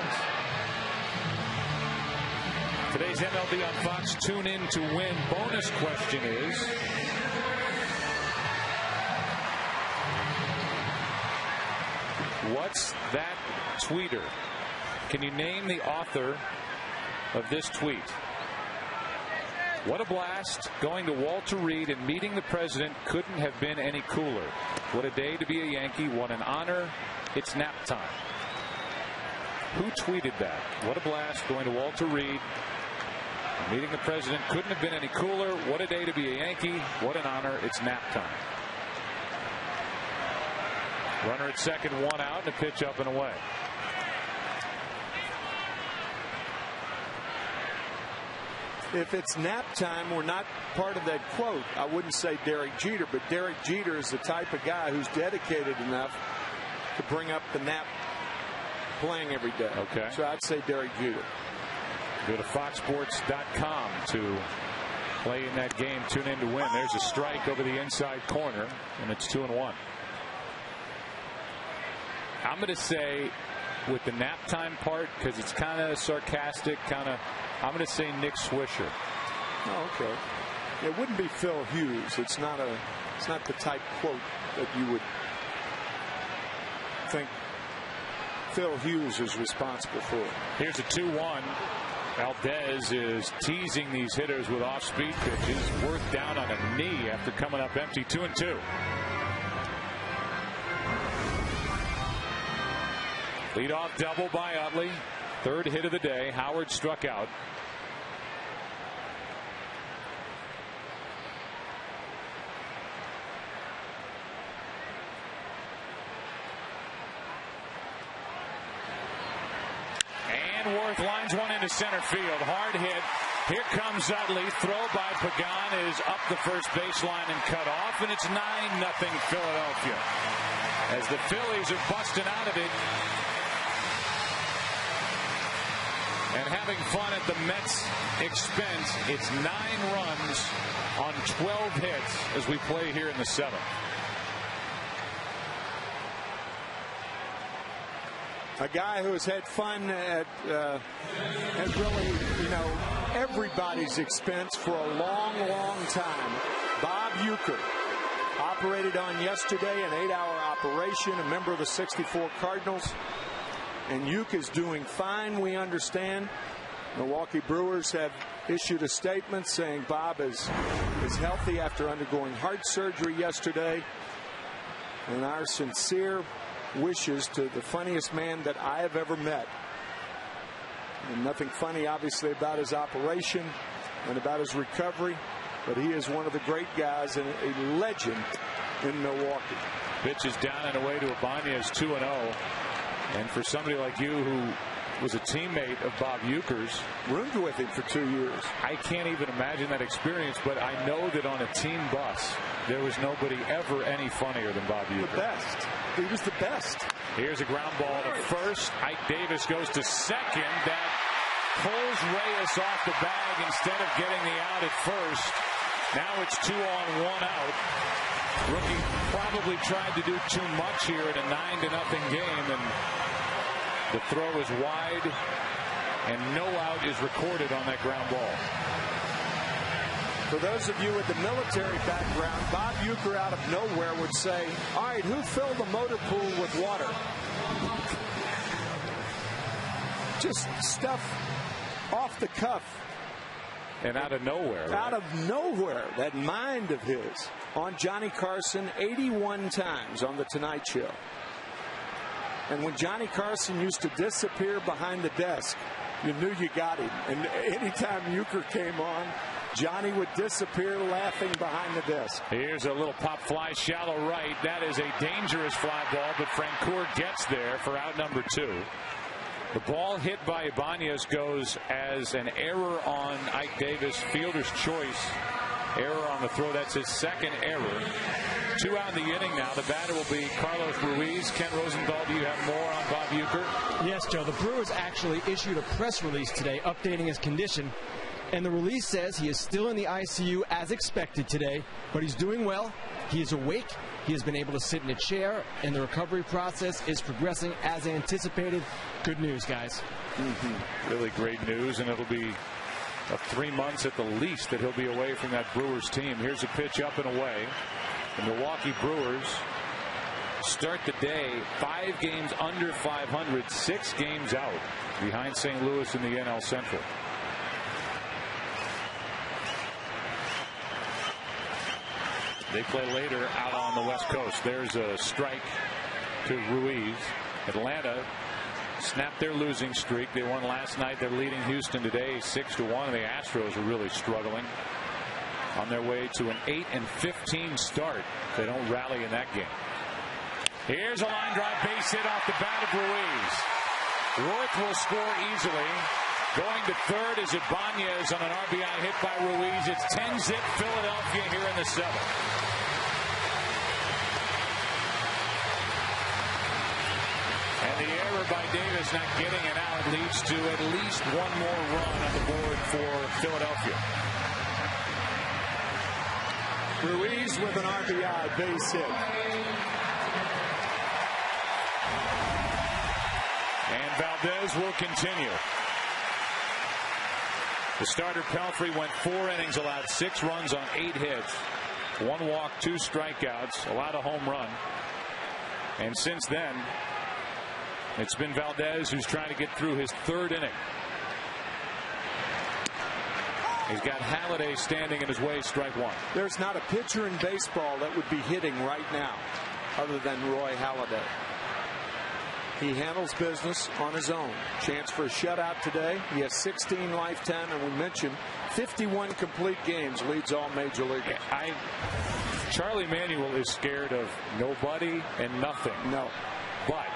Today's MLB on Fox Tune In to Win bonus question is, what's that tweeter? Can you name the author of this tweet? What a blast. Going to Walter Reed and meeting the president couldn't have been any cooler. What a day to be a Yankee. What an honor. It's nap time. Who tweeted that? What a blast. Going to Walter Reed. Meeting the president couldn't have been any cooler. What a day to be a Yankee. What an honor. It's nap time. Runner at second, 1 out, and a pitch up and away. If it's nap time, we're not part of that quote. I wouldn't say Derek Jeter, but Derek Jeter is the type of guy who's dedicated enough to bring up the nap playing every day. Okay. So I'd say Derek Jeter. Go to foxsports.com to play in that game. Tune in to win. There's a strike over the inside corner, and it's 2-1. I'm going to say, with the nap time part, because it's kind of sarcastic, I'm going to say Nick Swisher. Oh, okay. It wouldn't be Phil Hughes. It's not the type quote that you would think Phil Hughes is responsible for. Here's a 2-1. Valdez is teasing these hitters with off-speed pitches. Worth down on a knee after coming up empty. 2-2. Leadoff double by Utley. Third hit of the day. Howard struck out. and Worth lines one into center field. Hard hit. Here comes Utley. Throw by Pagan is up the first baseline and cut off, and it's 9-0 Philadelphia. As the Phillies are busting out of it and having fun at the Mets' expense, it's 9 runs on 12 hits as we play here in the 7th. A guy who has had fun at really, everybody's expense for a long, long time. Bob Uecker operated on yesterday, an 8-hour operation, a member of the 64 Cardinals. And Uecker is doing fine, we understand. Milwaukee Brewers have issued a statement saying Bob is healthy after undergoing heart surgery yesterday. And our sincere wishes to the funniest man that I have ever met. And nothing funny, obviously, about his operation and about his recovery, but he is one of the great guys and a legend in Milwaukee. Pitch is down and away to Ibanez, 2-0. And for somebody like you who was a teammate of Bob Uecker's, roomed with him for 2 years, I can't even imagine that experience, but I know that on a team bus, there was nobody ever any funnier than Bob Uecker. The best. He was the best. Here's a ground ball to first. Ike Davis goes to second. That pulls Reyes off the bag instead of getting the out at first. Now it's 2 on, 1 out. Rookie probably tried to do too much here in a 9-0 game, and the throw is wide, and no out is recorded on that ground ball. For those of you with the military background, Bob Uecker out of nowhere would say, all right, who filled the motor pool with water? Just stuff off the cuff. And out of nowhere. Right? Out of nowhere. That mind of his on Johnny Carson 81 times on The Tonight Show. And when Johnny Carson used to disappear behind the desk, you knew you got him. And anytime Uecker came on, Johnny would disappear laughing behind the desk. Here's a little pop fly shallow right. That is a dangerous fly ball, but Francoeur gets there for out number 2. The ball hit by Ibanez goes as an error on Ike Davis, fielder's choice. Error on the throw. That's his second error. 2 out in the inning now. The batter will be Carlos Ruiz. Ken Rosenthal, do you have more on Bob Uecker? Yes, Joe. The Brewers actually issued a press release today updating his condition. And the release says he is still in the ICU as expected today, but he's doing well. He is awake. He has been able to sit in a chair, and the recovery process is progressing as anticipated. Good news, guys. Really great news, and it'll be 3 months at the least that he'll be away from that Brewers team. Here's a pitch up and away. The Milwaukee Brewers start the day 5 games under 500, 6 games out behind St. Louis in the NL Central. They play later out on the West Coast. There's a strike to Ruiz. Atlanta snapped their losing streak. They won last night. They're leading Houston today 6-1. The Astros are really struggling on their way to an 8-15 start if they don't rally in that game. Here's a line drive base hit off the bat of Ruiz. Worth will score easily. Going to third is Ibanez on an RBI hit by Ruiz. It's 10-zip Philadelphia here in the 7th. And the error by Davis not getting it out leads to at least one more run on the board for Philadelphia. Ruiz with an RBI base hit. And Valdez will continue. The starter Pelfrey went 4 innings, allowed 6 runs on 8 hits, 1 walk, 2 strikeouts, allowed a home run. And since then, it's been Valdez who's trying to get through his 3rd inning. He's got Halladay standing in his way, strike 1. There's not a pitcher in baseball that would be hitting right now other than Roy Halladay. He handles business on his own. Chance for a shutout today. He has 16 lifetime, and we mentioned 51 complete games, leads all major leaguers. Charlie Manuel is scared of nobody and nothing. No. But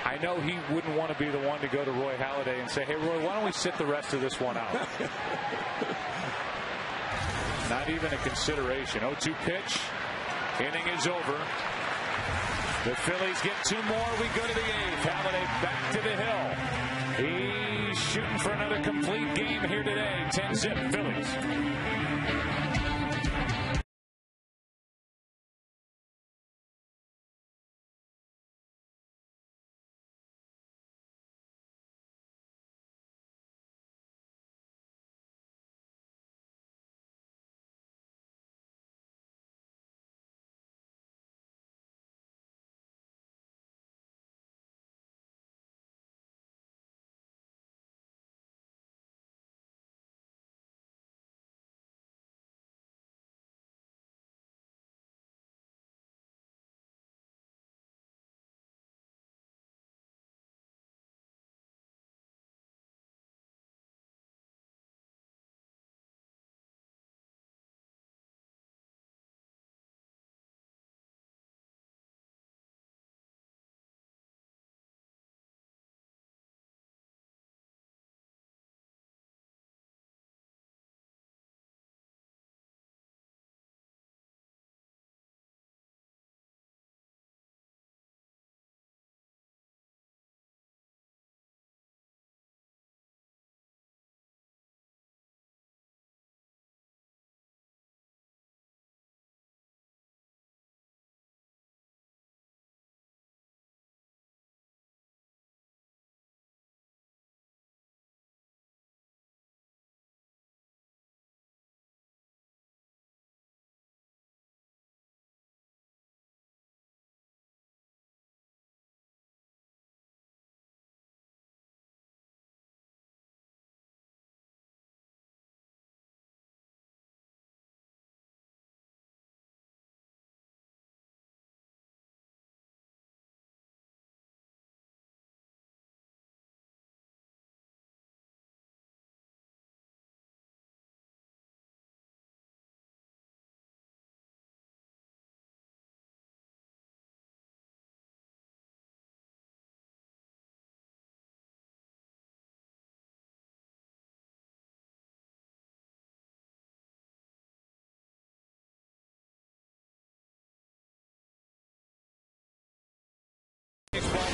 I know he wouldn't want to be the one to go to Roy Halladay and say, hey, Roy, why don't we sit the rest of this one out? Not even a consideration. 0-2 pitch. Inning is over. The Phillies get 2 more. We go to the 8th. Halladay back to the hill. He's shooting for another complete game here today. 10-zip Phillies.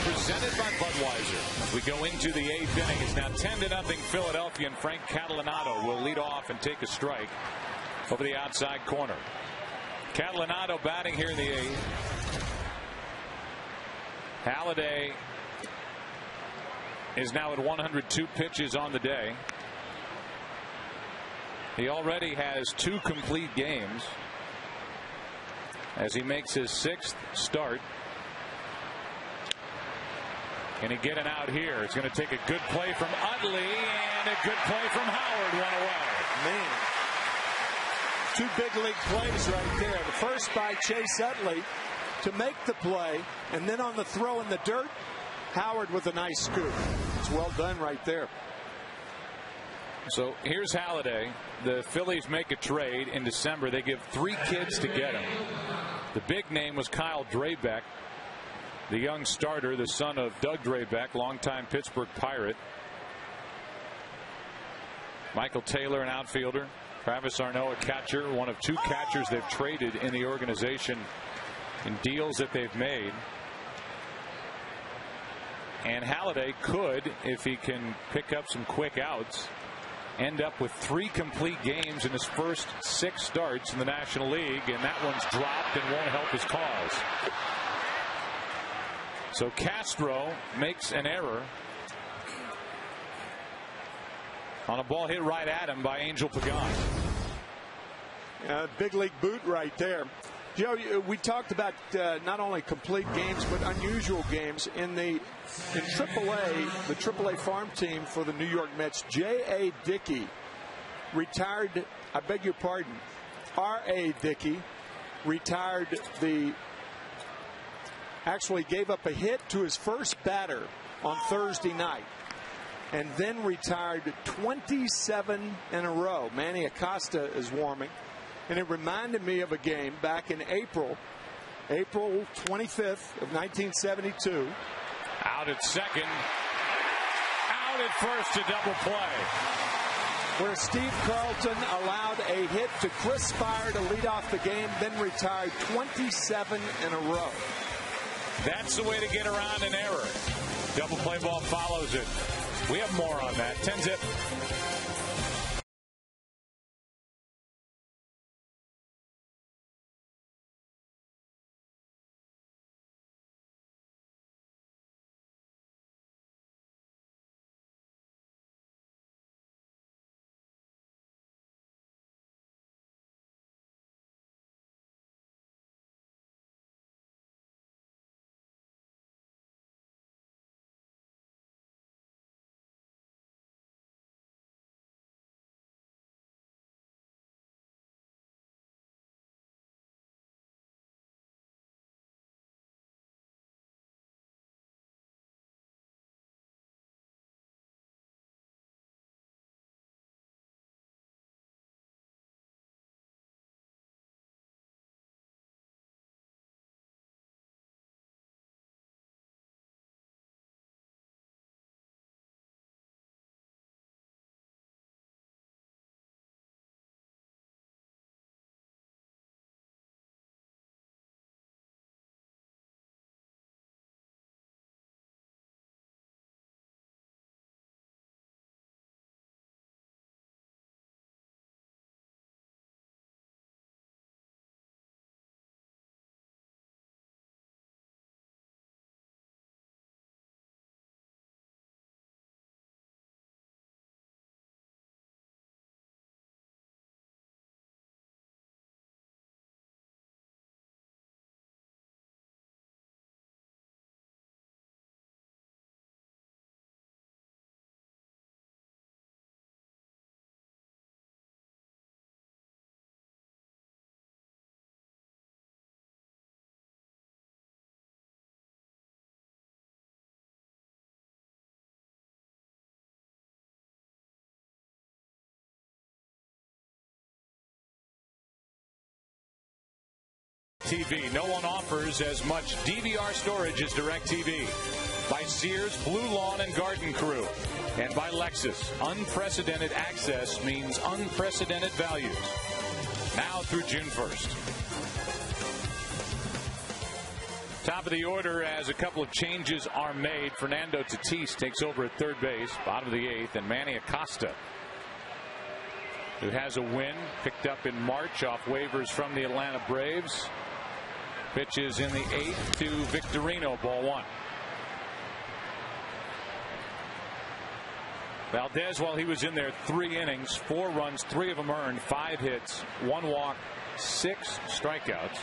Presented by Budweiser. As we go into the 8th inning, it's now 10-0 Philadelphia, and Frank Catalanato will lead off and take a strike over the outside corner. Catalanato batting here in the 8th. Halladay is now at 102 pitches on the day. He already has 2 complete games as he makes his 6th start. Can he get an out here? It's going to take a good play from Utley and a good play from Howard. One away. Man, 2 big league plays right there. The first by Chase Utley to make the play, and then on the throw in the dirt, Howard with a nice scoop. It's well done right there. So here's Halladay. The Phillies make a trade in December. They give 3 kids to get him. The big name was Kyle Drabek, the young starter, the son of Doug Drabek, longtime Pittsburgh Pirate. Michael Taylor, an outfielder. Travis Arnaud, a catcher, one of 2 catchers they've traded in the organization in deals that they've made. And Halladay could, if he can pick up some quick outs, end up with 3 complete games in his first 6 starts in the National League, and that one's dropped and won't help his cause. So Castro makes an error on a ball hit right at him by Angel Pagan. Big league boot right there. Joe, we talked about not only complete games but unusual games in AAA, the AAA farm team for the New York Mets. J.A. Dickey retired. I beg your pardon. R.A. Dickey retired actually gave up a hit to his first batter on Thursday night and then retired 27 in a row. Manny Acosta is warming, and it reminded me of a game back in April 25th of 1972. Out at second. Out at first to double play. Where Steve Carlton allowed a hit to Chris Spire to lead off the game, then retired 27 in a row. That's the way to get around an error. Double play ball follows it. We have more on that. 10-zip. TV. No one offers as much DVR storage as DirecTV. By Sears, Blue Lawn and Garden Crew. And by Lexus. Unprecedented access means unprecedented values. Now through June 1st. Top of the order as a couple of changes are made. Fernando Tatis takes over at third base, bottom of the 8th, and Manny Acosta, who has a win, picked up in March off waivers from the Atlanta Braves. Pitches in the 8th to Victorino, ball 1. Valdez, while he was in there, 3 innings, 4 runs, 3 of them earned, 5 hits, 1 walk, 6 strikeouts.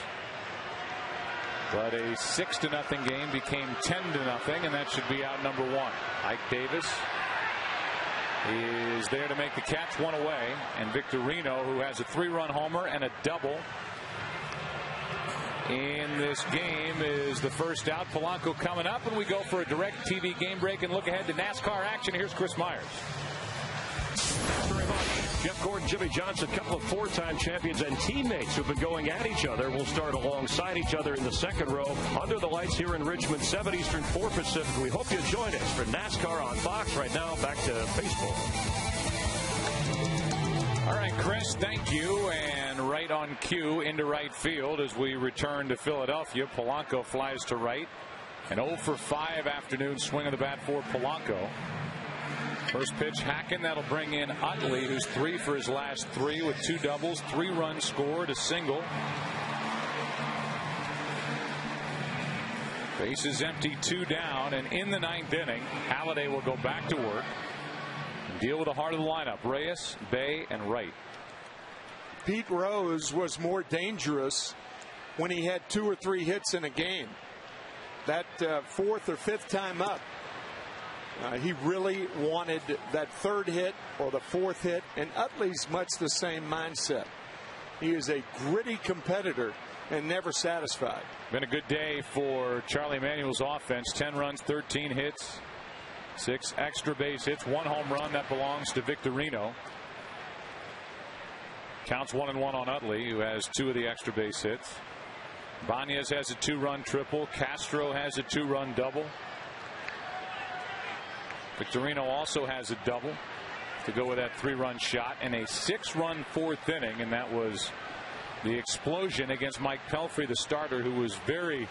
But a 6-0 game became 10-0, and that should be out number 1. Ike Davis is there to make the catch, 1 away, and Victorino, who has a 3-run homer and a double in this game, is the first out. Polanco coming up, and we go for a direct TV game break and look ahead to NASCAR action. Here's Chris Myers. Very much. Jeff Gordon, Jimmy Johnson, a couple of 4-time champions and teammates who've been going at each other. We'll start alongside each other in the second row under the lights here in Richmond, 7 Eastern, 4 Pacific. We hope you join us for NASCAR on Fox. Right now, back to baseball. All right, Chris, thank you. And right on cue into right field as we return to Philadelphia. Polanco flies to right. An 0-for-5 afternoon swing of the bat for Polanco. First pitch, hacking. That'll bring in Utley, who's 3 for his last 3 with 2 doubles, 3 runs scored, a single. Bases empty, 2 down, and in the 9th inning, Halladay will go back to work. Deal with the heart of the lineup. Reyes, Bay, and Wright. Pete Rose was more dangerous when he had 2 or 3 hits in a game. That 4th or 5th time up, he really wanted that 3rd hit or the 4th hit, and Utley's much the same mindset. He is a gritty competitor and never satisfied. Been a good day for Charlie Manuel's offense. 10 runs, 13 hits. 6 extra base hits, 1 home run that belongs to Victorino. Counts 1-1 on Utley, who has 2 of the extra base hits. Banez has a 2-run triple. Castro has a 2-run double. Victorino also has a double to go with that 3-run shot and a 6-run 4th inning, and that was the explosion against Mike Pelfrey, the starter, who was very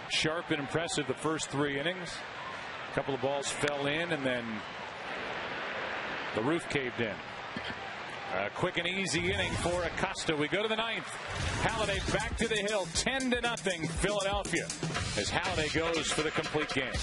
sharp and impressive the first 3 innings. A couple of balls fell in, and then the roof caved in. A quick and easy inning for Acosta. We go to the 9th. Halladay back to the hill, 10-0 Philadelphia, as Halladay goes for the complete game.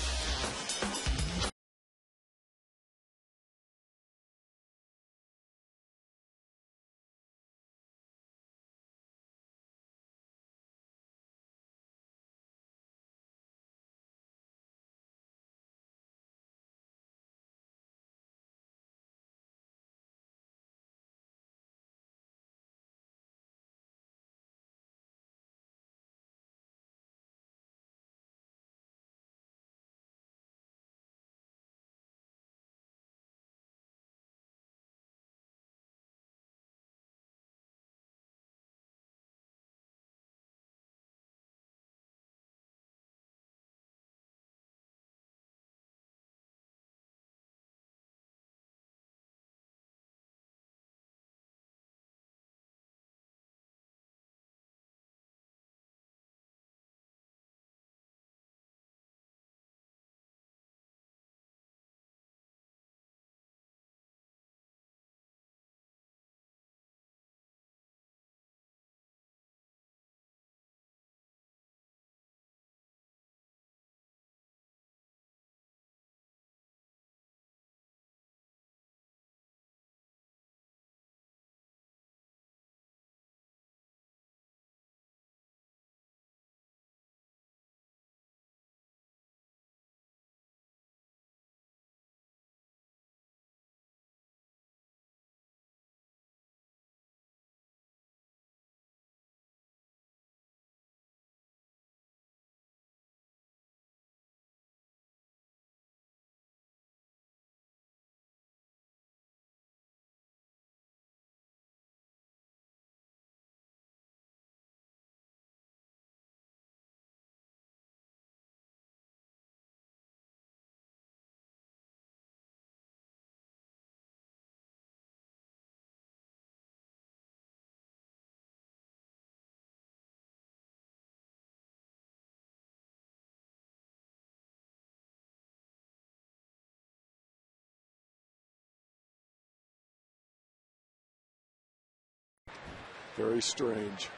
Very strange.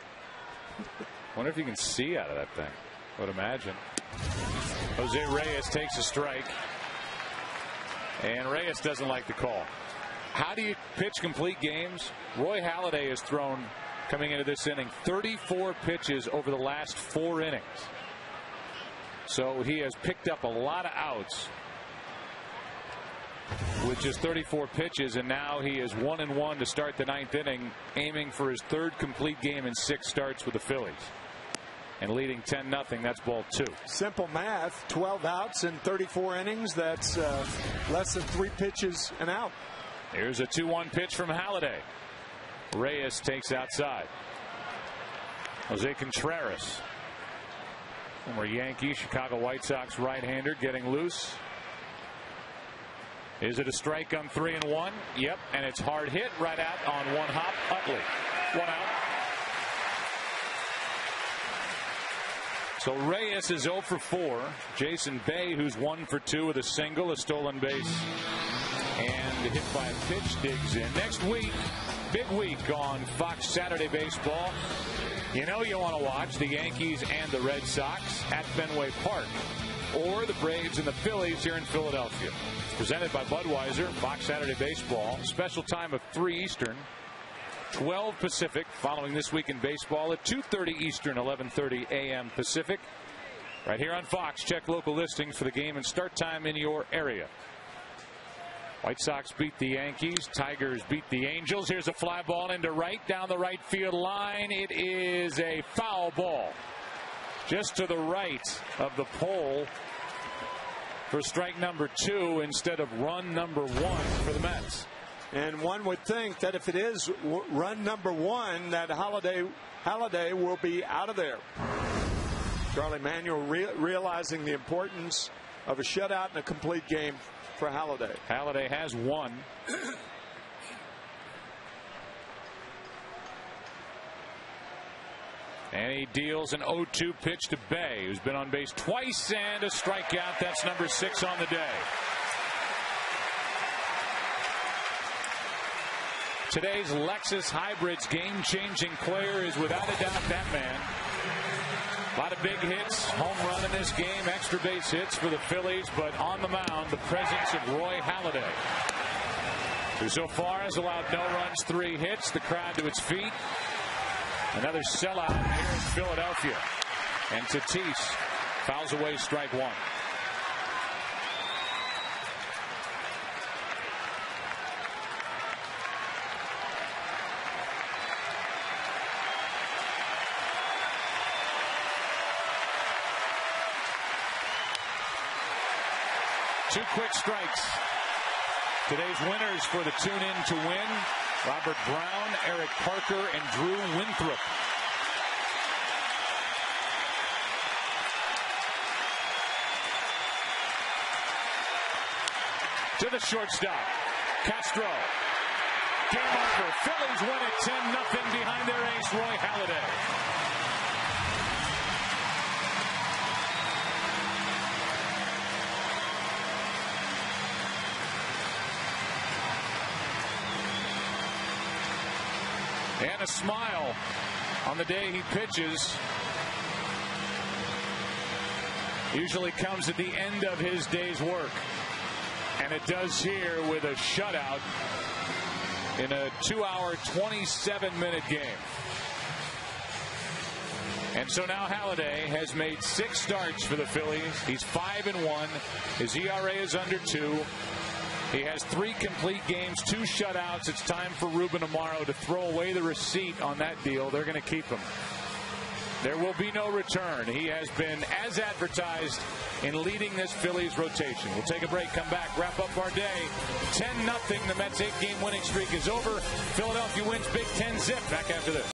Wonder if you can see out of that thing. I would imagine. Jose Reyes takes a strike, and Reyes doesn't like the call. How do you pitch complete games? Roy Halladay has thrown, coming into this inning, 34 pitches over the last 4 innings. So he has picked up a lot of outs with just 34 pitches, and now he is 1-1 to start the 9th inning, aiming for his 3rd complete game in 6 starts with the Phillies, and leading 10-0. That's ball 2. Simple math: 12 outs in 34 innings. That's less than 3 pitches an out. Here's a 2-1 pitch from Halladay. Reyes takes outside. Jose Contreras, former Yankee, Chicago White Sox right-hander, getting loose. Is it a strike on 3-1? Yep, and it's hard hit right out on 1 hop. Utley, 1 out. So Reyes is 0 for 4. Jason Bay, who's 1 for 2 with a single, a stolen base, and hit by a pitch, digs in. Next week, big week on Fox Saturday Baseball. You know you want to watch the Yankees and the Red Sox at Fenway Park, or the Braves and the Phillies here in Philadelphia. Presented by Budweiser, Fox Saturday Baseball. Special time of 3 Eastern, 12 Pacific, following This Week in Baseball at 2:30 Eastern, 11:30 a.m. Pacific. Right here on Fox. Check local listings for the game and start time in your area. White Sox beat the Yankees. Tigers beat the Angels. Here's a fly ball into right, down the right field line. It is a foul ball, just to the right of the pole, for strike number 2 instead of run number 1 for the Mets. And one would think that if it is run number 1, that Halladay will be out of there. Charlie Manuel realizing the importance of a shutout and a complete game for Halladay. Halladay has one. And he deals an 0-2 pitch to Bay, who's been on base twice, and a strikeout. That's number 6 on the day. Today's Lexus Hybrids game-changing player is without a doubt that man. A lot of big hits, home run in this game, extra base hits for the Phillies, but on the mound, the presence of Roy Halladay, who so far has allowed no runs, 3 hits, the crowd to its feet. Another sellout here in Philadelphia. And Tatis fouls away strike 1. Two quick strikes. Today's winners for the tune-in to win: Robert Brown, Eric Parker, and Drew Winthrop. To the shortstop, Castro. Game over. Phillies win it 10-0 behind their ace, Roy Halladay. And a smile on the day he pitches. Usually comes at the end of his day's work. And it does here with a shutout in a 2-hour, 27-minute game. And so now Halladay has made 6 starts for the Phillies. He's 5-1. His ERA is under 2. He has 3 complete games, 2 shutouts. It's time for Ruben Amaro to throw away the receipt on that deal. They're going to keep him. There will be no return. He has been, as advertised, in leading this Phillies rotation. We'll take a break, come back, wrap up our day. 10-0. The Mets' 8-game winning streak is over. Philadelphia wins Big Ten zip. Back after this.